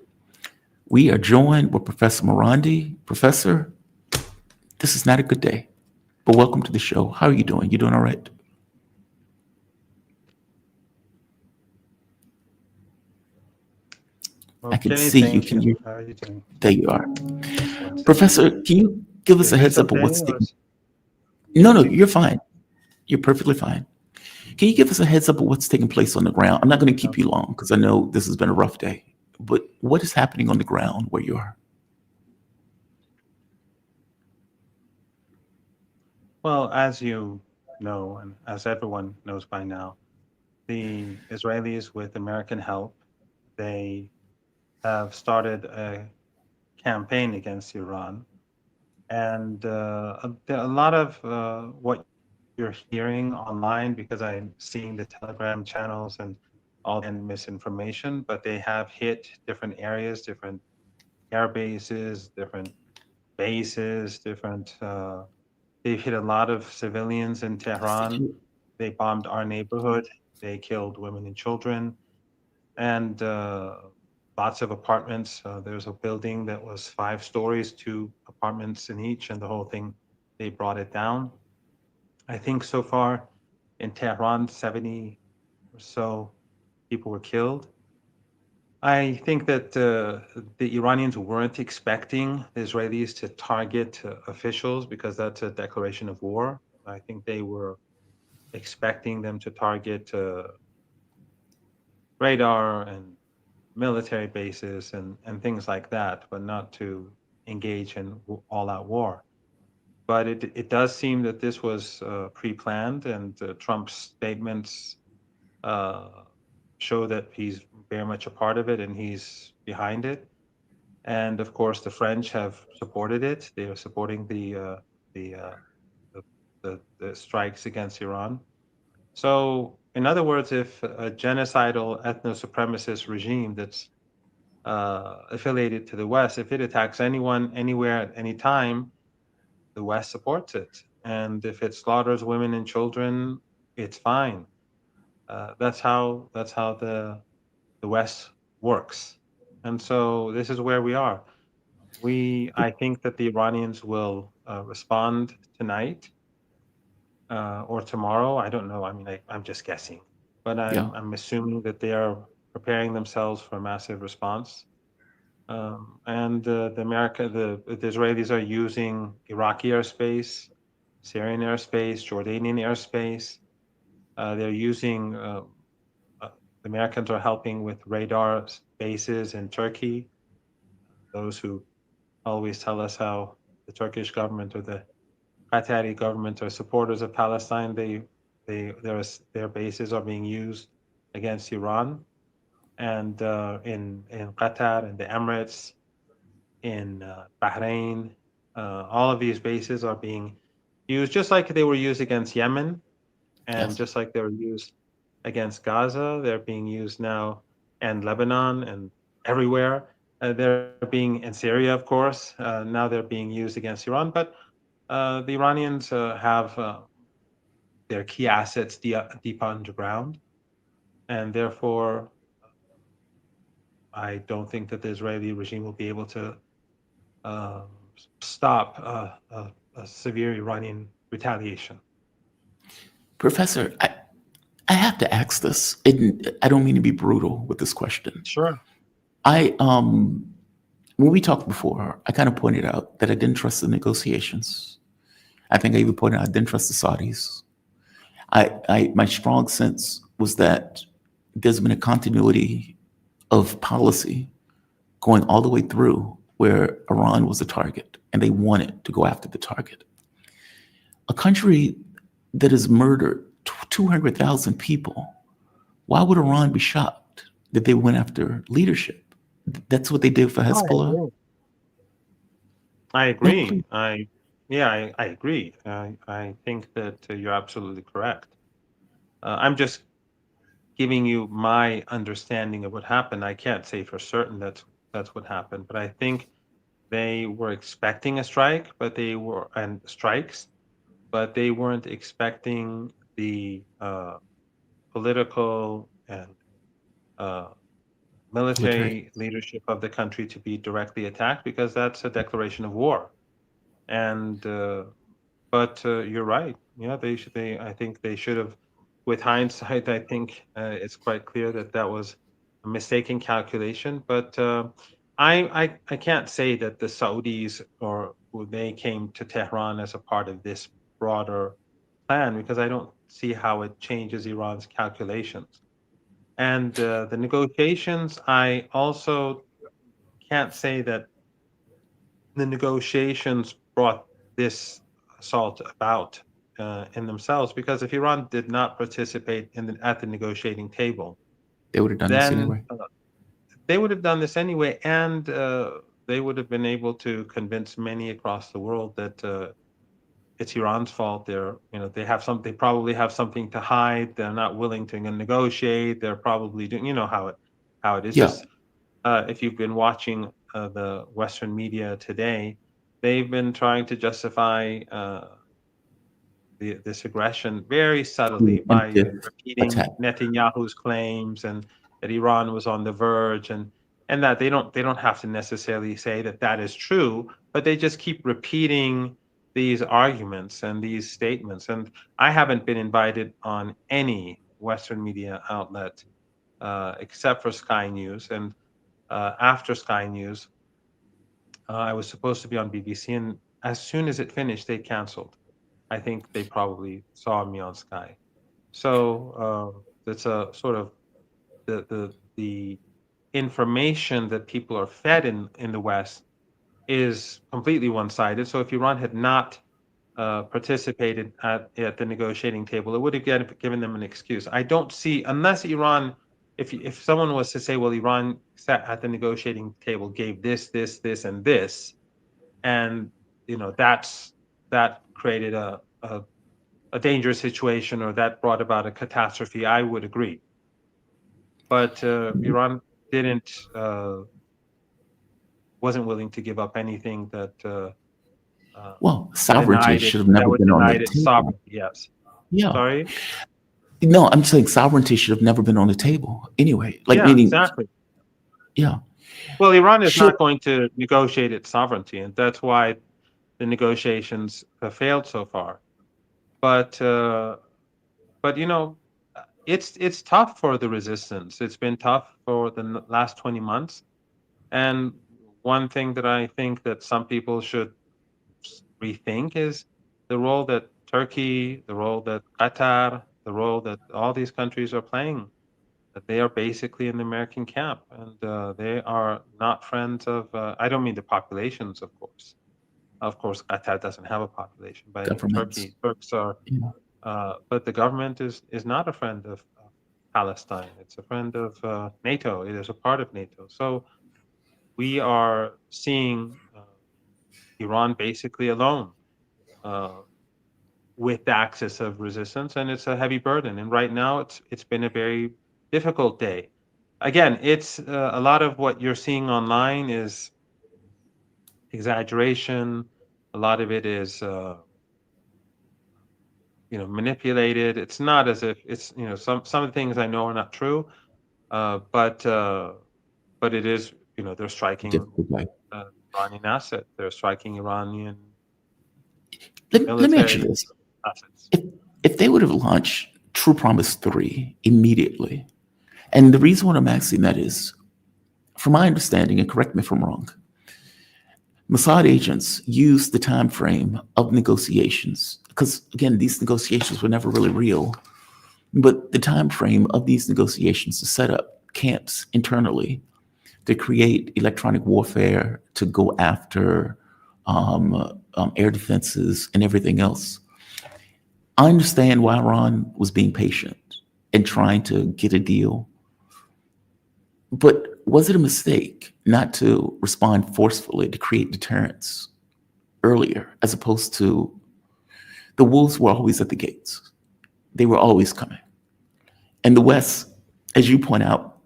We are joined with Professor Marandi. Professor, this is not a good day, but welcome to the show. How are you doing? You doing all right? I can see you. Can you? How are you doing? There you are. Professor, can you give us a heads up of what's taking? No, you're fine. You're perfectly fine. Can you give us a heads up of what's taking place on the ground? I'm not going to keep you long because I know this has been a rough day, but what is happening on the ground where you are? Well, as you know, and as everyone knows by now, the Israelis, with American help, they have started a campaign against Iran. And there are a lot of what you're hearing online, because I'm seeing the Telegram channels and all the misinformation, but they have hit different areas, different air bases, different bases, they've hit a lot of civilians in Tehran. they bombed our neighborhood. They killed women and children, and lots of apartments. There's a building that was 5 stories, 2 apartments in each, and the whole thing, they brought it down. I think so far in Tehran, 70 or so people were killed. I think that the Iranians weren't expecting the Israelis to target officials because that's a declaration of war. I think they were expecting them to target radar and military bases and things like that, but not to engage in all-out war. But it does seem that this was pre-planned, and Trump's statements show that he's very much a part of it and he's behind it. And of course, the French have supported it. They are supporting the, uh, the strikes against Iran. So, in other words, if a genocidal ethno-supremacist regime that's affiliated to the West, if it attacks anyone, anywhere, at any time, the West supports it. And if it slaughters women and children, it's fine. That's how the West works. And so this is where we are. I think that the Iranians will respond tonight or tomorrow. I don't know. I mean, I'm just guessing, but Yeah. I'm assuming that they are preparing themselves for a massive response. And the Israelis are using Iraqi airspace, Syrian airspace, Jordanian airspace. They're using the Americans are helping with radar bases in Turkey. Those who always tell us how the Turkish government or the Qatari government are supporters of Palestine, their bases are being used against Iran, and in Qatar and the Emirates, in Bahrain, all of these bases are being used just like they were used against Yemen, and Yes. just like they were used against Gaza, they're being used now, and Lebanon and everywhere. They're being in Syria, of course. Now they're being used against Iran, but the Iranians have their key assets deep underground, and therefore, I don't think that the Israeli regime will be able to uh, stop a severe Iranian retaliation. Professor, I have to ask this. I don't mean to be brutal with this question. Sure. When we talked before, I kind of pointed out that I didn't trust the negotiations. I think I even pointed out I didn't trust the Saudis. My strong sense was that there's been a continuity of policy going all the way through where Iran was the target and they wanted to go after the target. A country that has murdered 200,000 people, why would Iran be shocked that they went after leadership? That's what they did for Hezbollah. I agree. I agree. I think that you're absolutely correct. I'm just giving you my understanding of what happened. I can't say for certain that's what happened, but I think they were expecting a strike, and strikes, but they weren't expecting the political and military leadership of the country to be directly attacked, because that's a declaration of war. And but you're right. Yeah, I think they should have. With hindsight, I think it's quite clear that that was a mistaken calculation. But I can't say that the Saudis they came to Tehran as a part of this broader plan, because I don't see how it changes Iran's calculations. And the negotiations, I also can't say that the negotiations brought this assault about in themselves, because if Iran did not participate at the negotiating table, They would have done this anyway. They would have done this anyway, and they would have been able to convince many across the world that it's Iran's fault. They probably have something to hide. They're not willing to negotiate. They're probably doing, how it is. Yeah. Just if you've been watching the Western media today, they've been trying to justify this aggression very subtly by Preemptive repeating attack. Netanyahu's claims and that Iran was on the verge, and that they don't have to necessarily say that that is true, but they just keep repeating these arguments and these statements. And I haven't been invited on any Western media outlet except for Sky News. And after Sky News, I was supposed to be on BBC, and as soon as it finished, they canceled. I think they probably saw me on Sky. So it's a sort of the information that people are fed in the West is completely one-sided. So if Iran had not participated at the negotiating table, it would have given them an excuse. I don't see, unless Iran, if someone was to say, well, Iran sat at the negotiating table, gave this, and this, and that created a dangerous situation, or that brought about a catastrophe, I would agree. But Iran wasn't willing to give up anything that Well, sovereignty should have never would been on deny the its table. sovereignty. Yes. Yeah. Sorry. No, I'm saying sovereignty should have never been on the table anyway. Like, Yeah, meaning, exactly. yeah. Well, Iran is Should- not going to negotiate its sovereignty, and that's why the negotiations have failed so far. But it's tough for the resistance. It's been tough for the last 20 months. And one thing that I think that some people should rethink is the role that Turkey, the role that Qatar, the role that all these countries are playing. That they are basically in the American camp, and they are not friends of. I don't mean the populations, of course. Of course, Qatar doesn't have a population, but I mean Governments. Turks are. Yeah. But the government is not a friend of Palestine. It's a friend of NATO. It is a part of NATO. So we are seeing Iran basically alone with the axis of resistance, and it's a heavy burden. And right now, it's been a very difficult day. Again, it's a lot of what you're seeing online is exaggeration. A lot of it is manipulated. It's not as if it's some of the things I know are not true, but it is they're striking Difficult way. Iranian asset. They're striking Iranian Let me ask you military this. assets. If they would have launched True Promise 3 immediately, and the reason why I'm asking that is, from my understanding, and correct me if I'm wrong, Mossad agents used the time frame of negotiations, because again, these negotiations were never really real, but the time frame of these negotiations to set up camps internally, to create electronic warfare, to go after air defenses and everything else. I understand why Iran was being patient and trying to get a deal, but was it a mistake not to respond forcefully to create deterrence earlier, as opposed to the wolves were always at the gates. They were always coming. And the West, as you point out,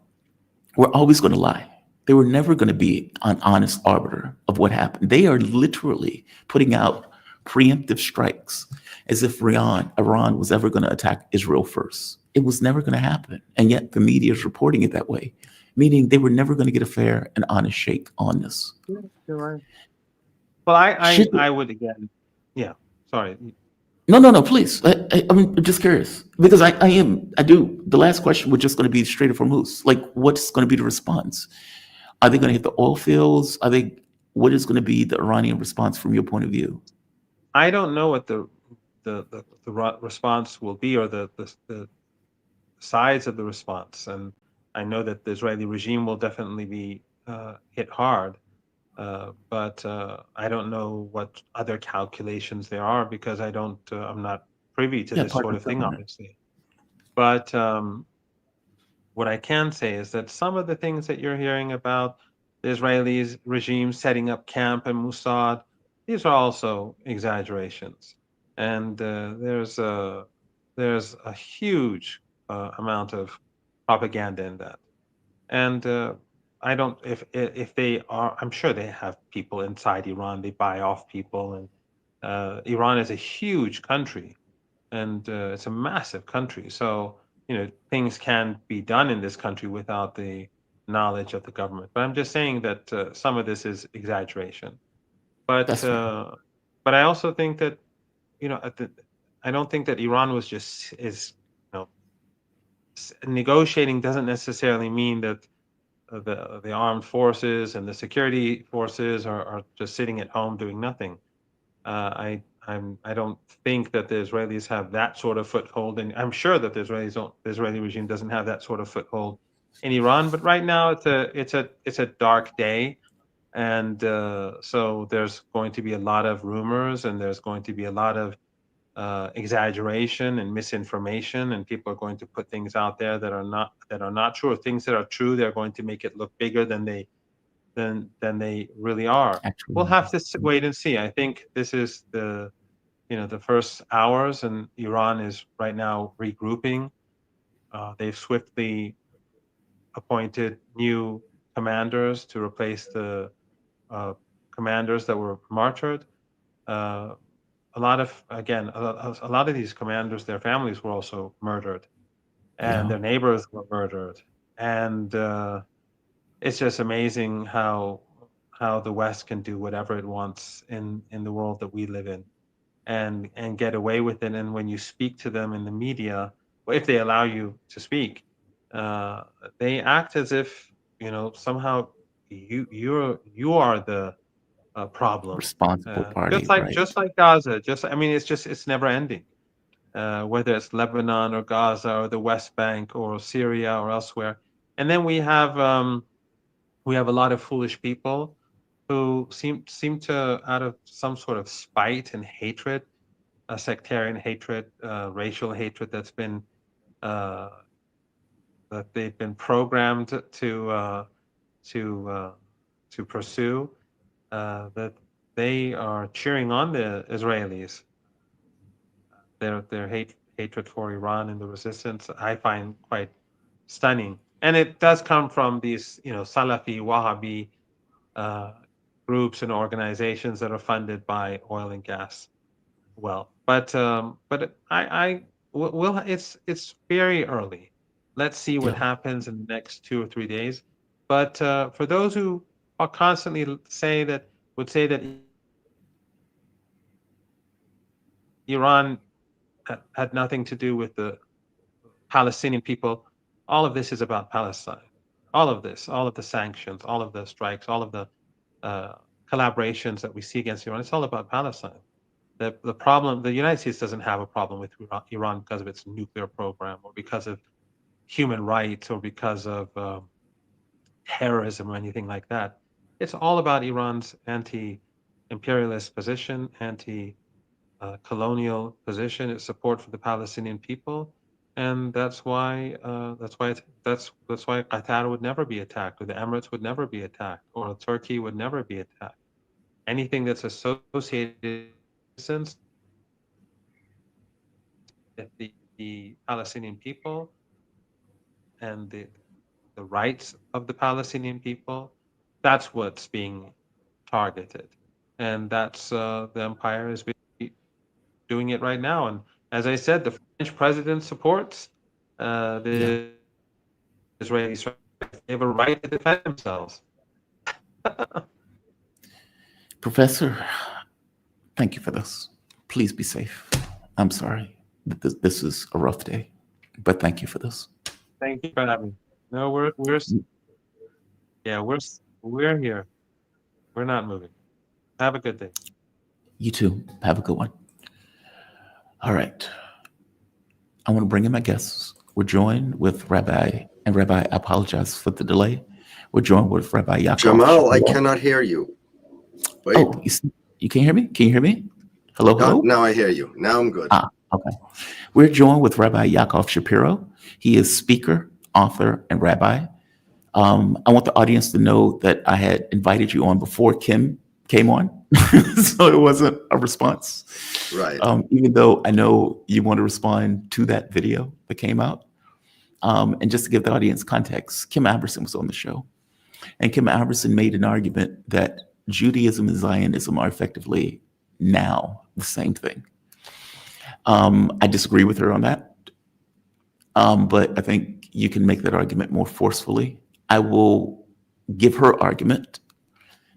were always going to lie. They were never going to be an honest arbiter of what happened. They are literally putting out preemptive strikes as if Iran was ever going to attack Israel first. It was never going to happen. And yet the media is reporting it that way, meaning they were never going to get a fair and honest shake on this. You're right. Well, I would again. Yeah. Sorry. No, please. I'm just curious because I do. The last question was just going to be straight from Moose. Like, what's going to be the response? Are they going to hit the oil fields? What is going to be the Iranian response from your point of view? I don't know what the response will be, or the size of the response. And I know that the Israeli regime will definitely be hit hard. But I don't know what other calculations there are because I'm not privy to this sort of thing, obviously. But what I can say is that some of the things that you're hearing about the Israeli regime setting up camp in Mossad, these are also exaggerations. And there's a huge amount of propaganda in that. And I don't, if they are, I'm sure they have people inside Iran, they buy off people. And Iran is a huge country. and it's a massive country. So things can be done in this country without the knowledge of the government. But I'm just saying that some of this is exaggeration. But That's fair. but I also think that I don't think that Iran was just negotiating doesn't necessarily mean that the armed forces and the security forces are just sitting at home doing nothing. I don't think that the Israelis have that sort of foothold, and I'm sure that the Israeli regime doesn't have that sort of foothold in Iran. But right now, it's a dark day, and so there's going to be a lot of rumors, and there's going to be a lot of exaggeration and misinformation, and people are going to put things out there that are not true, or things that are true. They're going to make it look bigger than they really are. Actually, We'll have to wait and see. I think this is the first hours, and Iran is right now regrouping. They've swiftly appointed new commanders to replace the commanders that were martyred. A lot of these commanders, their families were also murdered, and Yeah. their neighbors were murdered, and it's just amazing how the West can do whatever it wants in the world that we live in, and get away with it. And when you speak to them in the media, or if they allow you to speak, they act as if somehow you are the problem. Responsible party, right? Just like Gaza. It's never ending. Whether it's Lebanon or Gaza or the West Bank or Syria or elsewhere, and then we have a lot of foolish people who seem to, out of some sort of spite and hatred, sectarian hatred, racial hatred uh, that they've been programmed to pursue, that they are cheering on the Israelis. Their hatred for Iran and the resistance, I find quite stunning, and it does come from these Salafi Wahhabi groups and organizations that are funded by oil and gas wealth. But it's very early. Let's see what Yeah. happens in the next 2 or 3 days. But for those who are constantly would say that Iran had nothing to do with the Palestinian people, all of this is about Palestine. All of the sanctions, all of the strikes, all of the collaborations that we see against Iran, it's all about Palestine. The problem, the United States doesn't have a problem with Iran because of its nuclear program, or because of human rights, or because of terrorism or anything like that. It's all about Iran's anti-imperialist position, anti-colonial position, its support for the Palestinian people, and that's why Qatar would never be attacked, or the Emirates would never be attacked, or Turkey would never be attacked. Anything that's associated with the Palestinian people and the rights of the Palestinian people, that's what's being targeted, and that's the empire is doing it right now. And as I said, the French president supports the Israelis. They have a right to defend themselves. Professor, thank you for this. Please be safe. I'm sorry that this is a rough day, but thank you for this. Thank you for having me. No, we're here. We're not moving. Have a good day. You too. Have a good one. All right. I want to bring in my guests. We're joined with Rabbi, and Rabbi, I apologize for the delay. We're joined with Rabbi Yaakov. Jamal, I cannot hear you. Wait. Oh, you can hear me? Can you hear me? Hello, hello? Now I hear you. Now I'm good. Okay. We're joined with Rabbi Yaakov Shapiro. He is speaker, author, and rabbi. I want the audience to know that I had invited you on before Kim came on, so it wasn't a response. Right. Even though I know you want to respond to that video that came out. And just to give the audience context, Kim Iverson was on the show. And Kim Iverson made an argument that Judaism and Zionism are effectively now the same thing. I disagree with her on that. But I think you can make that argument more forcefully. I will give her argument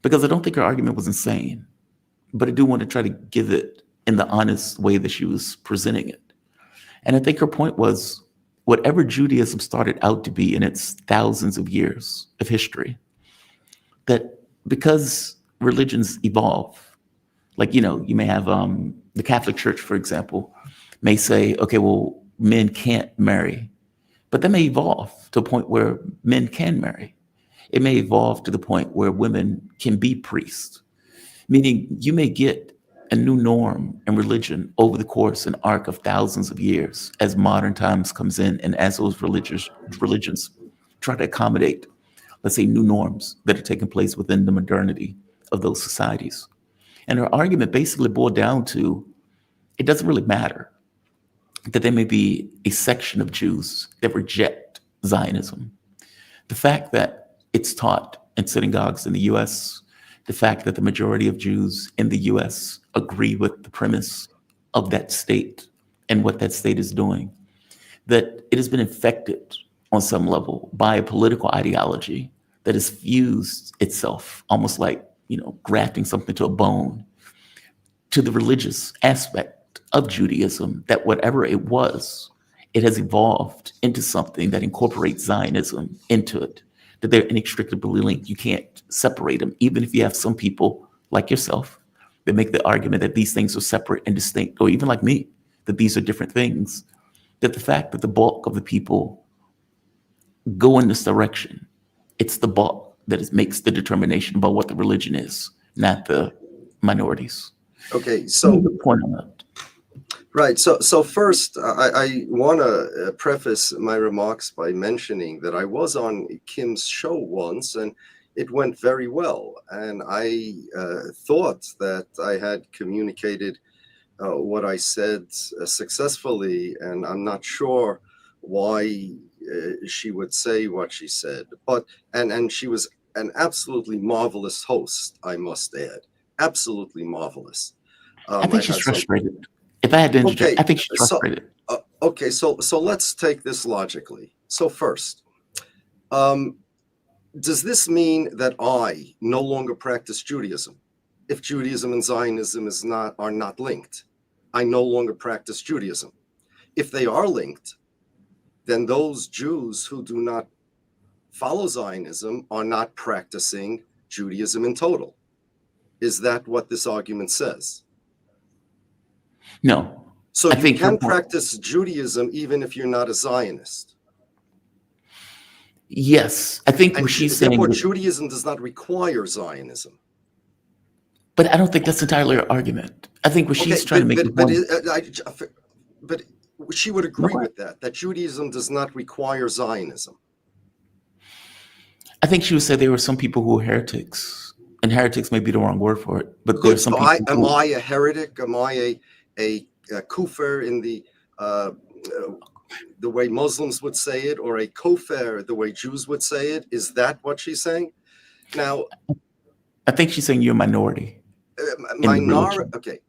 because I don't think her argument was insane, but I do want to try to give it in the honest way that she was presenting it. And I think her point was whatever Judaism started out to be in its thousands of years of history, that because religions evolve, like, you may have the Catholic Church, for example, may say, okay, well, men can't marry, but that may evolve to a point where men can marry. It may evolve to the point where women can be priests, meaning you may get a new norm in religion over the course and arc of thousands of years as modern times comes in and as those religions try to accommodate, let's say, new norms that are taking place within the modernity of those societies. And her argument basically boiled down to, it doesn't really matter that there may be a section of Jews that reject Zionism. The fact that it's taught in synagogues in the US, the fact that the majority of Jews in the US agree with the premise of that state and what that state is doing, that it has been infected on some level by a political ideology that has fused itself, almost like, grafting something to a bone, to the religious aspect of Judaism, that whatever it was, it has evolved into something that incorporates Zionism into it, that they're inextricably linked. You can't separate them, even if you have some people like yourself that make the argument that these things are separate and distinct, or even like me, that these are different things, that the fact that the bulk of the people go in this direction, it's the bulk that makes the determination about what the religion is, not the minorities. Okay, so point on that. Right. So first, I want to preface my remarks by mentioning that I was on Kim's show once, and it went very well. And I thought that I had communicated what I said successfully, and I'm not sure why she would say what she said. But and she was an absolutely marvelous host, I must add. Absolutely marvelous. I think she's frustrated. If I had to interject, I think she's frustrated. Okay, so let's take this logically. So first, does this mean that I no longer practice Judaism? If Judaism and Zionism are not linked, I no longer practice Judaism. If they are linked, then those Jews who do not follow Zionism are not practicing Judaism in total. Is that what this argument says? No. So you can practice Judaism even if you're not a Zionist. Yes, I think what she's saying. Therefore, Judaism does not require Zionism. But I don't think that's entirely her argument. I think what she's trying to make the point. But she would agree with that Judaism does not require Zionism. I think she would say there were some people who were heretics, and heretics may be the wrong word for it. But there's some people. Am I a heretic? Am I a kufar in the way Muslims would say it, or a kofar the way Jews would say it? Is that what she's saying? Now, I think she's saying you're a minority. Okay,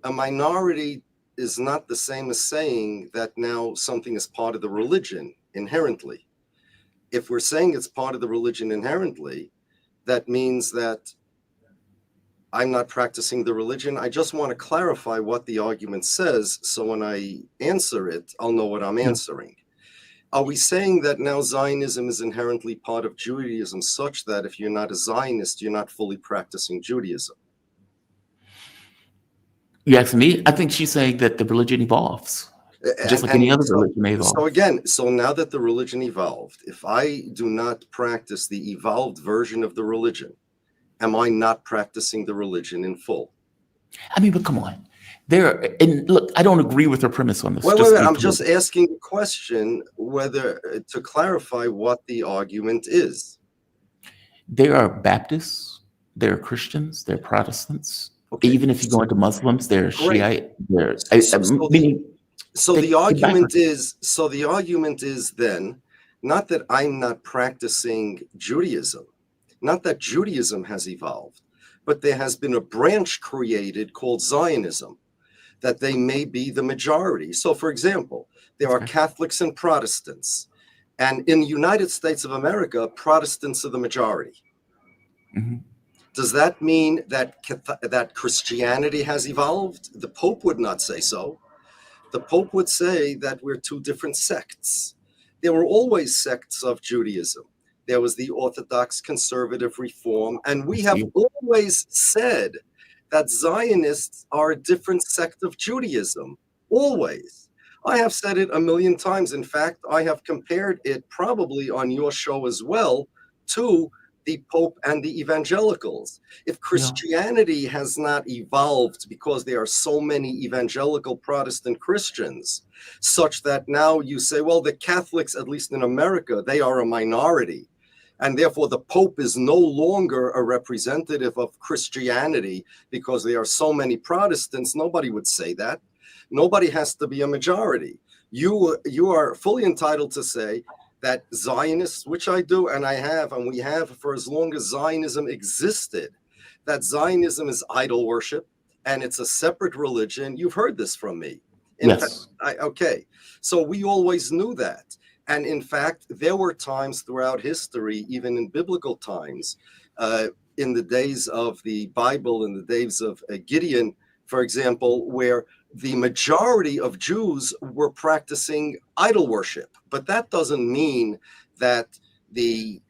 a minority is not the same as saying that now something is part of the religion inherently. If we're saying it's part of the religion inherently, that means that I'm not practicing the religion. I just want to clarify what the argument says, so when I answer it, I'll know what I'm answering. Are we saying that now Zionism is inherently part of Judaism, such that if you're not a Zionist, you're not fully practicing Judaism? You asking me? I think she's saying that the religion evolves, just like any other religion may evolve. So now that the religion evolved, if I do not practice the evolved version of the religion, am I not practicing the religion in full? I mean, but come on. Look, I don't agree with her premise on this. Wait, I'm just asking the question whether to clarify what the argument is. There are Baptists, there are Christians, there are Protestants. Okay. Even if you go into Muslims, they're Shiite. So the argument is then not that I'm not practicing Judaism, not that Judaism has evolved, but there has been a branch created called Zionism that they may be the majority. So, for example, there are Catholics and Protestants. And in the United States of America, Protestants are the majority. Mm-hmm. Does that mean that Christianity has evolved? The Pope would not say so. The Pope would say that we're two different sects. There were always sects of Judaism. There was the Orthodox Conservative Reform, and we have always said that Zionists are a different sect of Judaism, always. I have said it a million times. In fact, I have compared it probably on your show as well to the Pope and the evangelicals. If Christianity has not evolved because there are so many evangelical Protestant Christians, such that now you say, well, the Catholics, at least in America, they are a minority. And therefore, the Pope is no longer a representative of Christianity because there are so many Protestants. Nobody would say that. Nobody has to be a majority. You are fully entitled to say that Zionists, which I do, and I have, and we have for as long as Zionism existed, that Zionism is idol worship and it's a separate religion. You've heard this from me. In fact, okay. So we always knew that. And in fact, there were times throughout history, even in biblical times, in the days of the Bible, in the days of Gideon, for example, where the majority of Jews were practicing idol worship. But that doesn't mean that the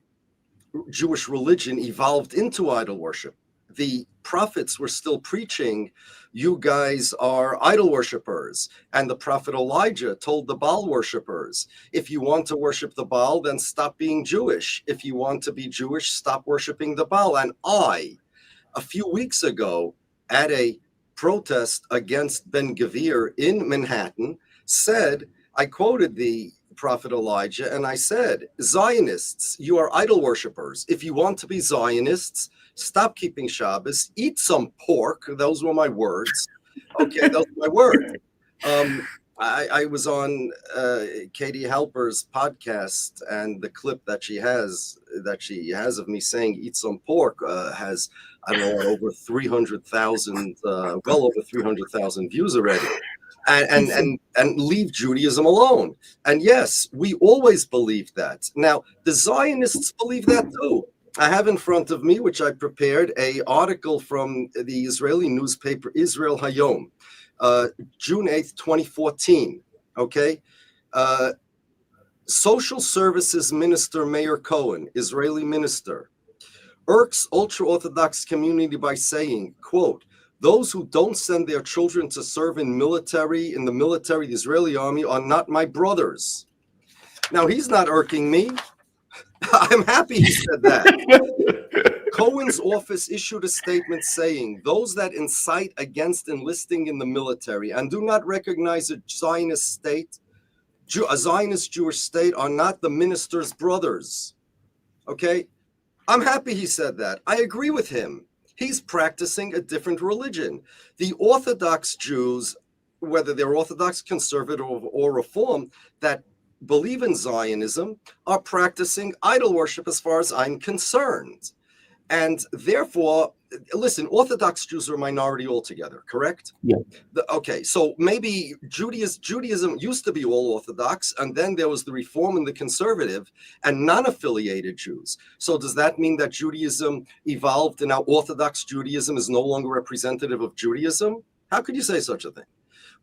Jewish religion evolved into idol worship. The prophets were still preaching, you guys are idol worshipers. And the prophet Elijah told the Baal worshipers, if you want to worship the Baal, then stop being Jewish. If you want to be Jewish, stop worshiping the Baal. And I, a few weeks ago, at a protest against Ben Gvir in Manhattan, said, I quoted the prophet Elijah, and I said, Zionists, you are idol worshipers. If you want to be Zionists, stop keeping Shabbos, eat some pork. Those were my words. Okay, those were my words. I was on Katie Halper's podcast, and the clip that she has of me saying eat some pork has, I don't know, over 300,000, well over 300,000 views already. And leave Judaism alone. And yes, we always believed that. Now, the Zionists believe that too. I have in front of me, which I prepared, an article from the Israeli newspaper Israel Hayom, June 8th, 2014. Okay. Social Services Minister Meir Cohen, Israeli minister, irks ultra-Orthodox community by saying, quote, those who don't send their children to serve in the military, the Israeli army, are not my brothers. Now, he's not irking me. I'm happy he said that. Cohen's office issued a statement saying, those that incite against enlisting in the military and do not recognize a Zionist state, a Zionist Jewish state, are not the minister's brothers. Okay? I'm happy he said that. I agree with him. He's practicing a different religion. The Orthodox Jews, whether they're Orthodox, Conservative, or Reform, that believe in Zionism are practicing idol worship as far as I'm concerned. And therefore, listen, Orthodox Jews are a minority altogether, correct? Yeah. Okay, so maybe Judaism used to be all Orthodox, and then there was the Reform and the Conservative and non-affiliated Jews. So does that mean that Judaism evolved and now Orthodox Judaism is no longer representative of Judaism? How could you say such a thing?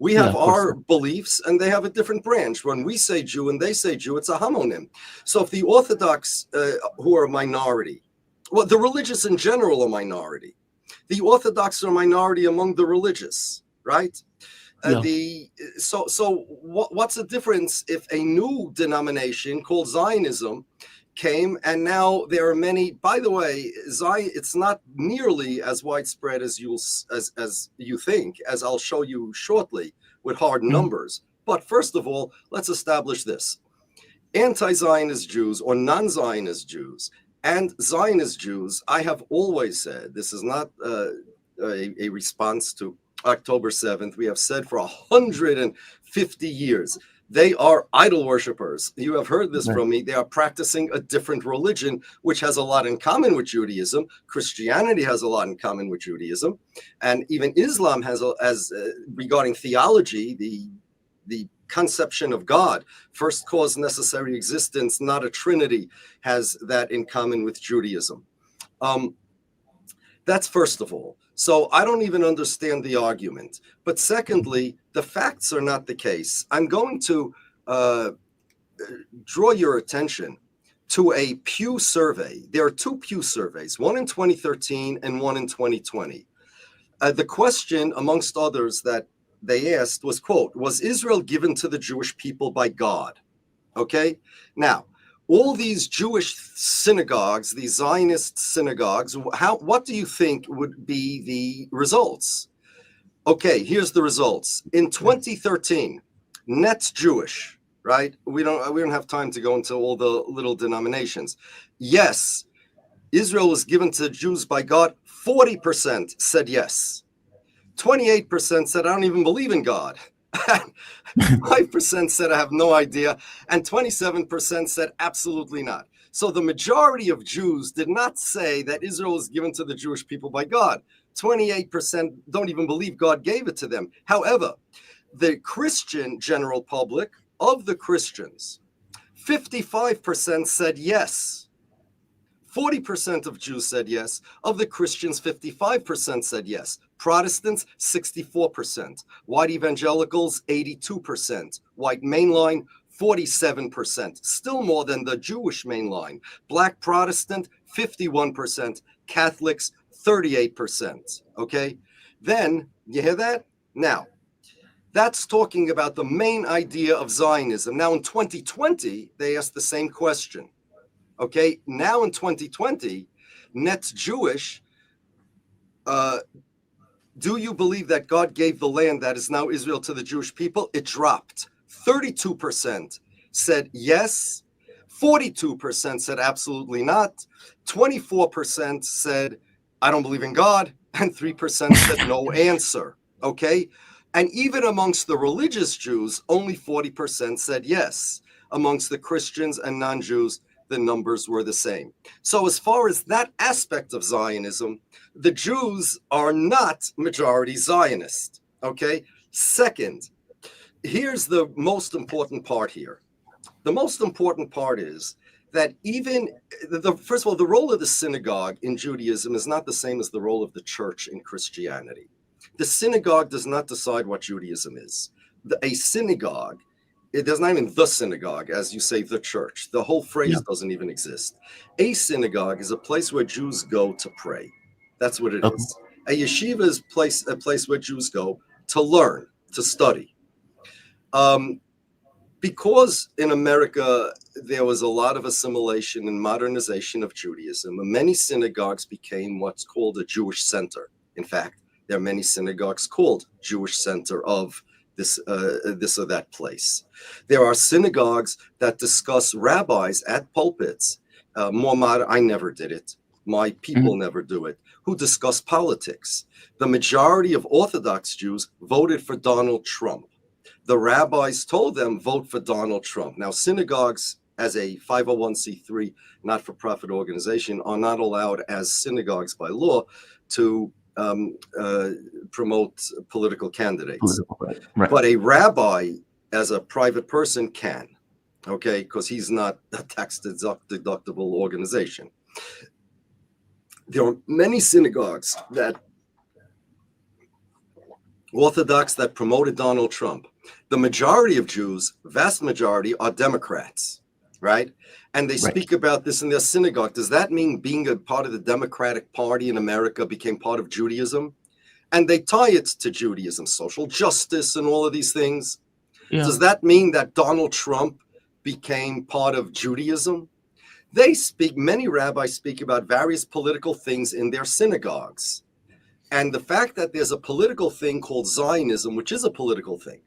We have our beliefs, and they have a different branch. When we say Jew and they say Jew, it's a homonym. So if the Orthodox, who are a minority, well, the religious in general are minority. The Orthodox are a minority among the religious, right? So what's the difference if a new denomination called Zionism came, and now there are many? By the way, it's not nearly as widespread as you think, as I'll show you shortly with hard numbers. But first of all, let's establish this: anti-Zionist Jews or non-Zionist Jews and Zionist Jews, I have always said, this is not a response to October 7th. We have said for 150 years They are idol worshippers. You have heard this from me. They are practicing a different religion, which has a lot in common with Judaism. Christianity has a lot in common with Judaism, and even Islam has, regarding theology, the conception of God, first cause, necessary existence, not a trinity, has that in common with Judaism. That's first of all. So I don't even understand the argument. But secondly, the facts are not the case. I'm going to draw your attention to a Pew survey. There are two Pew surveys, one in 2013 and one in 2020. The question, amongst others, that they asked was, quote, was Israel given to the Jewish people by God? Okay. Now, all these Jewish synagogues, these Zionist synagogues, what do you think would be the results? Okay, here's the results. In 2013, net Jewish, right? We don't have time to go into all the little denominations. Yes, Israel was given to Jews by God. 40% said yes. 28% said I don't even believe in God. 5% said I have no idea, and 27% said absolutely not. So the majority of Jews did not say that Israel is given to the Jewish people by God. 28% don't even believe God gave it to them. However, the Christian general public, of the Christians, 55% said yes. 40% of Jews said yes. Of the Christians, 55% said yes. Protestants, 64%. White evangelicals, 82%. White mainline, 47%. Still more than the Jewish mainline. Black Protestant, 51%. Catholics, 38%. Okay? Then, you hear that? Now, that's talking about the main idea of Zionism. Now, in 2020, they asked the same question. Okay, now in 2020, net Jewish, do you believe that God gave the land that is now Israel to the Jewish people? It dropped. 32% said yes. 42% said absolutely not. 24% said, I don't believe in God. And 3% said no answer. Okay, and even amongst the religious Jews, only 40% said yes. Amongst the Christians and non-Jews, the numbers were the same. So as far as that aspect of Zionism, the Jews are not majority Zionist, okay? Second, here's the most important part here. The most important part is that even, first of all, the role of the synagogue in Judaism is not the same as the role of the church in Christianity. The synagogue does not decide what Judaism is. A synagogue, there's not even the synagogue, as you say, the church. The whole phrase doesn't even exist. A synagogue is a place where Jews go to pray. That's what it is. A yeshiva is a place where Jews go to learn, to study. Because in America, there was a lot of assimilation and modernization of Judaism, many synagogues became what's called a Jewish center. In fact, there are many synagogues called Jewish center of this or that place. There are synagogues that discuss rabbis at pulpits, more modern. I never did it. My people never do it, who discuss politics. The majority of Orthodox Jews voted for Donald Trump. The rabbis told them, vote for Donald Trump. Now, synagogues as a 501c3 not-for-profit organization are not allowed as synagogues by law to promote political candidates. Right. But a rabbi as a private person can, okay, because he's not a tax-deductible organization. There are many synagogues that Orthodox that promoted Donald Trump. The majority of Jews, vast majority, are Democrats, right? And they speak about this in their synagogue. Does that mean being a part of the Democratic Party in America became part of Judaism? And they tie it to Judaism, social justice and all of these things. Yeah. Does that mean that Donald Trump became part of Judaism? They speak, many rabbis speak about various political things in their synagogues. And the fact that there's a political thing called Zionism, which is a political thing,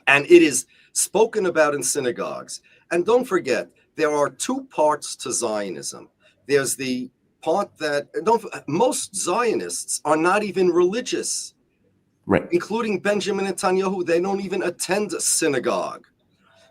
and it is spoken about in synagogues. And don't forget, there are two parts to Zionism. There's the part that most Zionists are not even religious, right? Including Benjamin Netanyahu. They don't even attend a synagogue.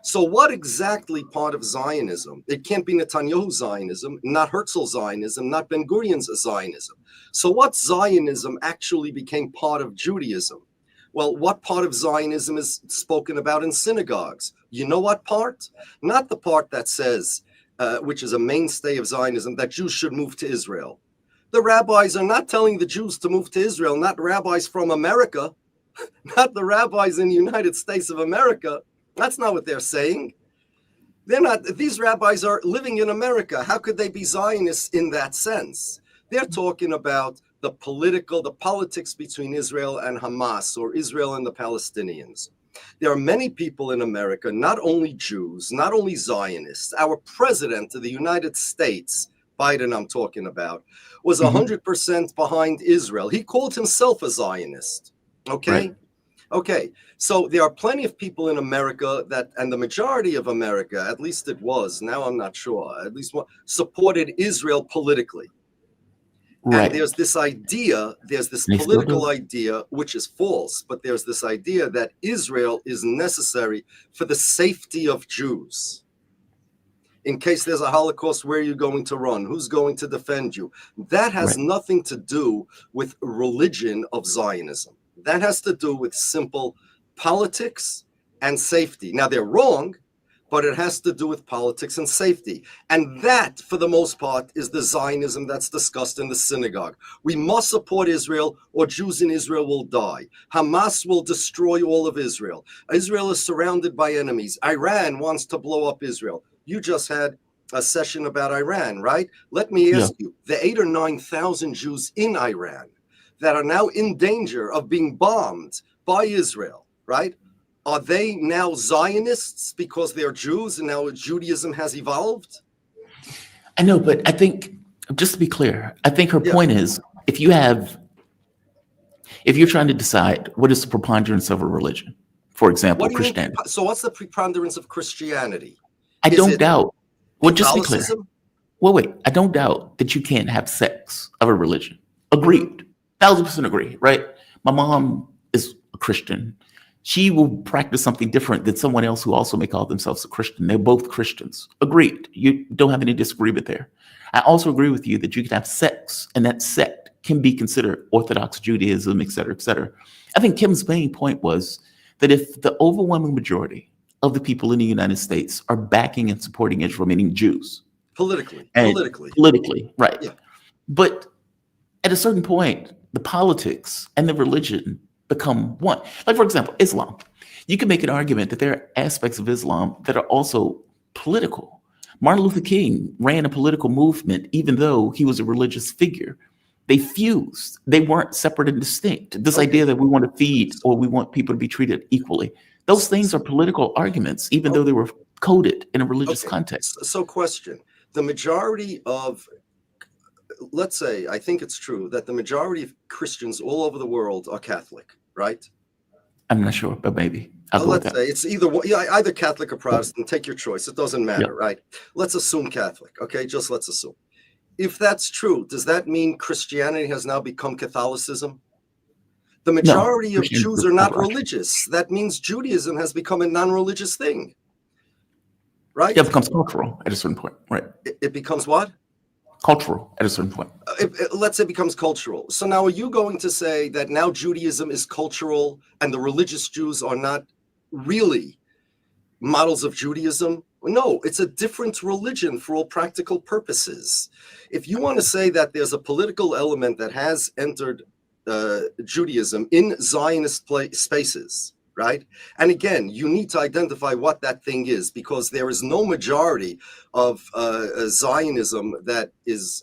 So what exactly part of Zionism? It can't be Netanyahu's Zionism, not Herzl's Zionism, not Ben-Gurion's Zionism. So what Zionism actually became part of Judaism? Well, what part of Zionism is spoken about in synagogues? You know what part? Not the part that says, which is a mainstay of Zionism, that Jews should move to Israel. The rabbis are not telling the Jews to move to Israel, not rabbis from America, not the rabbis in the United States of America. That's not what they're saying. They're not, these rabbis are living in America. How could they be Zionists in that sense? They're talking about the politics between Israel and Hamas, or Israel and the Palestinians. There are many people in America, not only Jews, not only Zionists. Our president of the United States, Biden I'm talking about, was 100% behind Israel. He called himself a Zionist. Okay? Right. Okay, so there are plenty of people in America that, and the majority of America, at least it was, now I'm not sure, at least one, supported Israel politically. Right. And there's this idea, there's this political idea, which is false, but there's this idea that Israel is necessary for the safety of Jews. In case there's a Holocaust, where are you going to run? Who's going to defend you? That has nothing to do with religion of Zionism. That has to do with simple politics and safety. Now, they're wrong, but it has to do with politics and safety. And that, for the most part, is the Zionism that's discussed in the synagogue. We must support Israel, or Jews in Israel will die. Hamas will destroy all of Israel. Israel is surrounded by enemies. Iran wants to blow up Israel. You just had a session about Iran, right? Let me ask you, the 8,000 or 9,000 Jews in Iran that are now in danger of being bombed by Israel, right? Are they now Zionists because they're Jews and now Judaism has evolved? I know, but I think, just to be clear, I think her point is, if you're trying to decide what is the preponderance of a religion, for example, Christianity. So what's the preponderance of Christianity? I don't doubt. Well, just to be clear. Catholicism? Well, wait, I don't doubt that you can't have sex of a religion. Agreed. 1,000% agree, right? My mom is a Christian. She will practice something different than someone else who also may call themselves a Christian. They're both Christians. Agreed. You don't have any disagreement there. I also agree with you that you can have sex, and that sect can be considered Orthodox Judaism, et cetera, et cetera. I think Kim's main point was that if the overwhelming majority of the people in the United States are backing and supporting Israel, meaning Jews. Politically, right. Yeah. But at a certain point, the politics and the religion become one. Like, for example, Islam. You can make an argument that there are aspects of Islam that are also political. Martin Luther King ran a political movement, even though he was a religious figure. They fused. They weren't separate and distinct. This idea that we want to feed or we want people to be treated equally. Those things are political arguments, even though they were coded in a religious context. So question, the majority of, let's say, I think it's true that the majority of Christians all over the world are Catholic, right? I'm not sure, but maybe. Let's say it's either Catholic or Protestant, take your choice. It doesn't matter, right? Let's assume Catholic, okay? Just let's assume. If that's true, does that mean Christianity has now become Catholicism? The majority of Jews are not religious. That means Judaism has become a non-religious thing, right? It becomes cultural at a certain point, right? It becomes what? Cultural at a certain point. Let's say it becomes cultural. So now are you going to say that now Judaism is cultural and the religious Jews are not really models of Judaism? No, it's a different religion for all practical purposes. If you want to say that there's a political element that has entered Judaism in Zionist spaces, right? And again, you need to identify what that thing is, because there is no majority of Zionism that is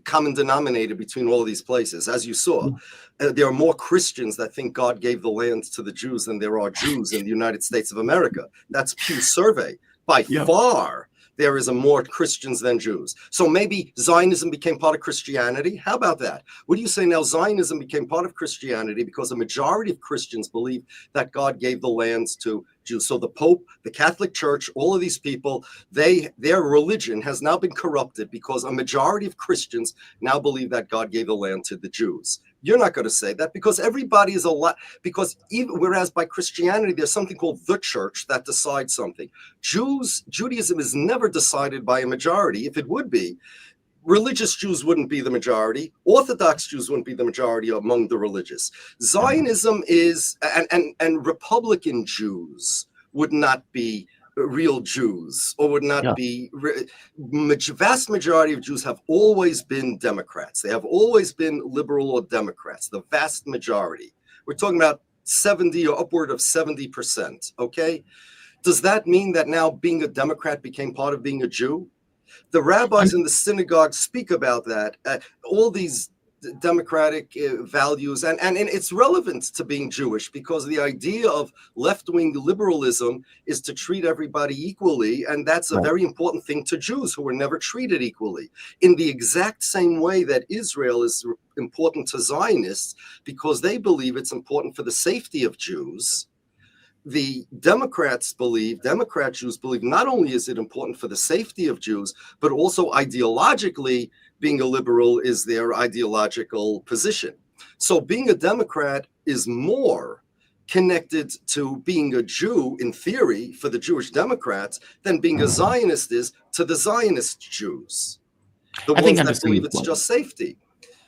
common denominator between all of these places. As you saw, there are more Christians that think God gave the land to the Jews than there are Jews in the United States of America. That's Pew survey. By far, there is more Christians than Jews. So maybe Zionism became part of Christianity. How about that? What do you say now? Zionism became part of Christianity because a majority of Christians believe that God gave the lands to Jews. So the Pope, the Catholic Church, all of these people, their religion has now been corrupted because a majority of Christians now believe that God gave the land to the Jews. You're not going to say that because everybody is a lot. Because even whereas by Christianity, there's something called the church that decides something. Judaism is never decided by a majority. If it would be, religious Jews wouldn't be the majority. Orthodox Jews wouldn't be the majority among the religious. Zionism is, and Republican Jews would not be real Jews, or would not be. Vast majority of Jews have always been Democrats. They have always been liberal or Democrats. The vast majority. We're talking about 70 or upward of 70%. Okay, does that mean that now being a Democrat became part of being a Jew? The rabbis in the synagogue speak about that. All these democratic values, and it's relevant to being Jewish, because the idea of left-wing liberalism is to treat everybody equally, and that's a very important thing to Jews who were never treated equally. In the exact same way that Israel is important to Zionists because they believe it's important for the safety of Jews, the Democrat Jews believe not only is it important for the safety of Jews, but also ideologically, being a liberal is their ideological position. So being a Democrat is more connected to being a Jew, in theory, for the Jewish Democrats than being a Zionist is to the Zionist Jews, the ones that believe it's just safety.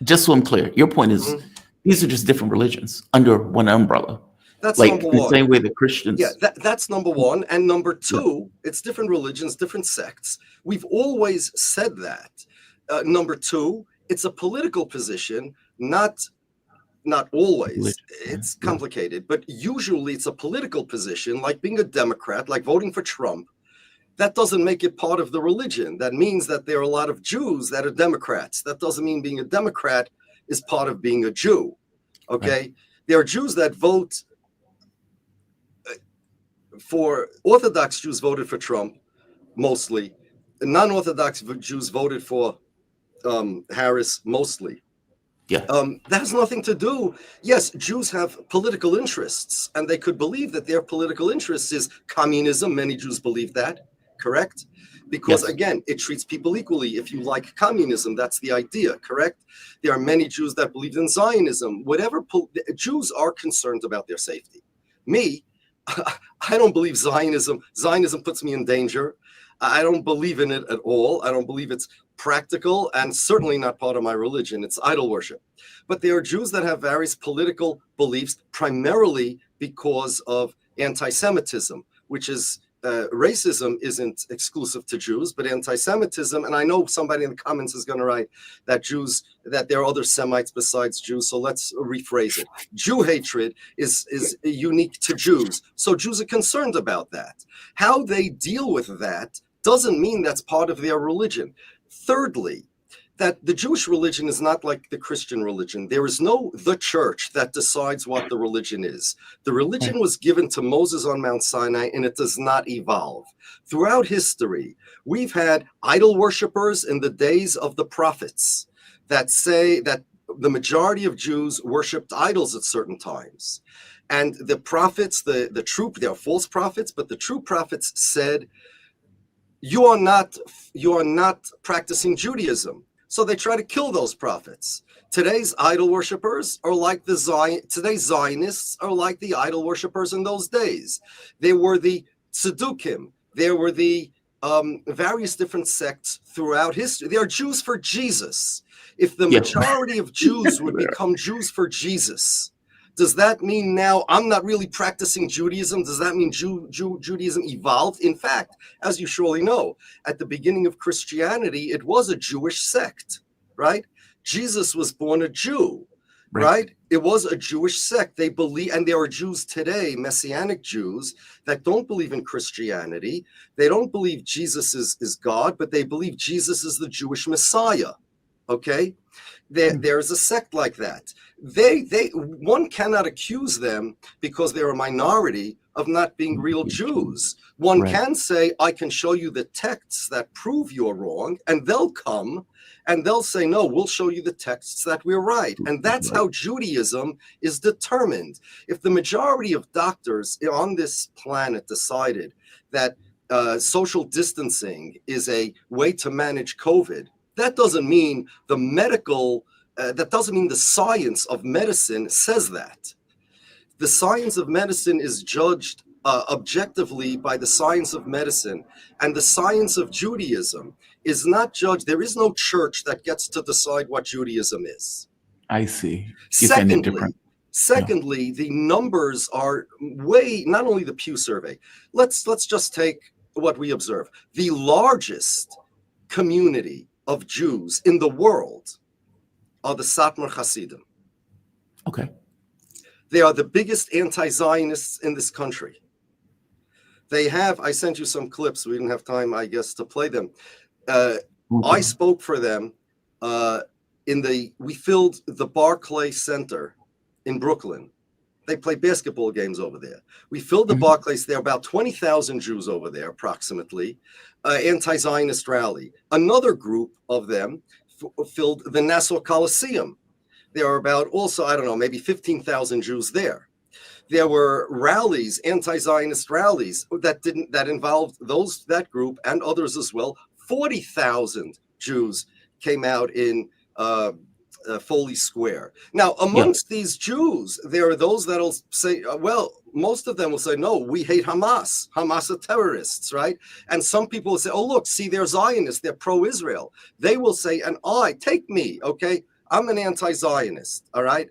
Just so I'm clear, your point is these are just different religions under one umbrella. That's like number the one. same way that Christians. Yeah, that's number one. And number two, it's different religions, different sects. We've always said that. Number two, it's a political position, not always. It's complicated, but usually it's a political position, like being a Democrat, like voting for Trump. That doesn't make it part of the religion. That means that there are a lot of Jews that are Democrats. That doesn't mean being a Democrat is part of being a Jew. Okay? Right. There are Jews that vote for Orthodox Jews voted for Trump, mostly. Non-Orthodox Jews voted for Harris, mostly. Yeah. That has nothing to do. Yes, Jews have political interests, and they could believe that their political interest is communism. Many Jews believe that, correct? Because again, it treats people equally. If you like communism, that's the idea, correct? There are many Jews that believe in Zionism. Jews are concerned about their safety. Me, I don't believe Zionism. Zionism puts me in danger. I don't believe in it at all. I don't believe it's practical, and certainly not part of my religion. It's idol worship. But there are Jews that have various political beliefs, primarily because of anti-Semitism, which is racism isn't exclusive to Jews, but anti-Semitism. And I know somebody in the comments is going to write that there are other Semites besides Jews. So let's rephrase it. Jew hatred is unique to Jews. So Jews are concerned about that. How they deal with that doesn't mean that's part of their religion. Thirdly, that the Jewish religion is not like the Christian religion. There is no the church that decides what the religion is. The religion was given to Moses on Mount Sinai, and it does not evolve. Throughout history, we've had idol worshipers in the days of the prophets that say that the majority of Jews worshipped idols at certain times. And the prophets, there are false prophets, but the true prophets said, you are not practicing Judaism. So they try to kill those prophets. Today's idol worshipers are like today's Zionists are like the idol worshipers in those days. They were the Tzaddukim. There were the various different sects throughout history. They are Jews for Jesus. If the majority of Jews would become Jews for Jesus, does that mean now I'm not really practicing Judaism? Does that mean Judaism evolved? In fact, as you surely know, at the beginning of Christianity, it was a Jewish sect, right? Jesus was born a Jew, right? It was a Jewish sect. They believe, and there are Jews today, Messianic Jews, that don't believe in Christianity. They don't believe Jesus is God, but they believe Jesus is the Jewish Messiah, okay? There's a sect like that. One cannot accuse them because they're a minority of not being real Jews. One can say, I can show you the texts that prove you're wrong, and they'll come and they'll say, no, we'll show you the texts that we're right. And that's how Judaism is determined. If the majority of doctors on this planet decided that social distancing is a way to manage COVID, that doesn't mean the medical that doesn't mean the science of medicine says that. The science of medicine is judged objectively by the science of medicine, and the science of Judaism is not judged. There is no church that gets to decide what Judaism is. I see. You're saying they're different. Secondly, the numbers are way, not only the Pew survey. Let's just take what we observe. The largest community of Jews in the world are the Satmar Hasidim. Okay. They are the biggest anti-Zionists in this country. They have, I sent you some clips. We didn't have time, I guess, to play them. I spoke for them we filled the Barclays Center in Brooklyn. They play basketball games over there. We filled the Barclays. There are about 20,000 Jews over there, approximately. Anti-Zionist rally. Another group of them filled the Nassau Coliseum. There are about also, I don't know, maybe 15,000 Jews there. There were rallies, anti-Zionist rallies that involved that group and others as well. 40,000 Jews came out in Foley Square. Now, amongst these Jews, there are those that'll say, well, most of them will say, no, we hate Hamas. Hamas are terrorists, right? And some people will say, oh, look, see, they're Zionists. They're pro-Israel. They will say, and take me, okay? I'm an anti-Zionist, all right?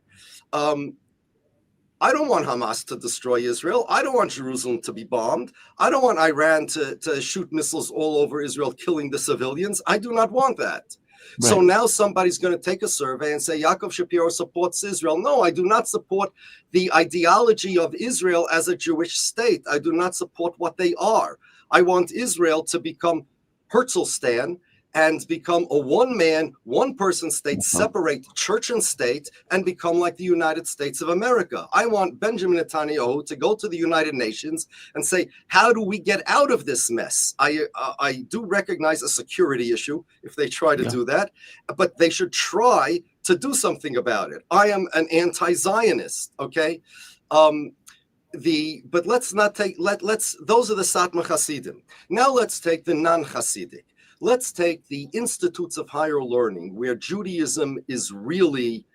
I don't want Hamas to destroy Israel. I don't want Jerusalem to be bombed. I don't want Iran to shoot missiles all over Israel, killing the civilians. I do not want that. Right. So now somebody's going to take a survey and say, Yaakov Shapiro supports Israel. No, I do not support the ideology of Israel as a Jewish state. I do not support what they are. I want Israel to become Herzlstan and become a one-man, one-person state, separate church and state, and become like the United States of America. I want Benjamin Netanyahu to go to the United Nations and say, how do we get out of this mess? I do recognize a security issue if they try to do that, but they should try to do something about it. I am an anti-Zionist, okay? But let's not take, those are the Satmar Hasidim. Now let's take the non-Hasidic. Let's take the institutes of higher learning where Judaism is really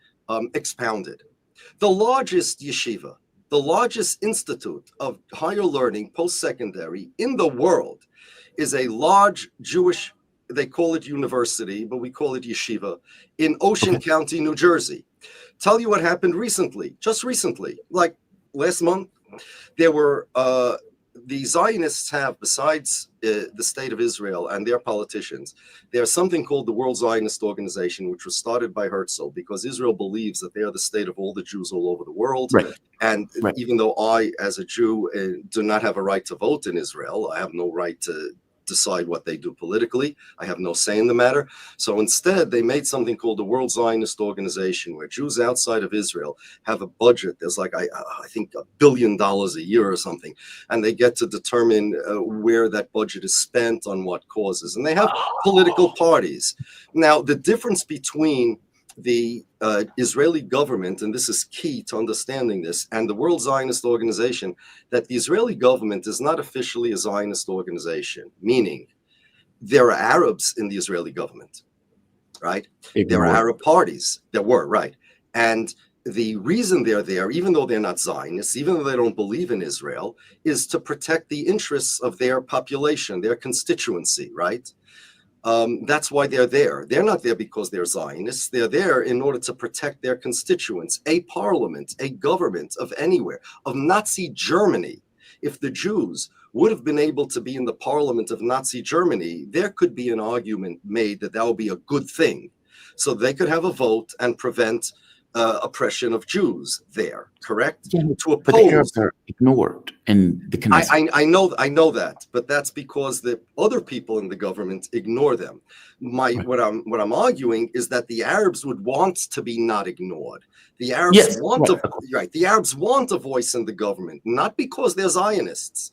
expounded. The largest yeshiva, the largest institute of higher learning, post-secondary in the world is a large Jewish, they call it university, but we call it yeshiva, in Ocean County, New Jersey. Tell you what happened recently, just recently, like last month, there were, the Zionists have, besides the state of Israel and their politicians, there's something called the World Zionist Organization, which was started by Herzl because Israel believes that they are the state of all the Jews all over the world. Right. And even though I, as a Jew, do not have a right to vote in Israel, I have no right to decide what they do politically. I have no say in the matter. So instead, they made something called the World Zionist Organization, where Jews outside of Israel have a budget. There's like, I think, $1 billion a year or something. And they get to determine where that budget is spent on what causes. And they have political parties. Now, the difference between the Israeli government, and this is key to understanding this, and the World Zionist Organization, that the Israeli government is not officially a Zionist organization, meaning there are Arabs in the Israeli government, right? There are Arab parties. There were, right? And the reason they're there, even though they're not Zionists, even though they don't believe in Israel, is to protect the interests of their population, their constituency, right? That's why they're there. They're not there because they're Zionists. They're there in order to protect their constituents, a parliament, a government of anywhere, of Nazi Germany. If the Jews would have been able to be in the parliament of Nazi Germany, there could be an argument made that that would be a good thing. So they could have a vote and prevent oppression of Jews there, correct? Yeah, to oppose. But the Arabs are ignored in the Knesset. I know that, but that's because the other people in the government ignore them. What I'm arguing is that the Arabs would want to be not ignored. The Arabs the Arabs want a voice in the government, not because they're Zionists,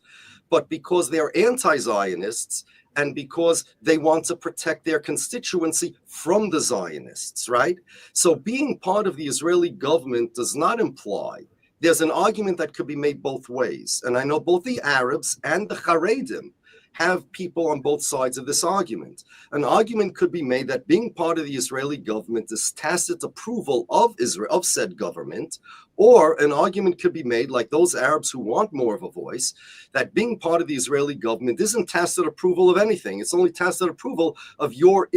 but because they're anti-Zionists and because they want to protect their constituency from the Zionists, right? So being part of the Israeli government does not imply, there's an argument that could be made both ways. And I know both the Arabs and the Haredim have people on both sides of this argument. An argument could be made that being part of the Israeli government is tacit approval of Israel, of said government, or an argument could be made, like those Arabs who want more of a voice, that being part of the Israeli government isn't tacit approval of anything. It's only tacit approval of your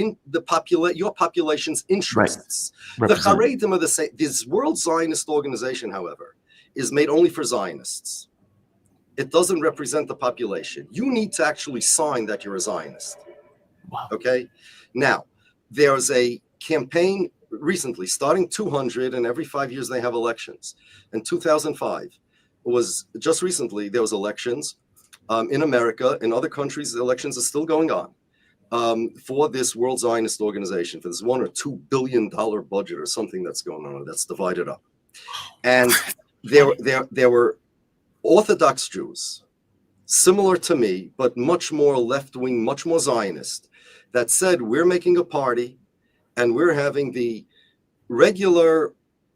population's interests. Right. The Haredim are the same. This World Zionist Organization, however, is made only for Zionists. It doesn't represent the population. You need to actually sign that you're a Zionist. Wow. Okay? Now, there's a campaign recently, starting 200, and every 5 years they have elections. In 2005, was just recently, there was elections in America. In other countries, the elections are still going on for this World Zionist Organization, for this $1 or $2 billion budget or something that's going on, that's divided up. And there were Orthodox Jews, similar to me, but much more left-wing, much more Zionist, that said, we're making a party and we're having the regular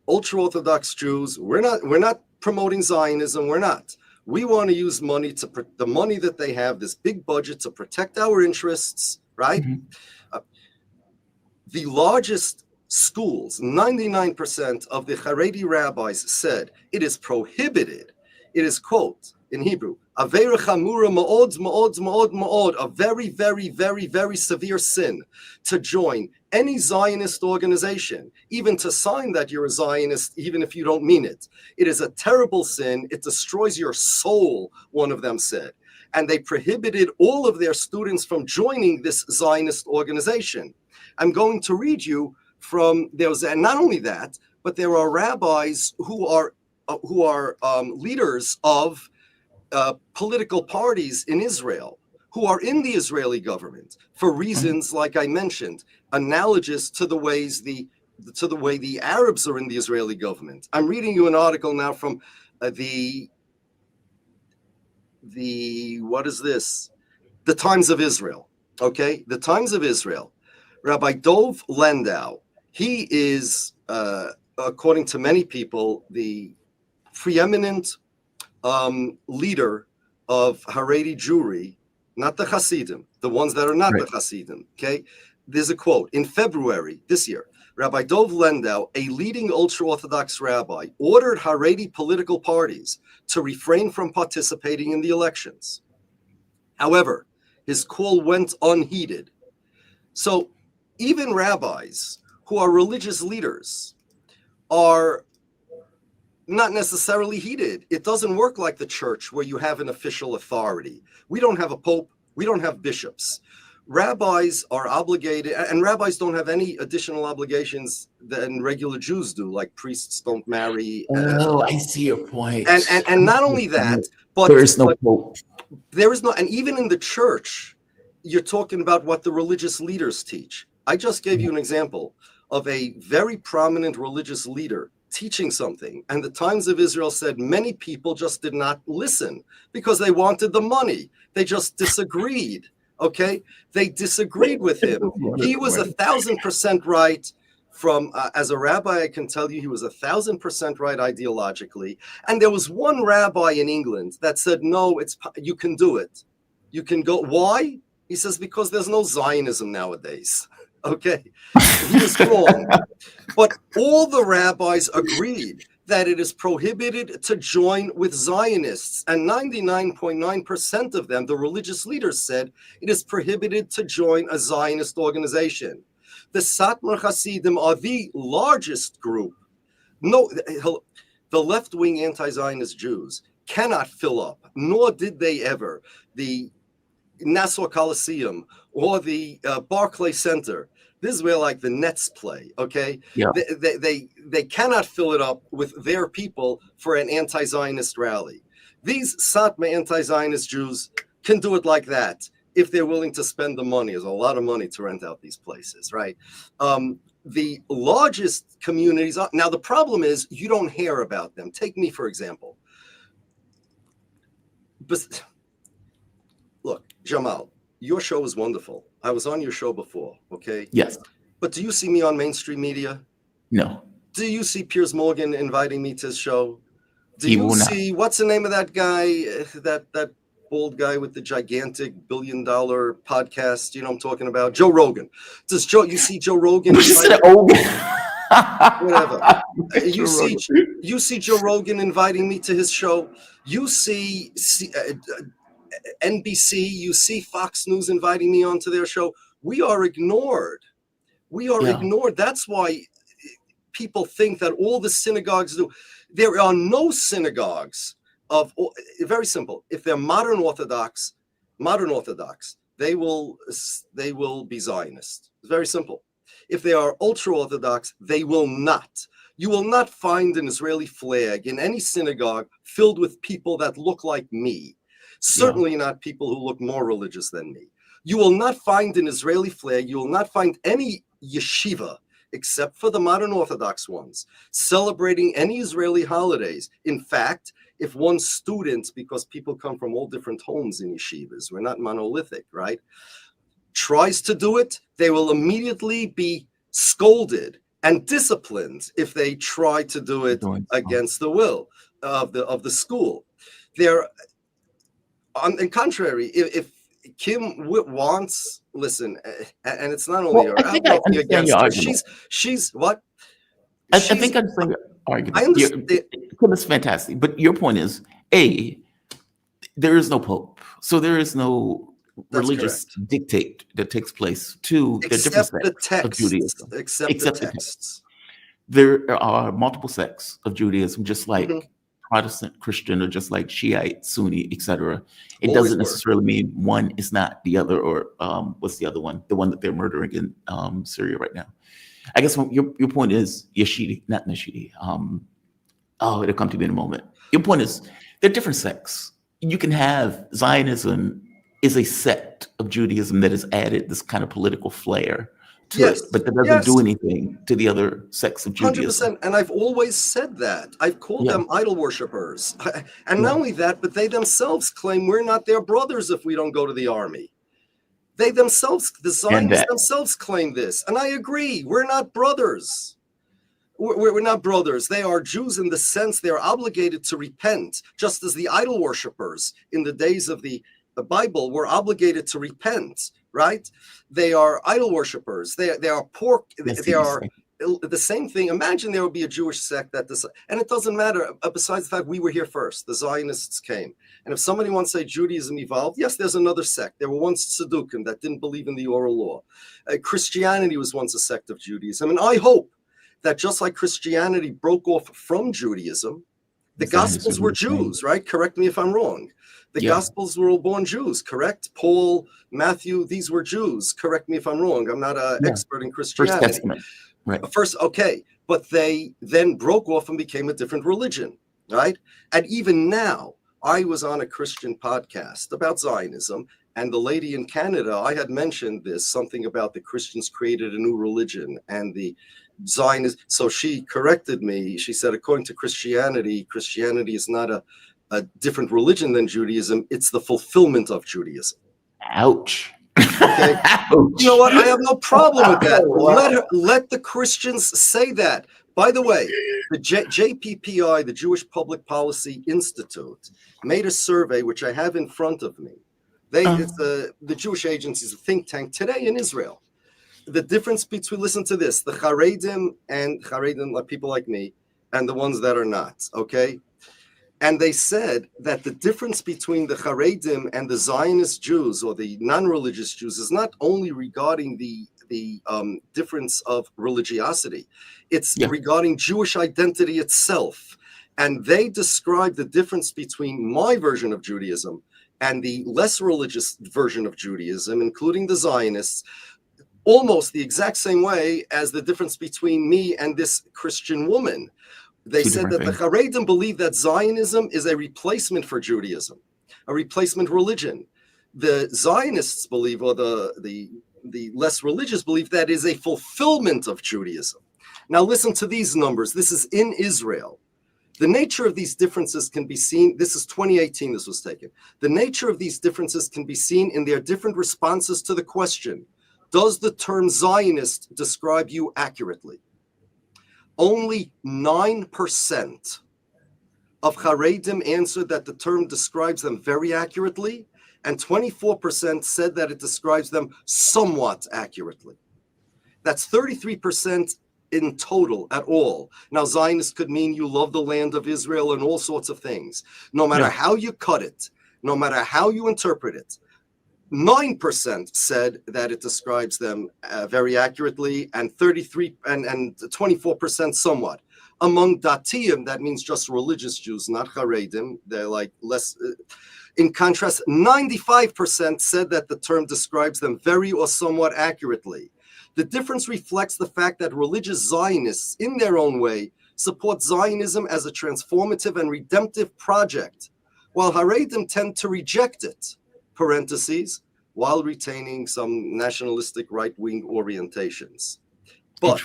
ultra-Orthodox Jews. We're not promoting Zionism. We're not. We want to use money the money that they have, this big budget, to protect our interests, right? Mm-hmm. The largest schools, 99% of the Haredi rabbis said it is prohibited. It is, quote, in Hebrew, "Aveira chamura ma'od, ma'od, ma'od, ma'od," a very, very, very, very severe sin, to join any Zionist organization, even to sign that you're a Zionist, even if you don't mean it. It is a terrible sin. It destroys your soul, one of them said. And they prohibited all of their students from joining this Zionist organization. I'm going to read you from, and not only that, but there are rabbis who are leaders of political parties in Israel, who are in the Israeli government for reasons, like I mentioned, analogous to the way the Arabs are in the Israeli government. I'm reading you an article now from the what is this? The Times of Israel. Okay, the Times of Israel. Rabbi Dov Landau. He is, according to many people, the preeminent leader of Haredi Jewry, not the Hasidim, the ones that are not the Hasidim. Okay, there's a quote. In February this year, Rabbi Dov Landau, a leading ultra-Orthodox rabbi, ordered Haredi political parties to refrain from participating in the elections. However, his call went unheeded. So even rabbis who are religious leaders are not necessarily heeded. It doesn't work like the church where you have an official authority. We don't have a pope. We don't have bishops. Rabbis are obligated, and rabbis don't have any additional obligations than regular Jews do, like priests don't marry. Oh, I see your point. And not only that, but there is no pope. There is no, and even in the church, you're talking about what the religious leaders teach. I just gave you an example of a very prominent religious leader teaching something, and the Times of Israel said many people just did not listen because they wanted the money. They just disagreed. Okay, they disagreed with him. He was 1,000% right. From as a rabbi, I can tell you he was 1,000% right ideologically. And there was one rabbi in England that said, no, you can do it. You can go. Why? He says, because there's no Zionism nowadays. Okay, he was wrong. But all the rabbis agreed that it is prohibited to join with Zionists. And 99.9% of them, the religious leaders, said it is prohibited to join a Zionist organization. The Satmar Hasidim are the largest group. No, the left-wing anti-Zionist Jews cannot fill up, nor did they ever, the Nassau Coliseum or the Barclay Center. This is where like the Nets play, okay? Yeah. They cannot fill it up with their people for an anti-Zionist rally. These Satmar anti-Zionist Jews can do it like that if they're willing to spend the money. There's a lot of money to rent out these places, right? The largest communities, now the problem is you don't hear about them. Take me, for example. But look, Jamal, your show is wonderful. I was on your show before, okay? Yes. But do you see me on mainstream media? No. Do you see Piers Morgan inviting me to his show? Do you see, what's the name of that guy, that bald guy with the gigantic $1 billion podcast. You know what I'm talking about? Joe Rogan. You see Joe Rogan? Whatever. You see Joe Rogan inviting me to his show. You see NBC, you see Fox News inviting me onto their show. We are ignored. Ignored. That's why people think that all the synagogues do. There are no synagogues very simple. If they're modern Orthodox, they will be Zionist. It's very simple. If they are ultra-Orthodox, they will not. You will not find an Israeli flag in any synagogue filled with people that look like me. Certainly not people who look more religious than me. You will not find an Israeli flag. You will not find any yeshiva, except for the modern Orthodox ones, celebrating any Israeli holidays. In fact, if one student, because people come from all different homes in yeshivas, we're not monolithic, right, tries to do it, they will immediately be scolded and disciplined if they try to do it against the will of the school. They're on the contrary, if Kim wants, listen, and it's not only her. I think I understand your argument. She's what? I think I understand your argument. I understand. Kim is fantastic, but your point is, A, there is no pope, so there is no religious dictate that takes place. Two, there are different sects of Judaism. Except the texts. There are multiple sects of Judaism, just like Protestant, Christian, or just like Shiite, Sunni, etc. It doesn't necessarily mean one is not the other, or what's the other one? The one that they're murdering in Syria right now. I guess your point is Yeshidi, not Nashidi. It'll come to me in a moment. Your point is they're different sects. You can have Zionism is a sect of Judaism that has added this kind of political flair to it, but that doesn't do anything to the other sects of Judaism. 100%. And I've always said that. I've called them idol worshippers. And not only that, but they themselves claim we're not their brothers if we don't go to the army. They themselves, the Zionists themselves claim this. And I agree, we're not brothers. We're not brothers. They are Jews in the sense they are obligated to repent, just as the idol worshippers in the days of the Bible were obligated to repent, right? They are idol worshippers. They are poor. They are the same thing. Imagine there would be a Jewish sect that this, and it doesn't matter. Besides the fact we were here first, the Zionists came. And if somebody wants to say Judaism evolved, yes, there's another sect. There were once Tzaddukim that didn't believe in the oral law. Christianity was once a sect of Judaism. And I hope that just like Christianity broke off from Judaism, the Gospels were Jews, right? Correct me if I'm wrong. The Gospels were all born Jews, correct? Paul, Matthew, these were Jews. Correct me if I'm wrong. I'm not an expert in Christianity. First Testament, right? Okay. But they then broke off and became a different religion, right? And even now, I was on a Christian podcast about Zionism, and the lady in Canada, I had mentioned this, something about the Christians created a new religion, and the Zionists, so she corrected me. She said, according to Christianity, Christianity is not a different religion than Judaism. It's the fulfillment of Judaism. Ouch. Okay. Ouch. You know what? I have no problem with that. Let the Christians say that. By the way, the JPPI, the Jewish Public Policy Institute, made a survey, which I have in front of me. It's the Jewish Agency is a think tank today in Israel. The difference between, listen to this, the Haredim and Haredim, like people like me, and the ones that are not, okay? And they said that the difference between the Haredim and the Zionist Jews or the non-religious Jews is not only regarding the difference of religiosity, it's regarding Jewish identity itself. And they describe the difference between my version of Judaism and the less religious version of Judaism, including the Zionists, almost the exact same way as the difference between me and this Christian woman. They said that the Haredim believe that Zionism is a replacement for Judaism, a replacement religion. The Zionists believe, or the less religious believe, that is a fulfillment of Judaism. Now listen to these numbers. This is in Israel. The nature of these differences can be seen. This is 2018, this was taken. The nature of these differences can be seen in their different responses to the question, does the term Zionist describe you accurately? Only 9% of Haredim answered that the term describes them very accurately, and 24% said that it describes them somewhat accurately. That's 33% in total at all. Now, Zionist could mean you love the land of Israel and all sorts of things. No matter how you cut it, no matter how you interpret it, 9% said that it describes them very accurately, and 24% somewhat. Among Datiyim, that means just religious Jews, not Haredim. They're like less. In contrast, 95% said that the term describes them very or somewhat accurately. The difference reflects the fact that religious Zionists, in their own way, support Zionism as a transformative and redemptive project, while Haredim tend to reject it, parentheses, while retaining some nationalistic right-wing orientations. But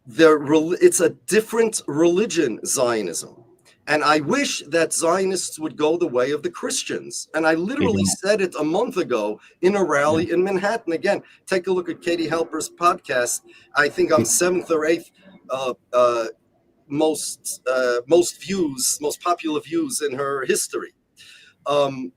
it's a different religion, Zionism. And I wish that Zionists would go the way of the Christians. And I literally said it a month ago in a rally in Manhattan. Again, take a look at Katie Halper's podcast. I think I'm 7th or 8th most popular views in her history. Well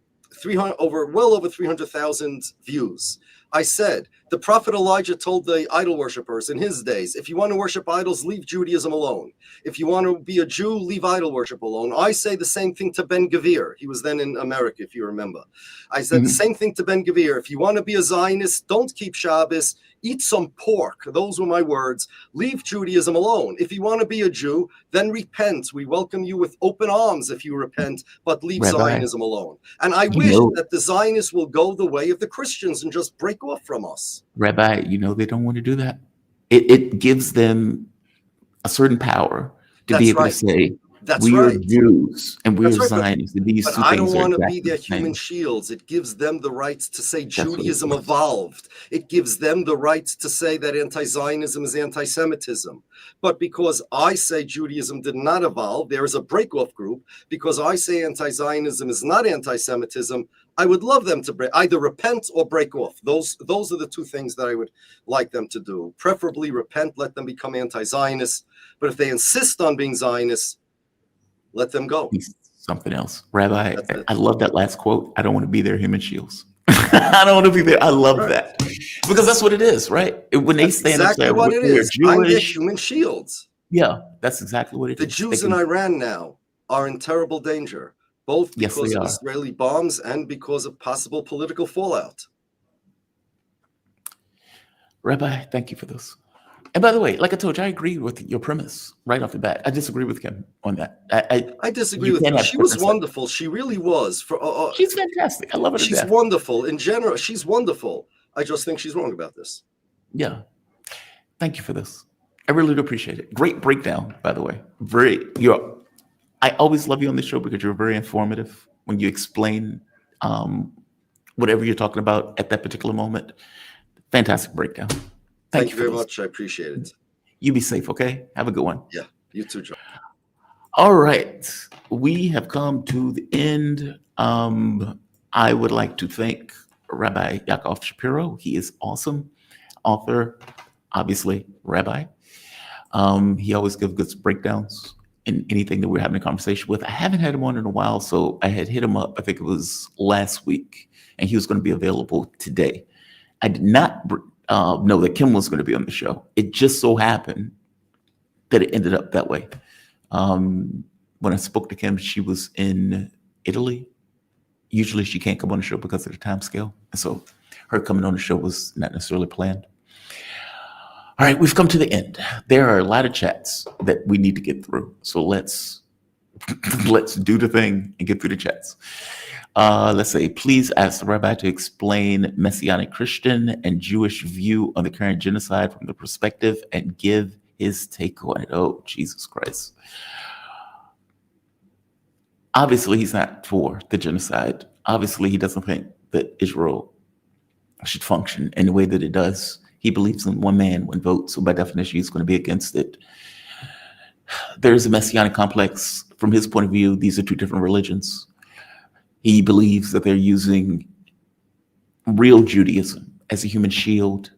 over 300,000 views. I said, the prophet Elijah told the idol worshippers in his days, if you want to worship idols, leave Judaism alone. If you want to be a Jew, leave idol worship alone. I say the same thing to Ben Gvir. He was then in America, if you remember. I said the same thing to Ben Gvir. If you want to be a Zionist, don't keep Shabbos. Eat some pork. Those were my words. Leave Judaism alone. If you want to be a Jew, then repent. We welcome you with open arms if you repent, but leave Zionism alone. And I wish that the Zionists will go the way of the Christians and just break off from us. Rabbi, they don't want to do that. It gives them a certain power to be able to say, we are Jews and we are Zionists. But I don't want to be their human shields. It gives them the right to say Judaism evolved. It gives them the right to say that anti-Zionism is anti-Semitism. But because I say Judaism did not evolve, there is a break-off group. Because I say anti-Zionism is not anti-Semitism, I would love them to either repent or break off. Those are the two things that I would like them to do. Preferably repent, let them become anti-Zionists. But if they insist on being Zionists, let them go. Something else. Rabbi, I love that last quote. I don't want to be their human shields. I don't want to be there. I love that. Because that's what it is, right? When they stand up there, what it is. I'm their human shields. Yeah, that's exactly what it is. The Jews in Iran now are in terrible danger, both because of Israeli bombs and because of possible political fallout. Rabbi, thank you for this. And by the way, like I told you, I agree with your premise right off the bat. I disagree with him on that. I disagree with her. She was wonderful. She really was. She's fantastic. I love her to death. She's wonderful. In general, she's wonderful. I just think she's wrong about this. Yeah. Thank you for this. I really do appreciate it. Great breakdown, by the way. I always love you on the show because you're very informative when you explain whatever you're talking about at that particular moment. Fantastic breakdown. Thank you very much. I appreciate it. You be safe, okay? Have a good one. Yeah, you too, John. All right. We have come to the end. I would like to thank Rabbi Yaakov Shapiro. He is awesome. Author, obviously, Rabbi. He always gives good breakdowns in anything that we're having a conversation with. I haven't had him on in a while, so I had hit him up, I think it was last week, and he was going to be available today. I did not know that Kim was going to be on the show. It just so happened that it ended up that way. When I spoke to Kim, she was in Italy. Usually she can't come on the show because of the time scale. And so her coming on the show was not necessarily planned. All right, we've come to the end. There are a lot of chats that we need to get through. So let's do the thing and get through the chats. Let's say, please ask the Rabbi to explain Messianic Christian and Jewish view on the current genocide from the perspective and give his take on it. Oh, Jesus Christ. Obviously, he's not for the genocide. Obviously, he doesn't think that Israel should function in the way that it does. He believes in one man, one vote. So by definition, he's going to be against it. There's a Messianic complex. From his point of view, these are two different religions. He believes that they're using real Judaism as a human shield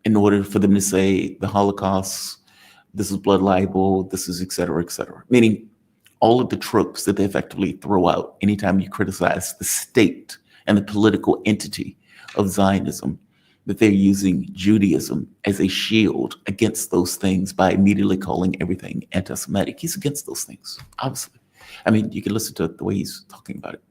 in order for them to say the Holocaust, this is blood libel, this is et cetera, meaning all of the tropes that they effectively throw out anytime you criticize the state and the political entity of Zionism, that they're using Judaism as a shield against those things by immediately calling everything anti-Semitic. He's against those things, obviously. I mean, you can listen to the way he's talking about it.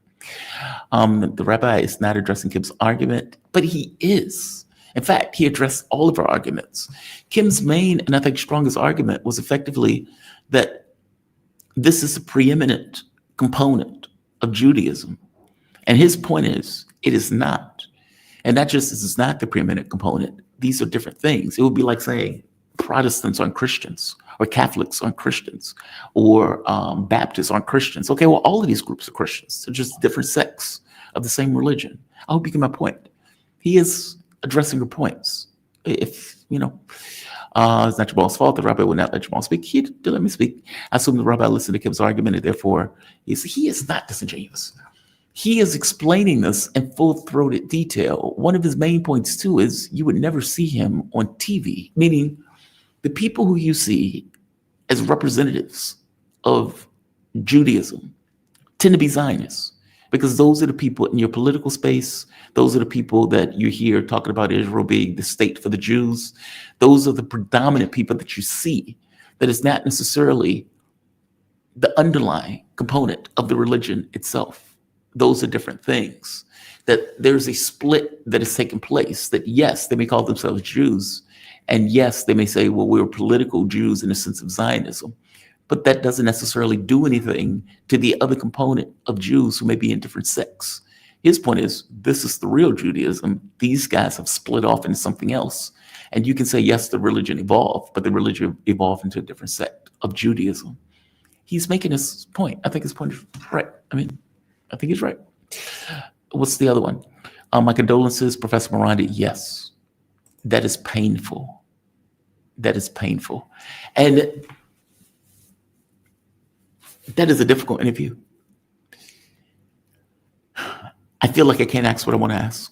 The rabbi is not addressing Kim's argument, but he is. In fact, he addressed all of our arguments. Kim's main and I think strongest argument was effectively that this is a preeminent component of Judaism. And his point is, it is not. And not just this is not the preeminent component. These are different things. It would be like saying Protestants aren't Christians, or Catholics aren't Christians, or Baptists aren't Christians. Okay, well, all of these groups are Christians. They're just different sects of the same religion. I hope you get my point. He is addressing your points. If, you know, it's not Jamal's fault. The rabbi would not let Jamal speak. He did let me speak. I assume the rabbi listened to Kim's argument, and therefore he is not disingenuous. He is explaining this in full-throated detail. One of his main points, too, is you would never see him on TV, meaning the people who you see as representatives of Judaism tend to be Zionists, because those are the people in your political space. Those are the people that you hear talking about Israel being the state for the Jews. Those are the predominant people that you see. That is not necessarily the underlying component of the religion itself. Those are different things. That there's a split that has taken place, that yes, they may call themselves Jews, and yes, they may say, well, we're political Jews in the sense of Zionism, but that doesn't necessarily do anything to the other component of Jews who may be in different sects. His point is, this is the real Judaism. These guys have split off into something else. And you can say, yes, the religion evolved, but the religion evolved into a different sect of Judaism. He's making his point. I think his point is right. I think he's right. What's the other one? My condolences, Professor Marandi. Yes, that is painful. That is painful. And that is a difficult interview. I feel like I can't ask what I want to ask.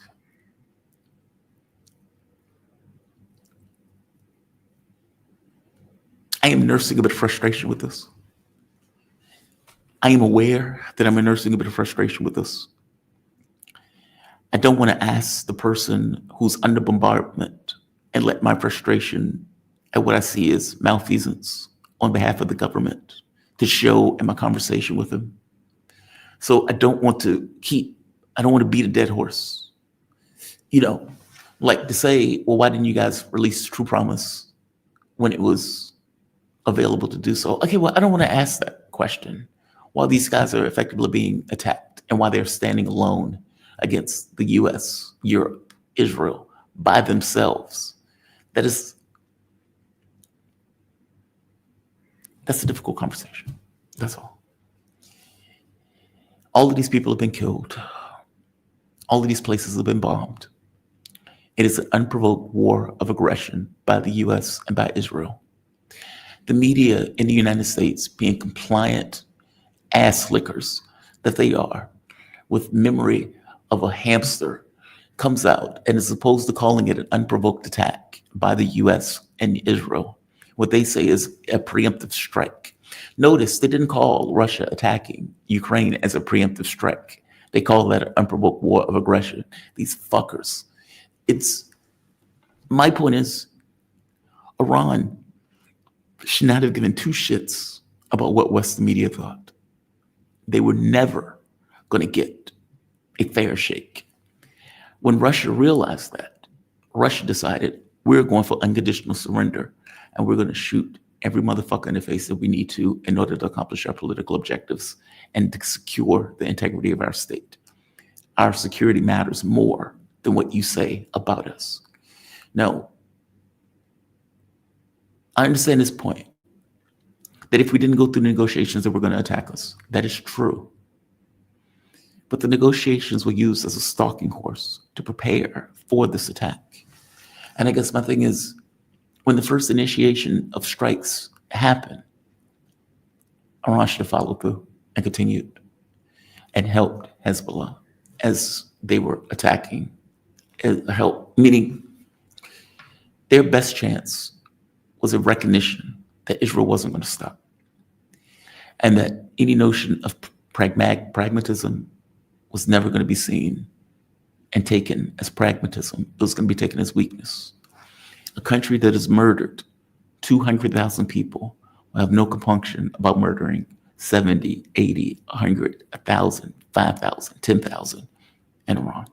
I am nursing a bit of frustration with this. I am aware that I'm nursing a bit of frustration with this. I don't want to ask the person who's under bombardment and let my frustration at what I see as malfeasance on behalf of the government to show in my conversation with him. So I don't want to beat a dead horse. You know, like to say, well, why didn't you guys release True Promise when it was available to do so? Okay, well, I don't want to ask that question while these guys are effectively being attacked and while they're standing alone against the US, Europe, Israel, by themselves. That's a difficult conversation. That's all. All of these people have been killed. All of these places have been bombed. It is an unprovoked war of aggression by the US and by Israel. The media in the United States, being compliant ass lickers that they are, with memory of a hamster, comes out and is opposed to calling it an unprovoked attack by the US and Israel. What they say is a preemptive strike. Notice they didn't call Russia attacking Ukraine as a preemptive strike. They call that an unprovoked war of aggression. These fuckers. My point is, Iran should not have given two shits about what Western media thought. They were never going to get a fair shake. When Russia realized that, Russia decided we're going for unconditional surrender and we're going to shoot every motherfucker in the face that we need to in order to accomplish our political objectives and to secure the integrity of our state. Our security matters more than what you say about us. Now, I understand this point, that if we didn't go through the negotiations, that we're going to attack us. That is true. But the negotiations were used as a stalking horse to prepare for this attack. And I guess my thing is, when the first initiation of strikes happened, Iran should have followed through and continued and helped Hezbollah as they were attacking. Meaning their best chance was a recognition that Israel wasn't going to stop. and that any notion of pragmatism was never going to be seen and taken as pragmatism. It was going to be taken as weakness. A country that has murdered 200,000 people will have no compunction about murdering 70, 80, 100, 1,000, 5,000, 10,000 in Iran.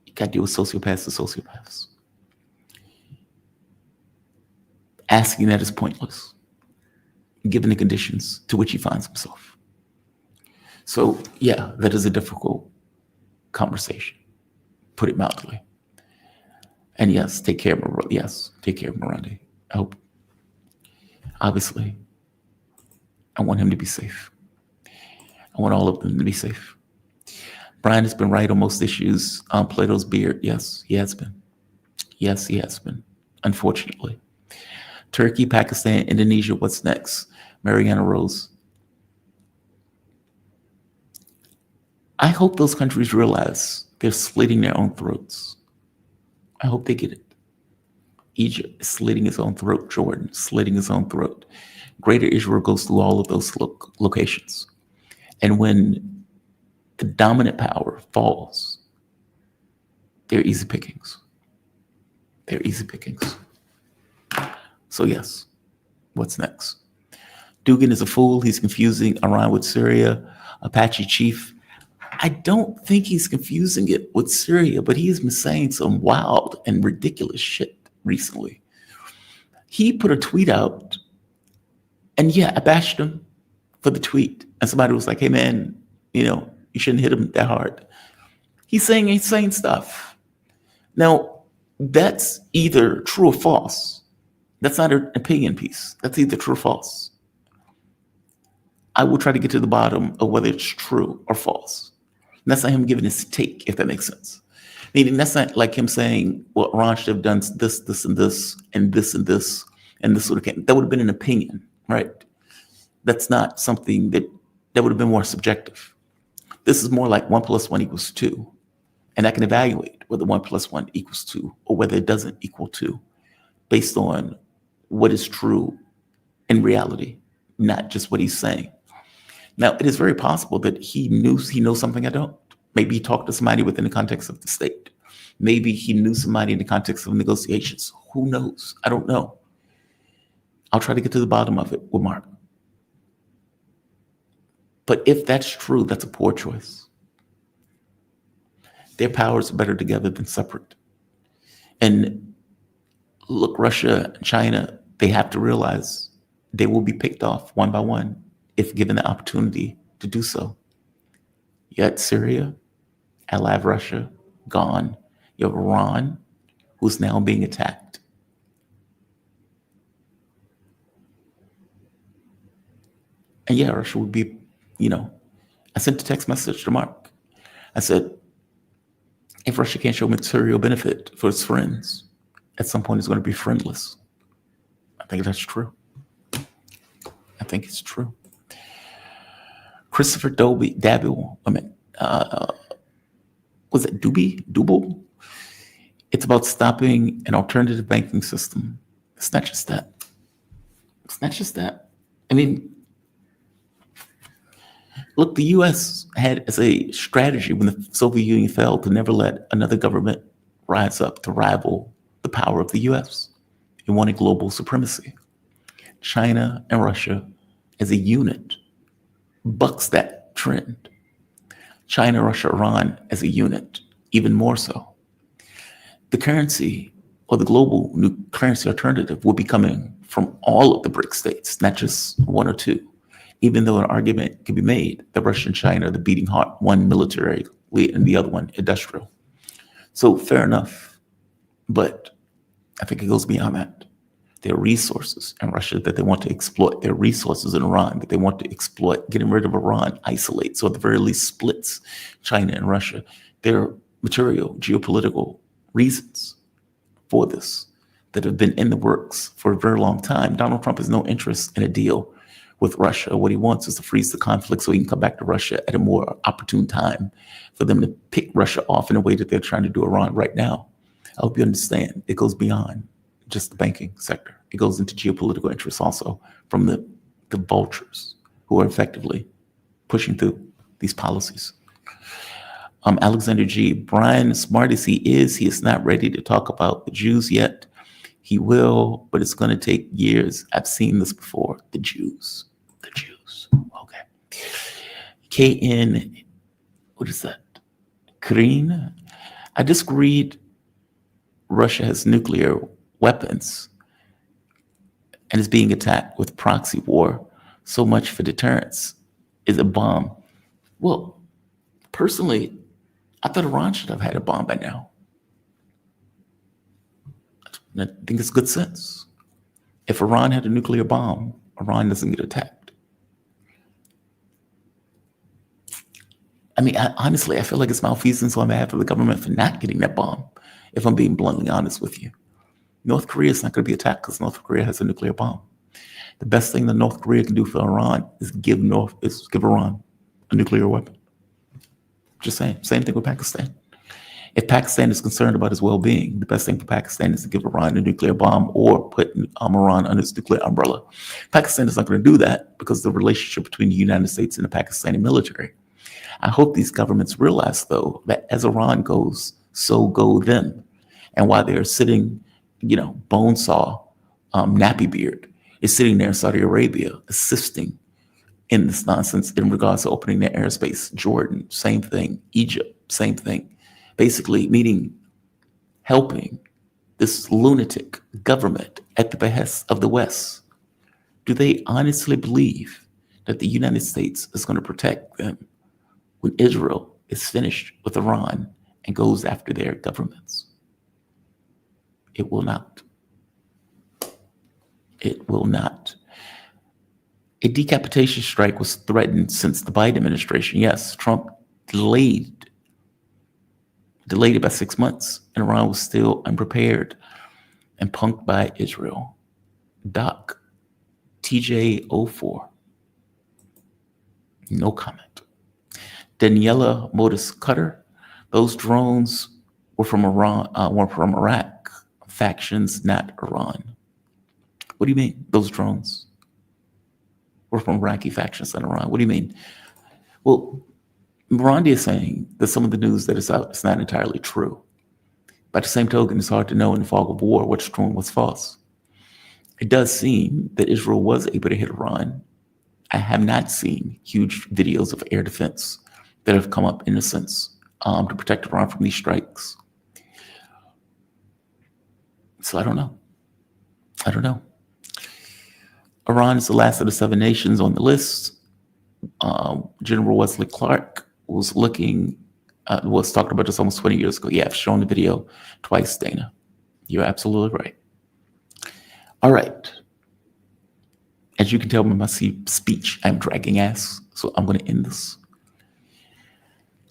You got to deal with sociopaths to sociopaths. Asking that is pointless, given the conditions to which he finds himself. So, yeah, that is a difficult conversation, put it mildly. And yes, take care of Marandi. I hope, obviously, I want him to be safe. I want all of them to be safe. Brian has been right on most issues. Plato's beard, yes, he has been. Yes, he has been, unfortunately. Turkey, Pakistan, Indonesia, what's next? Mariana Rose. I hope those countries realize they're slitting their own throats. I hope they get it. Egypt is slitting its own throat. Jordan slitting its own throat. Greater Israel goes through all of those locations. And when the dominant power falls, they're easy pickings. They're easy pickings. So yes, what's next? Dugan is a fool. He's confusing Iran with Syria. Apache chief. I don't think he's confusing it with Syria, but he has been saying some wild and ridiculous shit recently. He put a tweet out, and yeah, I bashed him for the tweet. And somebody was like, hey man, you shouldn't hit him that hard. He's saying insane stuff. Now, that's either true or false. That's not an opinion piece. That's either true or false. I will try to get to the bottom of whether it's true or false. And that's not him giving his take, if that makes sense. Meaning that's not like him saying, well, Iran should have done this, this, and this, and this, and this, and this would have came. That would have been an opinion, right? That's not something that would have been more subjective. This is more like 1 + 1 = 2. And I can evaluate whether 1 + 1 = 2 or whether it doesn't equal 2 based on what is true in reality, not just what he's saying. Now, it is very possible that he knows something I don't. Maybe he talked to somebody within the context of the state. Maybe he knew somebody in the context of negotiations. Who knows? I don't know. I'll try to get to the bottom of it with Mark. But if that's true, that's a poor choice. Their powers are better together than separate. And look, Russia and China, they have to realize they will be picked off one by one if given the opportunity to do so. Yet Syria, ally of Russia, gone. You have Iran, who's now being attacked. And yeah, Russia would be, I sent a text message to Mark. I said, if Russia can't show material benefit for its friends, at some point it's going to be friendless. I think that's true. I think it's true. Christopher Dabble, was it Dubble? It's about stopping an alternative banking system. It's not just that. It's not just that. I mean, look, the U.S. had as a strategy when the Soviet Union fell to never let another government rise up to rival the power of the U.S. It wanted global supremacy. China and Russia as a unit bucks that trend. China, Russia, Iran as a unit, even more so. The currency or the global new currency alternative will be coming from all of the BRIC states, not just one or two, even though an argument can be made that Russia and China are the beating heart, one militarily and the other one industrial. So fair enough, but I think it goes beyond that. There are resources in Russia that they want to exploit. There are resources in Iran that they want to exploit. Getting rid of Iran isolates, or at the very least splits China and Russia. There are material, geopolitical reasons for this that have been in the works for a very long time. Donald Trump has no interest in a deal with Russia. What he wants is to freeze the conflict so he can come back to Russia at a more opportune time for them to pick Russia off in a way that they're trying to do Iran right now. I hope you understand. It goes beyond just the banking sector. It goes into geopolitical interests also from the the vultures who are effectively pushing through these policies. Alexander G. Brian, smart as he is not ready to talk about the Jews yet. He will, but it's going to take years. I've seen this before. The Jews. Okay. KN, what is that? Green. I just read Russia has nuclear weapons and is being attacked with proxy war. So much for deterrence. Is a bomb. Well, personally, I thought Iran should have had a bomb by now. I think it's good sense. If Iran had a nuclear bomb, Iran doesn't get attacked. I mean, honestly, I feel like it's malfeasance on behalf of the government for not getting that bomb, if I'm being bluntly honest with you. North Korea is not going to be attacked because North Korea has a nuclear bomb. The best thing that North Korea can do for Iran is give Iran a nuclear weapon. Just saying. Same thing with Pakistan. If Pakistan is concerned about its well-being, the best thing for Pakistan is to give Iran a nuclear bomb or put Iran under its nuclear umbrella. Pakistan is not going to do that because of the relationship between the United States and the Pakistani military. I hope these governments realize, though, that as Iran goes, so go them. And while they're sitting, bonesaw, nappy beard, is sitting there in Saudi Arabia assisting in this nonsense in regards to opening their airspace. Jordan, same thing. Egypt, same thing. Basically, meaning helping this lunatic government at the behest of the West. Do they honestly believe that the United States is going to protect them when Israel is finished with Iran and goes after their governments? It will not. It will not. A decapitation strike was threatened since the Biden administration. Yes, Trump delayed it by 6 months, and Iran was still unprepared and punked by Israel. Doc, TJ04. No comment. Daniela Modus Cutter, those drones were from Iraq factions, not Iran. What do you mean, those drones were from Iraqi factions, not Iran? What do you mean? Well, Marandi is saying that some of the news that is out is not entirely true. By the same token, it's hard to know in the fog of war what's true and what's false. It does seem that Israel was able to hit Iran. I have not seen huge videos of air defense that have come up in a sense to protect Iran from these strikes. So I don't know. Iran is the last of the 7 nations on the list. General Wesley Clark was talking about this almost 20 years ago. Yeah, I've shown the video twice, Dana. You're absolutely right. All right. As you can tell from my speech, I'm dragging ass, so I'm going to end this.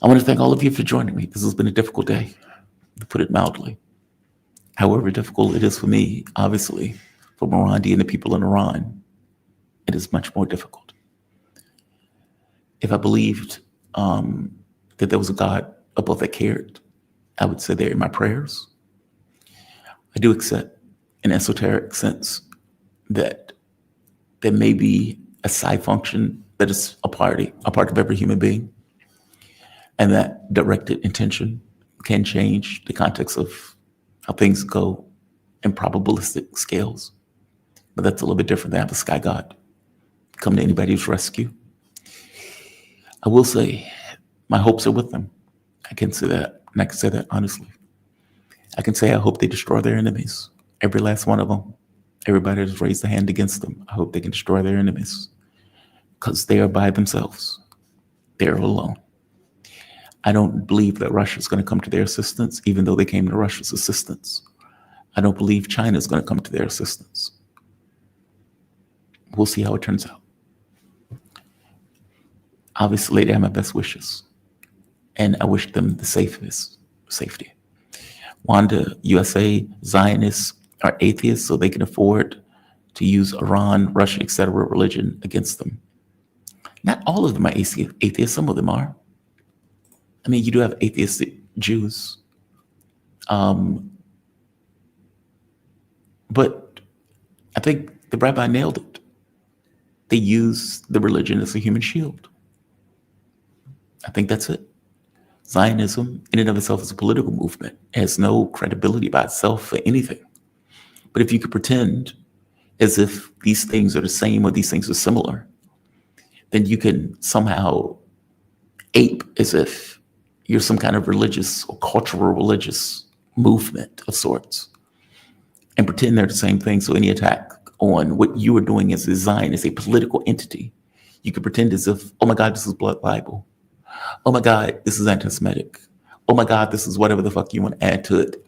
I want to thank all of you for joining me. This has been a difficult day, to put it mildly. However difficult it is for me, obviously, for Marandi and the people in Iran, it is much more difficult. If I believed that there was a God above that cared, I would say they're in my prayers. I do accept, in an esoteric sense, that there may be a psi function that is a part of every human being, and that directed intention can change the context of how things go in probabilistic scales. But that's a little bit different than have a sky God come to anybody's rescue. I will say my hopes are with them. I can say that, and I can say that honestly. I can say I hope they destroy their enemies, every last one of them. Everybody has raised a hand against them. I hope they can destroy their enemies because they are by themselves. They're alone. I don't believe that Russia is going to come to their assistance, even though they came to Russia's assistance. I don't believe China is going to come to their assistance. We'll see how it turns out. Obviously, they have my best wishes, and I wish them the safety. Wanda, USA, Zionists are atheists, so they can afford to use Iran, Russia, etc. religion against them. Not all of them are atheists. Some of them are. I mean, you do have atheistic Jews. But I think the rabbi nailed it. They use the religion as a human shield. I think that's it. Zionism, in and of itself, is a political movement. It has no credibility by itself for anything. But if you could pretend as if these things are the same or these things are similar, then you can somehow ape as if you're some kind of religious or cultural religious movement of sorts and pretend they're the same thing. So any attack on what you are doing as design as a political entity, you could pretend as if, oh my God, this is Blood Bible. Oh my God, this is anti-Semitic. Oh my God, this is whatever the fuck you want to add to it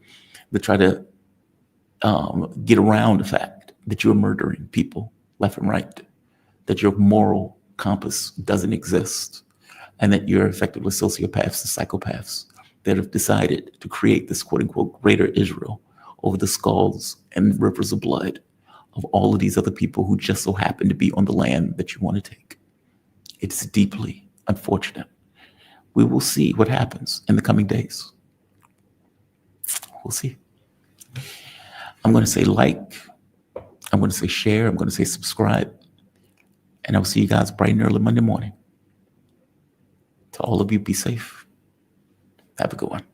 to try to get around the fact that you're murdering people left and right, that your moral compass doesn't exist, and that you're effectively sociopaths and psychopaths that have decided to create this quote unquote greater Israel over the skulls and rivers of blood of all of these other people who just so happen to be on the land that you want to take. It's deeply unfortunate. We will see what happens in the coming days. We'll see. I'm going to say like, I'm going to say share, I'm going to say subscribe, and I will see you guys bright and early Monday morning. To all of you, be safe. Have a good one.